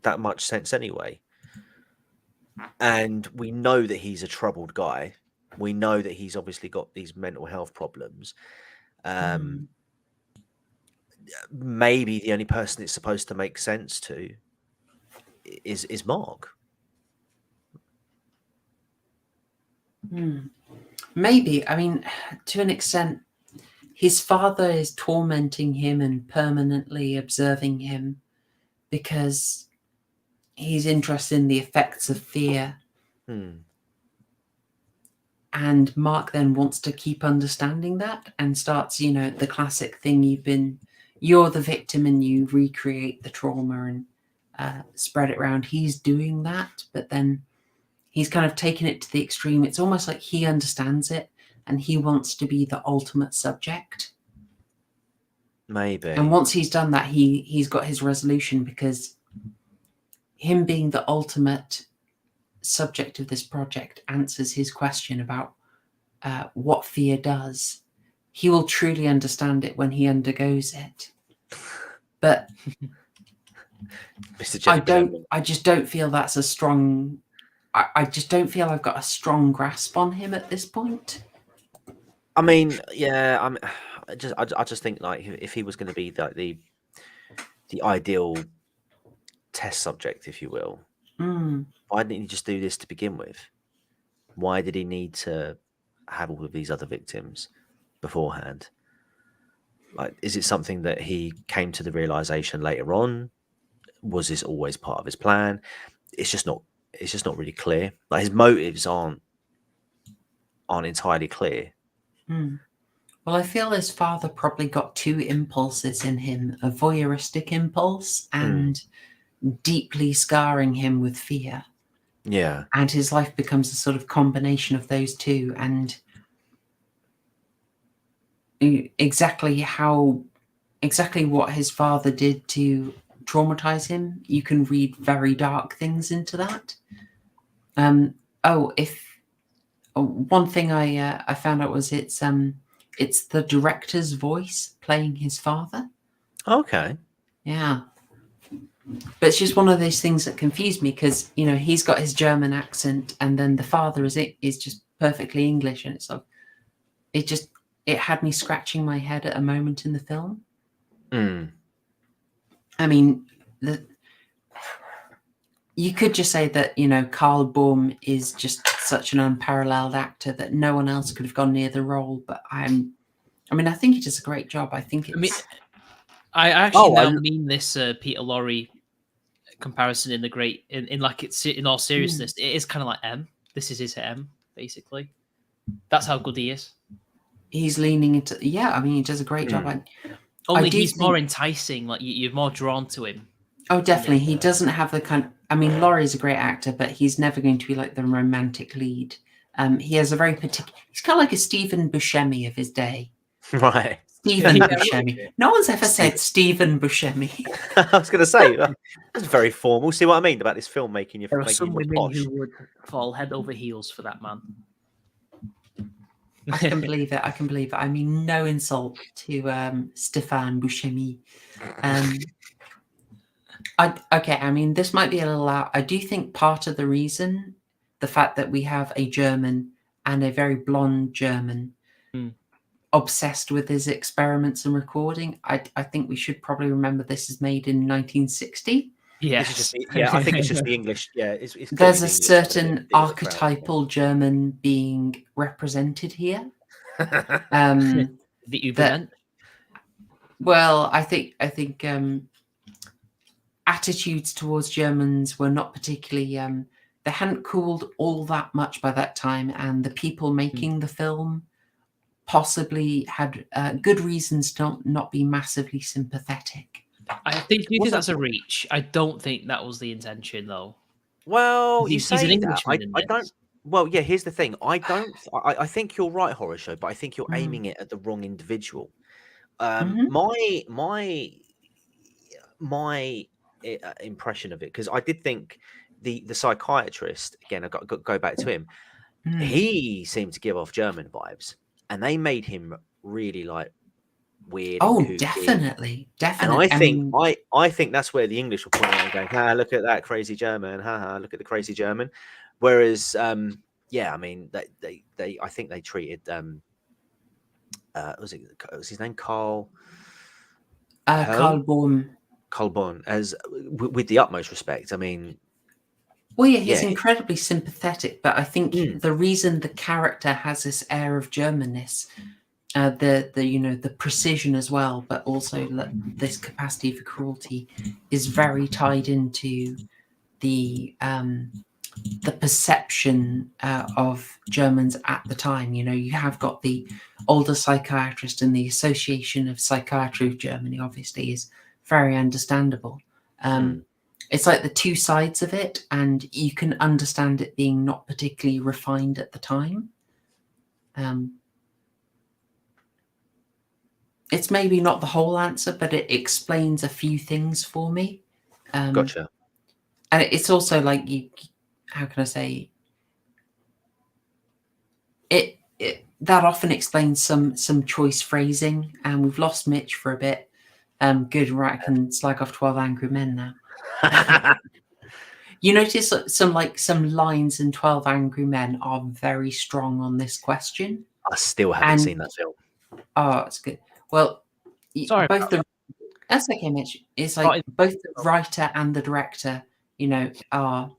that much sense anyway. And we know that he's a troubled guy. We know that he's obviously got these mental health problems. Maybe the only person it's supposed to make sense to is Mark. Maybe. I mean, to an extent, his father is tormenting him and permanently observing him because he's interested in the effects of fear. And Mark then wants to keep understanding that and starts, the classic thing you're the victim and you recreate the trauma and spread it around. He's doing that, but then he's kind of taken it to the extreme. It's almost like he understands it and he wants to be the ultimate subject. Maybe. And once he's done that, he's got his resolution, because him being the ultimate subject of this project answers his question about what fear does. He will truly understand it when he undergoes it. But I just don't feel that's a strong. I just don't feel I've got a strong grasp on him at this point. I mean, yeah, I just think, like, if he was going to be the ideal test subject, if you will, why didn't he just do this to begin with? Why did he need to have all of these other victims beforehand? Like, is it something that he came to the realization later on? Was this always part of his plan? It's just not really clear. Like, his motives aren't entirely clear. Well, I feel his father probably got two impulses in him: a voyeuristic impulse and deeply scarring him with fear. Yeah. And his life becomes a sort of combination of those two. And exactly what his father did to traumatize him, you can read very dark things into that. One thing I found out was it's the director's voice playing his father. Okay. Yeah. But it's just one of those things that confused me, because he's got his German accent and then the father is just perfectly English, and it's like it had me scratching my head at a moment in the film. I mean, you could just say that Karl Baum is just such an unparalleled actor that no one else could have gone near the role. But I think he does a great job. I think it's. I actually mean this Peter Lorre comparison in in all seriousness. It is kind of like M. This is his M, basically. That's how good he is. He's leaning into he does a great job. Only he's more enticing. Like, you're more drawn to him. Oh, definitely. He doesn't have the kind. I mean, Laurie's a great actor, but he's never going to be like the romantic lead. He has a very particular. He's kind of like a Stephen Buscemi of his day. Right. Stephen Yeah. Buscemi. No one's ever said Stephen Buscemi. I was going to say that's very formal. See what I mean about this film making you There are making some you women posh. who would fall head over heels for that man. I can believe it. I can believe it. I mean, no insult to Stéphane Buscemi. I mean, this might be a little out. I do think part of the reason, the fact that we have a German and a very blonde German obsessed with his experiments and recording, I think we should probably remember this is made in 1960. Yes. I think it's just the English. Yeah, it's There's a English, certain the archetypal German being represented here. The Übermensch. Well, I think attitudes towards Germans were not particularly. They hadn't cooled all that much by that time, and the people making the film possibly had good reasons to not be massively sympathetic. I think that's a reach. I don't think that was the intention, though. Well, He's you an say that. Englishman in I this. don't. Well, yeah. Here's the thing. I don't. I think you're right, Horrorshow, but I think you're aiming it at the wrong individual. My impression of it, because I did think the psychiatrist, again, I got go back to him. He seemed to give off German vibes, and they made him really like weird. Oh, and kooky. definitely. And I think that's where the English will point out and going, "Ha, look at that crazy German! Ha, look at the crazy German." Whereas, yeah, I mean, they I think they treated was his name Carl Bohm as with the utmost respect. I mean, well, yeah, he's incredibly sympathetic, but I think the reason the character has this air of Germanness, the precision as well, but also this capacity for cruelty, is very tied into the perception of Germans at the time. You know, you have got the older psychiatrist, and the Association of Psychiatry of Germany obviously is very understandable. It's like the two sides of it, and you can understand it being not particularly refined at the time. It's maybe not the whole answer, but it explains a few things for me. Gotcha. And it's also like, how can I say it? That often explains some choice phrasing, and we've lost Mitch for a bit. Good, right? I can slag off 12 Angry Men now. You notice some lines in 12 Angry Men are very strong on this question. I still haven't seen that film. Oh, it's good. Well, sorry, that's okay, Mitch. It's like both the writer and the director, are,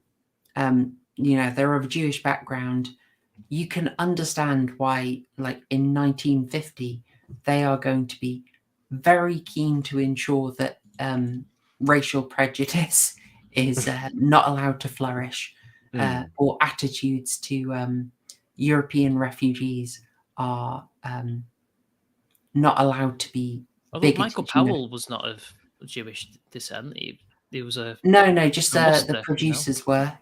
they're of a Jewish background. You can understand why, like in 1950, they are going to be very keen to ensure that racial prejudice is not allowed to flourish, or attitudes to European refugees are not allowed to be. Although Michael Powell was not of Jewish descent, he was a just the producers were.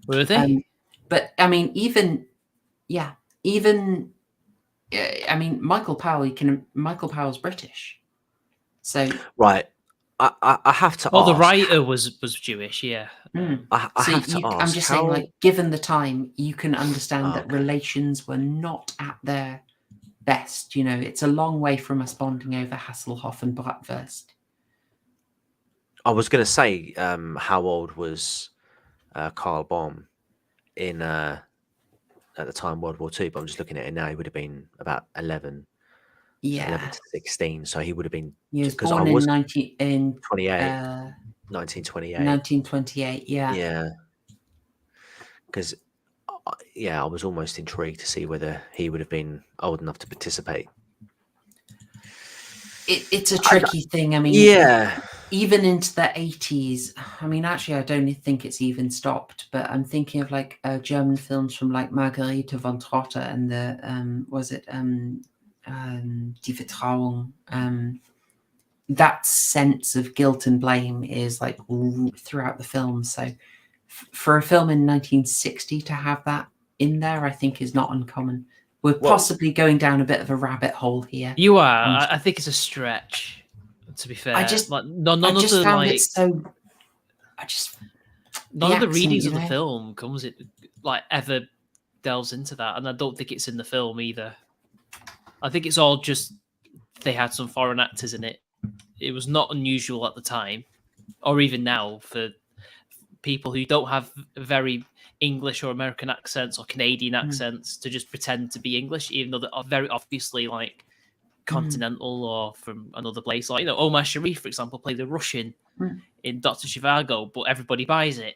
Were they? But I mean, Michael Powell's British, so right. I have to. Oh, the writer was Jewish, yeah. I have to ask. I'm just saying, like, given the time, you can understand that relations were not at their best. It's a long way from us bonding over Hasselhoff and Bratwurst. I was going to say, how old was Carl Bohm in at the time World War II? But I'm just looking at it now. He would have been about 11. Yeah, 11 to 16. So he would have been. He was born in 1928. 1928. Yeah. Yeah. Because, I was almost intrigued to see whether he would have been old enough to participate. It's a tricky thing. I mean, even into the 80s. I mean, actually, I don't think it's even stopped. But I'm thinking of like German films from like Margarete von Trotter and the Die Vertrauung. that sense of guilt and blame is like throughout the film. So for a film in 1960 to have that in there, I think is not uncommon. We're possibly going down a bit of a rabbit hole here. You are. I think it's a stretch. To be fair, I just like none I of just the found like it so. I just none of the accent, readings you of the know? film comes it like ever delves into that, and I don't think it's in the film either. I think it's all just they had some foreign actors in it. It was not unusual at the time, or even now, for people who don't have very English or American accents or Canadian accents to just pretend to be English, even though they're very obviously like continental or from another place. Like, Omar Sharif, for example, played the Russian in Dr. Zhivago, but everybody buys it.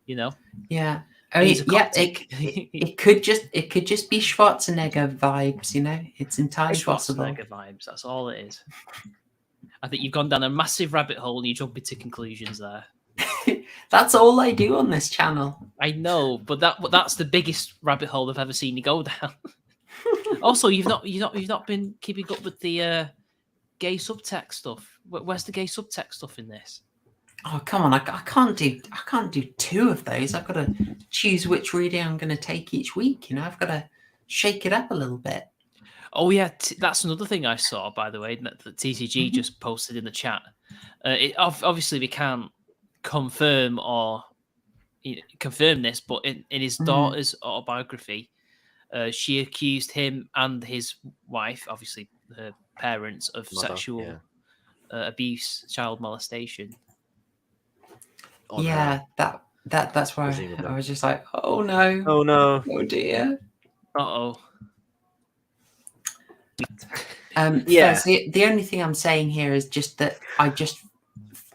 Yeah. And he's a Coptic. It could just be Schwarzenegger vibes, It's entirely possible. Schwarzenegger vibes. That's all it is. I think you've gone down a massive rabbit hole and you jump into conclusions there. That's all I do on this channel. I know, but that's the biggest rabbit hole I've ever seen you go down. Also, you've not been keeping up with the gay subtext stuff. Where's the gay subtext stuff in this? Oh, come on! I can't do two of those. I've got to choose which reading I'm going to take each week. I've got to shake it up a little bit. Oh yeah, that's another thing I saw, by the way, that TCG just posted in the chat. Obviously, we can't confirm this, but in his daughter's autobiography, she accused him and his wife, obviously her parents, of sexual abuse, child molestation. That's why I was just like, oh no, oh dear, The only thing I'm saying here is just that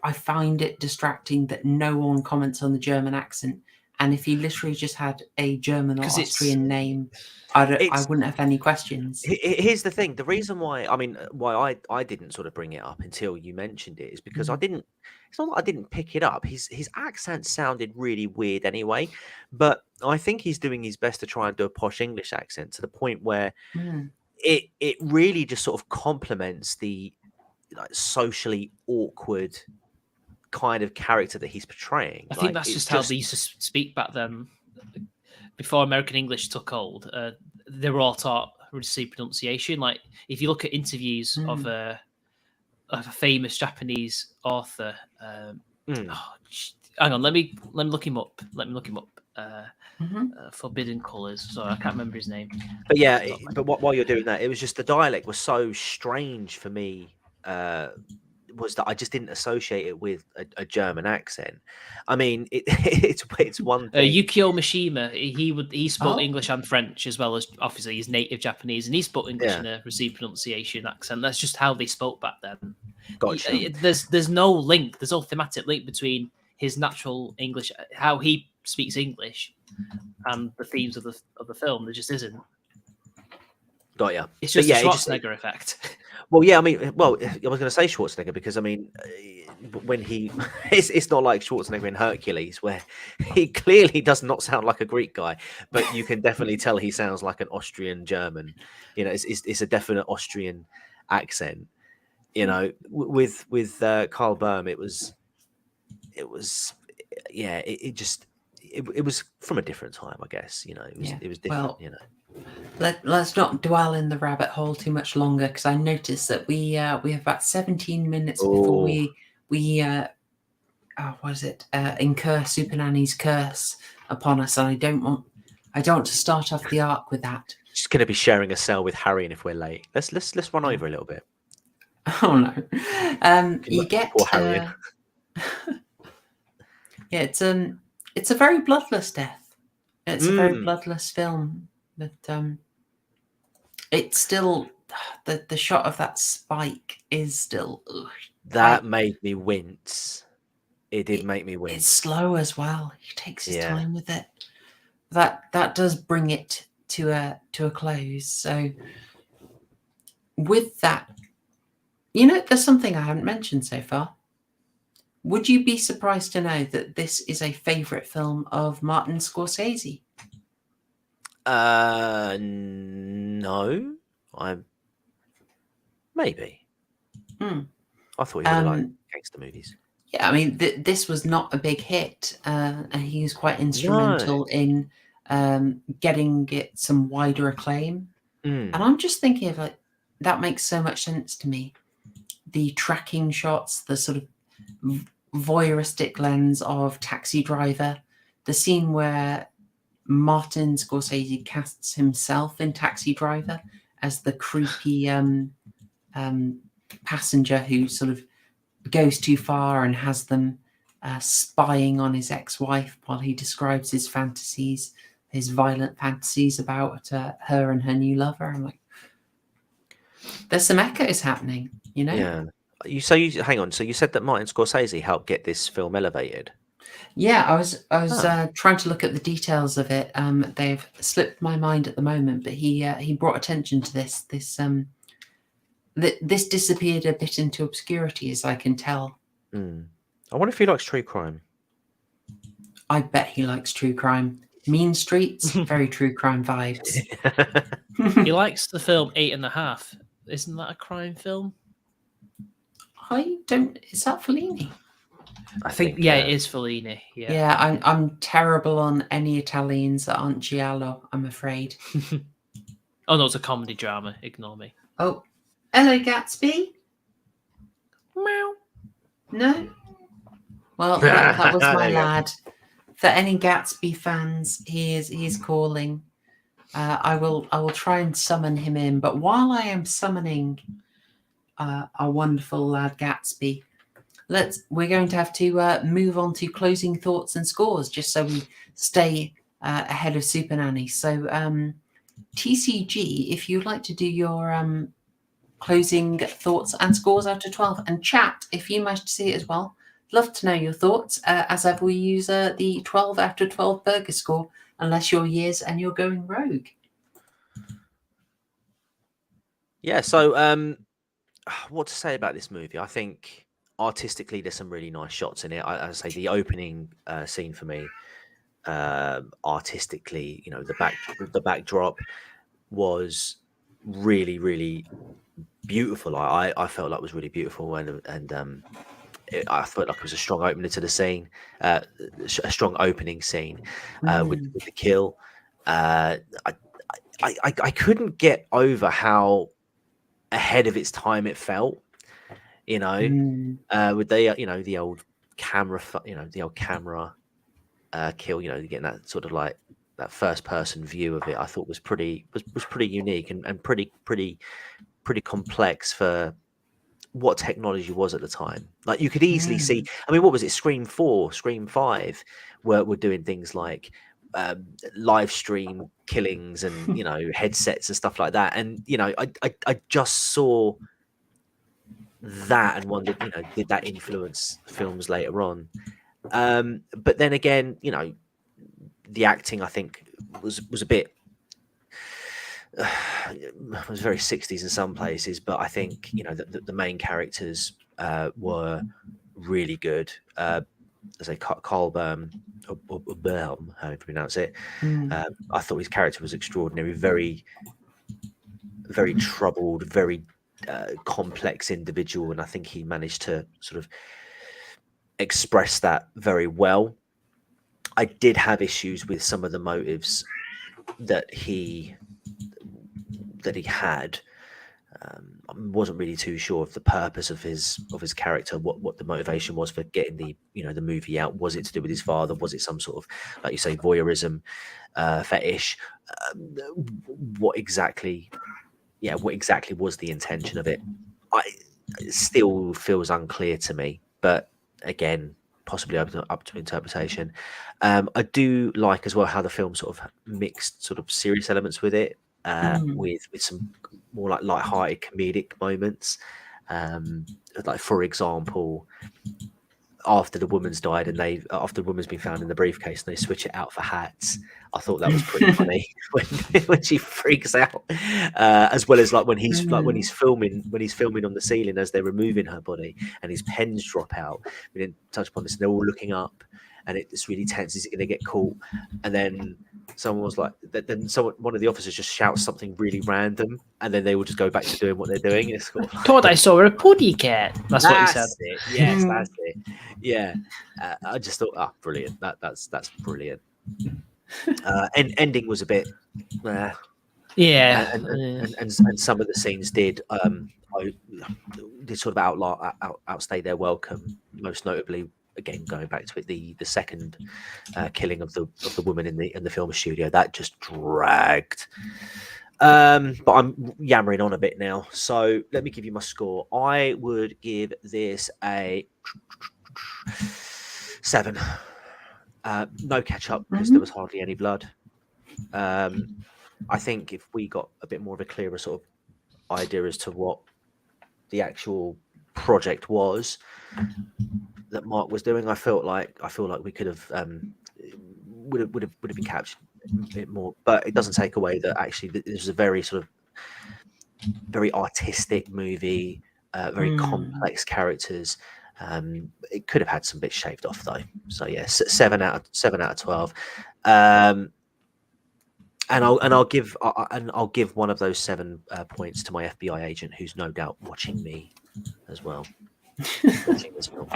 I find it distracting that no one comments on the German accent, and if he literally just had a German or Austrian name, I wouldn't have any questions. Here's the thing: the reason why I didn't sort of bring it up until you mentioned it is because I didn't. It's not that I didn't pick it up. His accent sounded really weird anyway, but I think he's doing his best to try and do a posh English accent to the point where it really just sort of complements the socially awkward kind of character that he's portraying. I think that's just how they used to speak back then. Before American English took hold, they were all taught C pronunciation. Like if you look at interviews of a famous Japanese author, hang on, let me look him up. Forbidden Colors. Sorry, I can't remember his name. But yeah, while you're doing that, it was just the dialect was so strange for me. Was that I just didn't associate it with a German accent. I mean, it's one thing. Yukio Mishima, he spoke English and French as well as obviously his native Japanese, and he spoke English in a received pronunciation accent. That's just how they spoke back then. Gotcha. There's no link. There's no thematic link between his natural English, how he speaks English, and the themes of the film. There just isn't. Got ya. It's just a Schwarzenegger effect. Well, yeah, I mean, I was going to say Schwarzenegger because I mean, when it's not like Schwarzenegger in Hercules where he clearly does not sound like a Greek guy, but you can definitely tell he sounds like an Austrian German. It's a definite Austrian accent. With Carl Böhm, it was from a different time, I guess. It was different. Let's not dwell in the rabbit hole too much longer because I noticed that we have about 17 minutes before we incur Super Nanny's curse upon us, and I don't want to start off the arc with that. Just going to be sharing a cell with Haryan if we're late. Let's run over a little bit. Oh no! You get Haryan. Yeah, it's a very bloodless death. It's a very bloodless film. But it's still the shot of that spike is still that made me wince. It did make me wince. It's slow as well. He takes his time with it. That does bring it to a close. So with that, there's something I haven't mentioned so far. Would you be surprised to know that this is a favorite film of Martin Scorsese? No, I'm maybe. I thought he really liked gangster movies. Yeah, I mean, this was not a big hit, and he was quite instrumental in getting it some wider acclaim. And I'm just thinking of like, that makes so much sense to me. The tracking shots, the sort of voyeuristic lens of Taxi Driver, the scene where Martin Scorsese casts himself in Taxi Driver as the creepy passenger who sort of goes too far and has them spying on his ex-wife while he describes his fantasies, his violent fantasies about her and her new lover. I'm like, there's some echoes happening, you know? Yeah. Hang on. So you said that Martin Scorsese helped get this film elevated? Yeah, I was trying to look at the details of it. They've slipped my mind at the moment, but he brought attention to this. This disappeared a bit into obscurity, as I can tell. I wonder if he likes true crime. I bet he likes true crime. Mean Streets, very true crime vibes. He likes the film 8.5. Isn't that a crime film? I don't. Is that Fellini? I think yeah, it is Fellini. Yeah, yeah. I'm terrible on any Italians that aren't giallo, I'm afraid. Oh no, it's a comedy drama. Ignore me. Oh, hello, Gatsby. Meow. No. Well, that was my lad. For any Gatsby fans, he's calling. I will try and summon him in. But while I am summoning our wonderful lad Gatsby, we're going to have to move on to closing thoughts and scores, just so we stay ahead of Super Nanny. So, TCG, if you'd like to do your closing thoughts and scores out of 12, and chat, if you manage to see it as well, love to know your thoughts. As ever, we use the 12 out of 12 burger score, unless you're years and you're going rogue. Yeah, so what to say about this movie? I think artistically there's some really nice shots in it. I say the opening scene for me, artistically, you know, the backdrop was really, really beautiful. I felt like it was really beautiful, and I felt like it was a strong opener to the scene, a strong opening scene with the kill. I couldn't get over how ahead of its time it felt, you know, with the old camera, kill, you know, getting that sort of like that first person view of it. I thought was pretty unique and pretty complex for what technology was at the time. Like you could easily see, I mean, what was it? Scream 4, Scream 5 were doing things like live stream killings and, you know, headsets and stuff like that. And, you know, I just saw that and wondered, you know, did that influence films later on? But then again, you know, the acting, I think, was a bit was very 60s in some places, but I think, you know, the main characters were really good. As a Carl Böhm, how you pronounce it, I thought his character was extraordinary. Very, very troubled, very complex individual, and I think he managed to sort of express that very well. I did have issues with some of the motives that he had. I wasn't really too sure of the purpose of his character, what the motivation was for getting the movie out. Was it to do with his father? Was it some sort of, like you say, voyeurism fetish? What exactly was the intention of it? It still feels unclear to me, but again, possibly up to interpretation. I do like as well how the film sort of mixed sort of serious elements with it, with some more like light-hearted comedic moments. Like for example, after the woman's died and after the woman's been found in the briefcase and they switch it out for hats, I thought that was pretty funny when she freaks out, as well as like when he's filming on the ceiling as they're removing her body and his pens drop out. We didn't touch upon this, and they're all looking up and it's really tense. Is he going to get caught? And then someone was like, one of the officers just shouts something really random, and then they will just go back to doing what they're doing. It's cool. Thought I saw a puddy cat. That's what he said. It. Yes, that's it. Yeah, I just thought, brilliant. That's brilliant. Ending was a bit, yeah, and some of the scenes did sort of outstay their welcome. Most notably, again going back to it, the second killing of the woman in the film studio, that just dragged. But I'm yammering on a bit now, so let me give you my score. I would give this a 7. No catch up because there was hardly any blood. I think if we got a bit more of a clearer sort of idea as to what the actual project was that Mark was doing, I feel like we could have would have been captured a bit more. But it doesn't take away that actually this was a very sort of very artistic movie, very complex characters. It could have had some bits shaved off though. So yeah, 7 out of 12. And I'll give one of those 7 points to my FBI agent, who's no doubt watching me as well. Watching this film.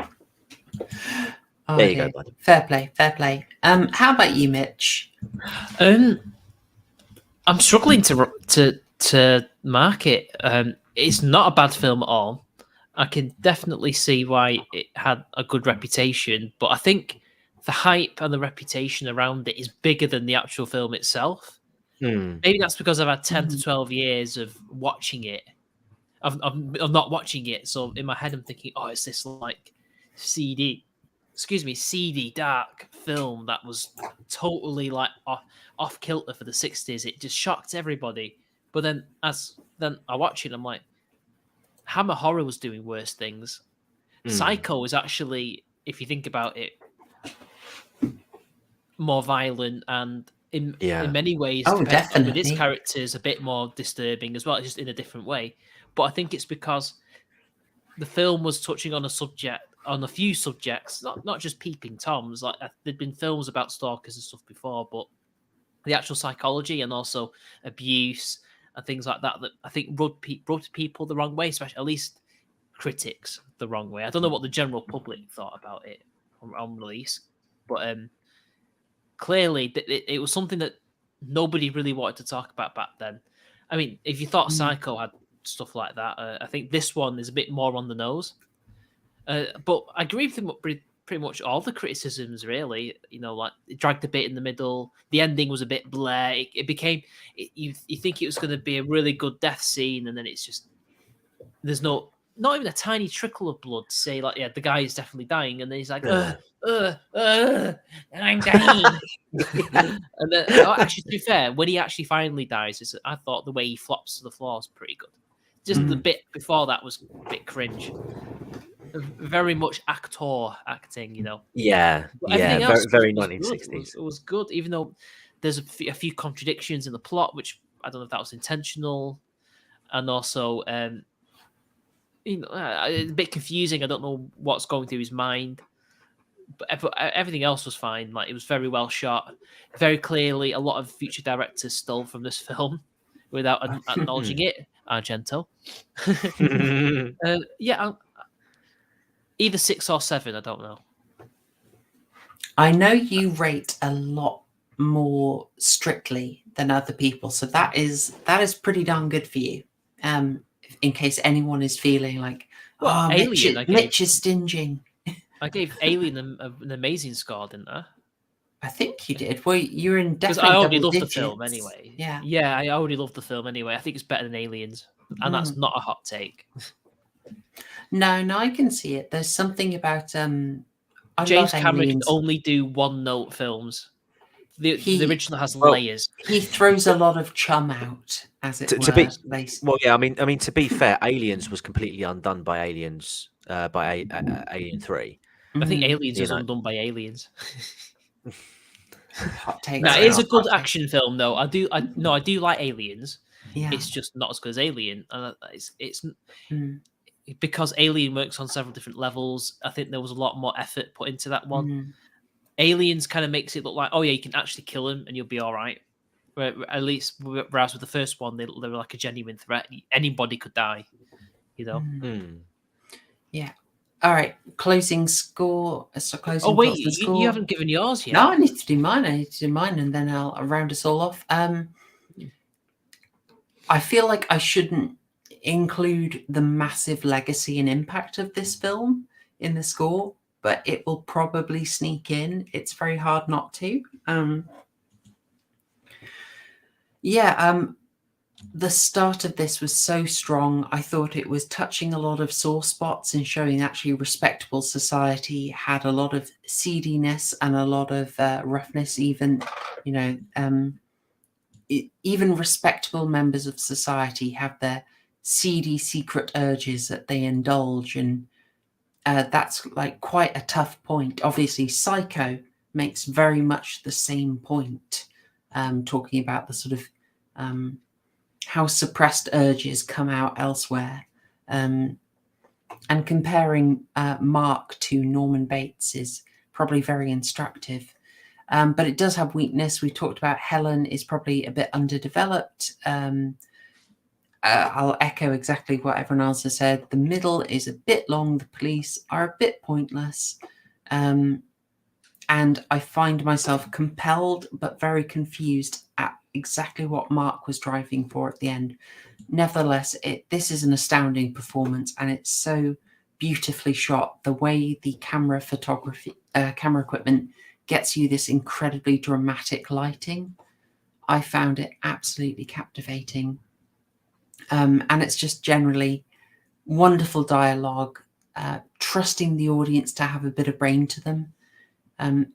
There you go, buddy. Fair play. How about you, Mitch? I'm struggling to mark it. It's not a bad film at all. I can definitely see why it had a good reputation, but I think the hype and the reputation around it is bigger than the actual film itself. Maybe that's because I've had 10 to 12 years of watching it, of not watching it. So in my head, I'm thinking, oh, it's this like seedy, dark film that was totally like off kilter for the 60s. It just shocked everybody. But then I watch it, I'm like, Hammer Horror was doing worse things. Psycho was actually, if you think about it, more violent and in many ways, with its characters, a bit more disturbing as well, just in a different way. But I think it's because the film was touching on a few subjects, not just Peeping Toms. Like there'd been films about stalkers and stuff before, but the actual psychology and also abuse and things like that I think rubbed people the wrong way, especially at least critics the wrong way. I don't know what the general public thought about it on release, but clearly it was something that nobody really wanted to talk about back then. I mean, if you thought Psycho had stuff like that, I think this one is a bit more on the nose. But I agree with him pretty much all the criticisms, really. You know, like it dragged a bit in the middle. The ending was a bit blur. It became you think it was going to be a really good death scene, and then it's just there's not even a tiny trickle of blood to say like, yeah, the guy is definitely dying, and then he's like, and I'm dying. And then, actually, to be fair, when he actually finally dies, I thought the way he flops to the floor is pretty good. Just the bit before that was a bit cringe. Very much acting, you know. Yeah, very 1960s. It was good, even though there's a few contradictions in the plot, which I don't know if that was intentional, and also, a bit confusing. I don't know what's going through his mind, but everything else was fine. Like it was very well shot, very clearly. A lot of future directors stole from this film without acknowledging it. Argento. Either 6 or 7, I don't know. I know you rate a lot more strictly than other people, so that is pretty darn good for you. In case anyone is feeling like, Alien, Mitch is stinging. I gave Alien an amazing score, didn't I? I think you did. Well, you're in because definitely I already double loved digits. the film anyway. Yeah, I already loved the film anyway. I think it's better than Aliens, and that's not a hot take. No, I can see it. There's something about James Cameron can only do one-note films. The original has layers. He throws a lot of chum out, as it were. Well, yeah. I mean, to be fair, Aliens was completely undone by Aliens, by Alien 3. I think Aliens was undone by Aliens. Hot takes. Now, it's a good action film, though. I do like Aliens. Yeah. It's just not as good as Alien, and it's because Alien works on several different levels. I think there was a lot more effort put into that one. Aliens kind of makes it look like, oh yeah, you can actually kill him and you'll be all right. At least, whereas with the first one, they were like a genuine threat. Anybody could die, you know. Yeah. All right. Closing score. Closing Oh wait, thoughts and score. you haven't given yours yet. No, I need to do mine. And then I'll round us all off. I feel like I shouldn't include the massive legacy and impact of this film in the score, but it will probably sneak in. It's very hard not to. The start of this was so strong. I thought it was touching a lot of sore spots and showing actually respectable society had a lot of seediness and a lot of roughness. Even, even respectable members of society have their seedy secret urges that they indulge, and that's like quite a tough point. Obviously, Psycho makes very much the same point, talking about the sort of how suppressed urges come out elsewhere, and comparing Mark to Norman Bates is probably very instructive. But it does have weakness. We talked about Helen is probably a bit underdeveloped. I'll echo exactly what everyone else has said. The middle is a bit long. The police are a bit pointless. And I find myself compelled but very confused at exactly what Mark was driving for at the end. Nevertheless, this is an astounding performance, and it's so beautifully shot. The way the camera equipment gets you this incredibly dramatic lighting, I found it absolutely captivating. And it's just generally wonderful dialogue, trusting the audience to have a bit of brain to them.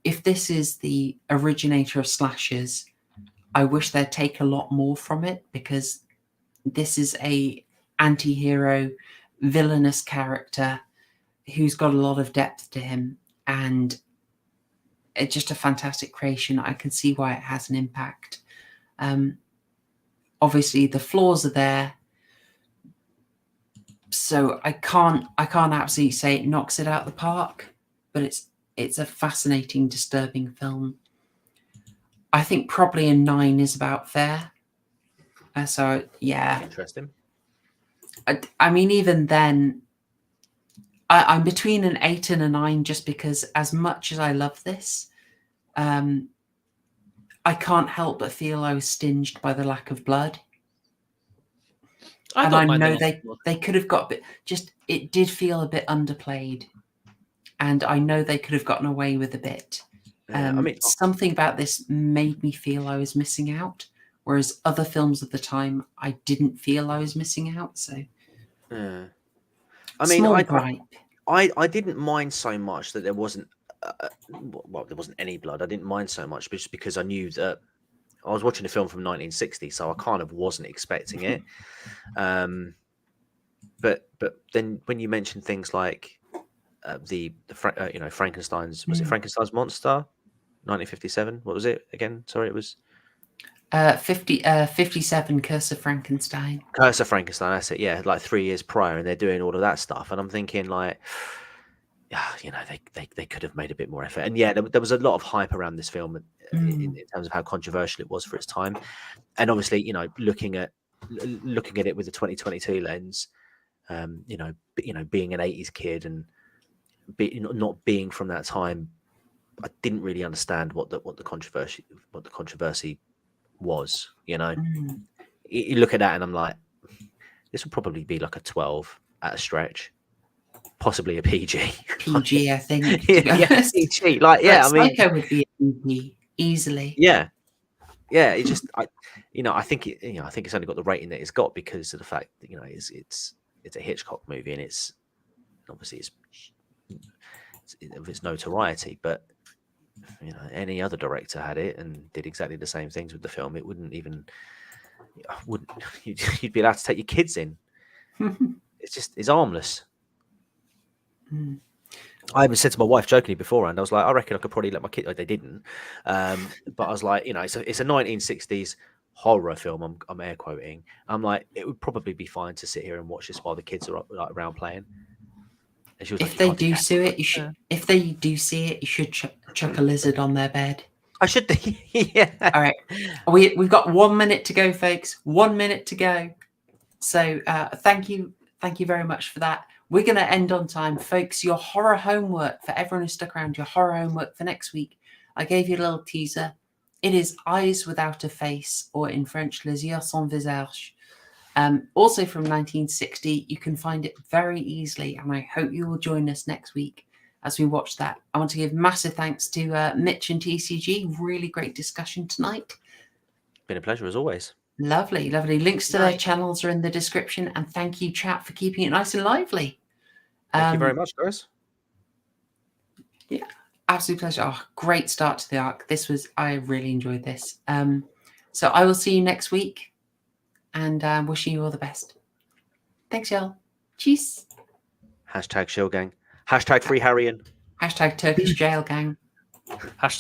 If this is the originator of slashers, I wish they'd take a lot more from it, because this is a anti-hero, villainous character who's got a lot of depth to him, and it's just a fantastic creation. I can see why it has an impact. Obviously, the flaws are there, so I can't absolutely say it knocks it out of the park, but it's a fascinating, disturbing film. I think probably a 9 is about fair. So yeah, interesting. I mean, even then, I'm between an 8 and a 9, just because as much as I love this, I can't help but feel I was stinged by the lack of blood. I know they could have got a bit. Just it did feel a bit underplayed, and I know they could have gotten away with a bit. I mean, something about this made me feel I was missing out, whereas other films of the time I didn't feel I was missing out. So, I mean, I didn't mind so much that there wasn't there wasn't any blood. I didn't mind so much just because I knew that I was watching a film from 1960, so I kind of wasn't expecting it. But then when you mention things like Frankenstein's, was it Frankenstein's Monster, 1957? What was it again? Sorry, it was 57, Curse of Frankenstein. Curse of Frankenstein, that's it. Yeah, like 3 years prior, and they're doing all of that stuff, and I'm thinking like, they could have made a bit more effort. And yeah, there was a lot of hype around this film in terms of how controversial it was for its time, and obviously, looking at it with the 2022 lens, being an 80s kid and not being from that time, I didn't really understand what the controversy was. You look at that and I'm like, this would probably be like a 12 at a stretch, possibly a PG. I think. Yeah, PG. Like, yeah, I mean, Psycho would be a PG easily. Yeah. It just, I think it's only got the rating that it's got because of the fact that it's a Hitchcock movie, and it's obviously of its notoriety, but any other director had it and did exactly the same things with the film, it wouldn't you'd be allowed to take your kids in. It's harmless. I even said to my wife jokingly beforehand, I was like, I reckon I could probably let my kid. Like, they didn't, but I was like, it's a 1960s horror film. I'm air quoting. I'm like, it would probably be fine to sit here and watch this while the kids are around playing. And she was like, If "You they can't do that." see it, you should. If they do see it, you should chuck a lizard on their bed. I should do. Yeah. All right. We've got 1 minute to go, folks. 1 minute to go. So thank you very much for that. We're going to end on time, folks. Your horror homework for everyone who stuck around. Your horror homework for next week. I gave you a little teaser. It is Eyes Without a Face, or in French, Les Yeux sans visage. Also from 1960. You can find it very easily, and I hope you will join us next week as we watch that. I want to give massive thanks to Mitch and TCG. Really great discussion tonight. Been a pleasure as always. Lovely, lovely. Links to their channels are in the description. And thank you, chat, for keeping it nice and lively. Thank you very much, guys. Yeah, absolute pleasure. Oh, great start to the arc. I really enjoyed this. So I will see you next week, and wishing you all the best. Thanks, y'all. Cheers. Hashtag Shill Gang. Hashtag Free Haryan. Hashtag Turkish Jail Gang. Hashtag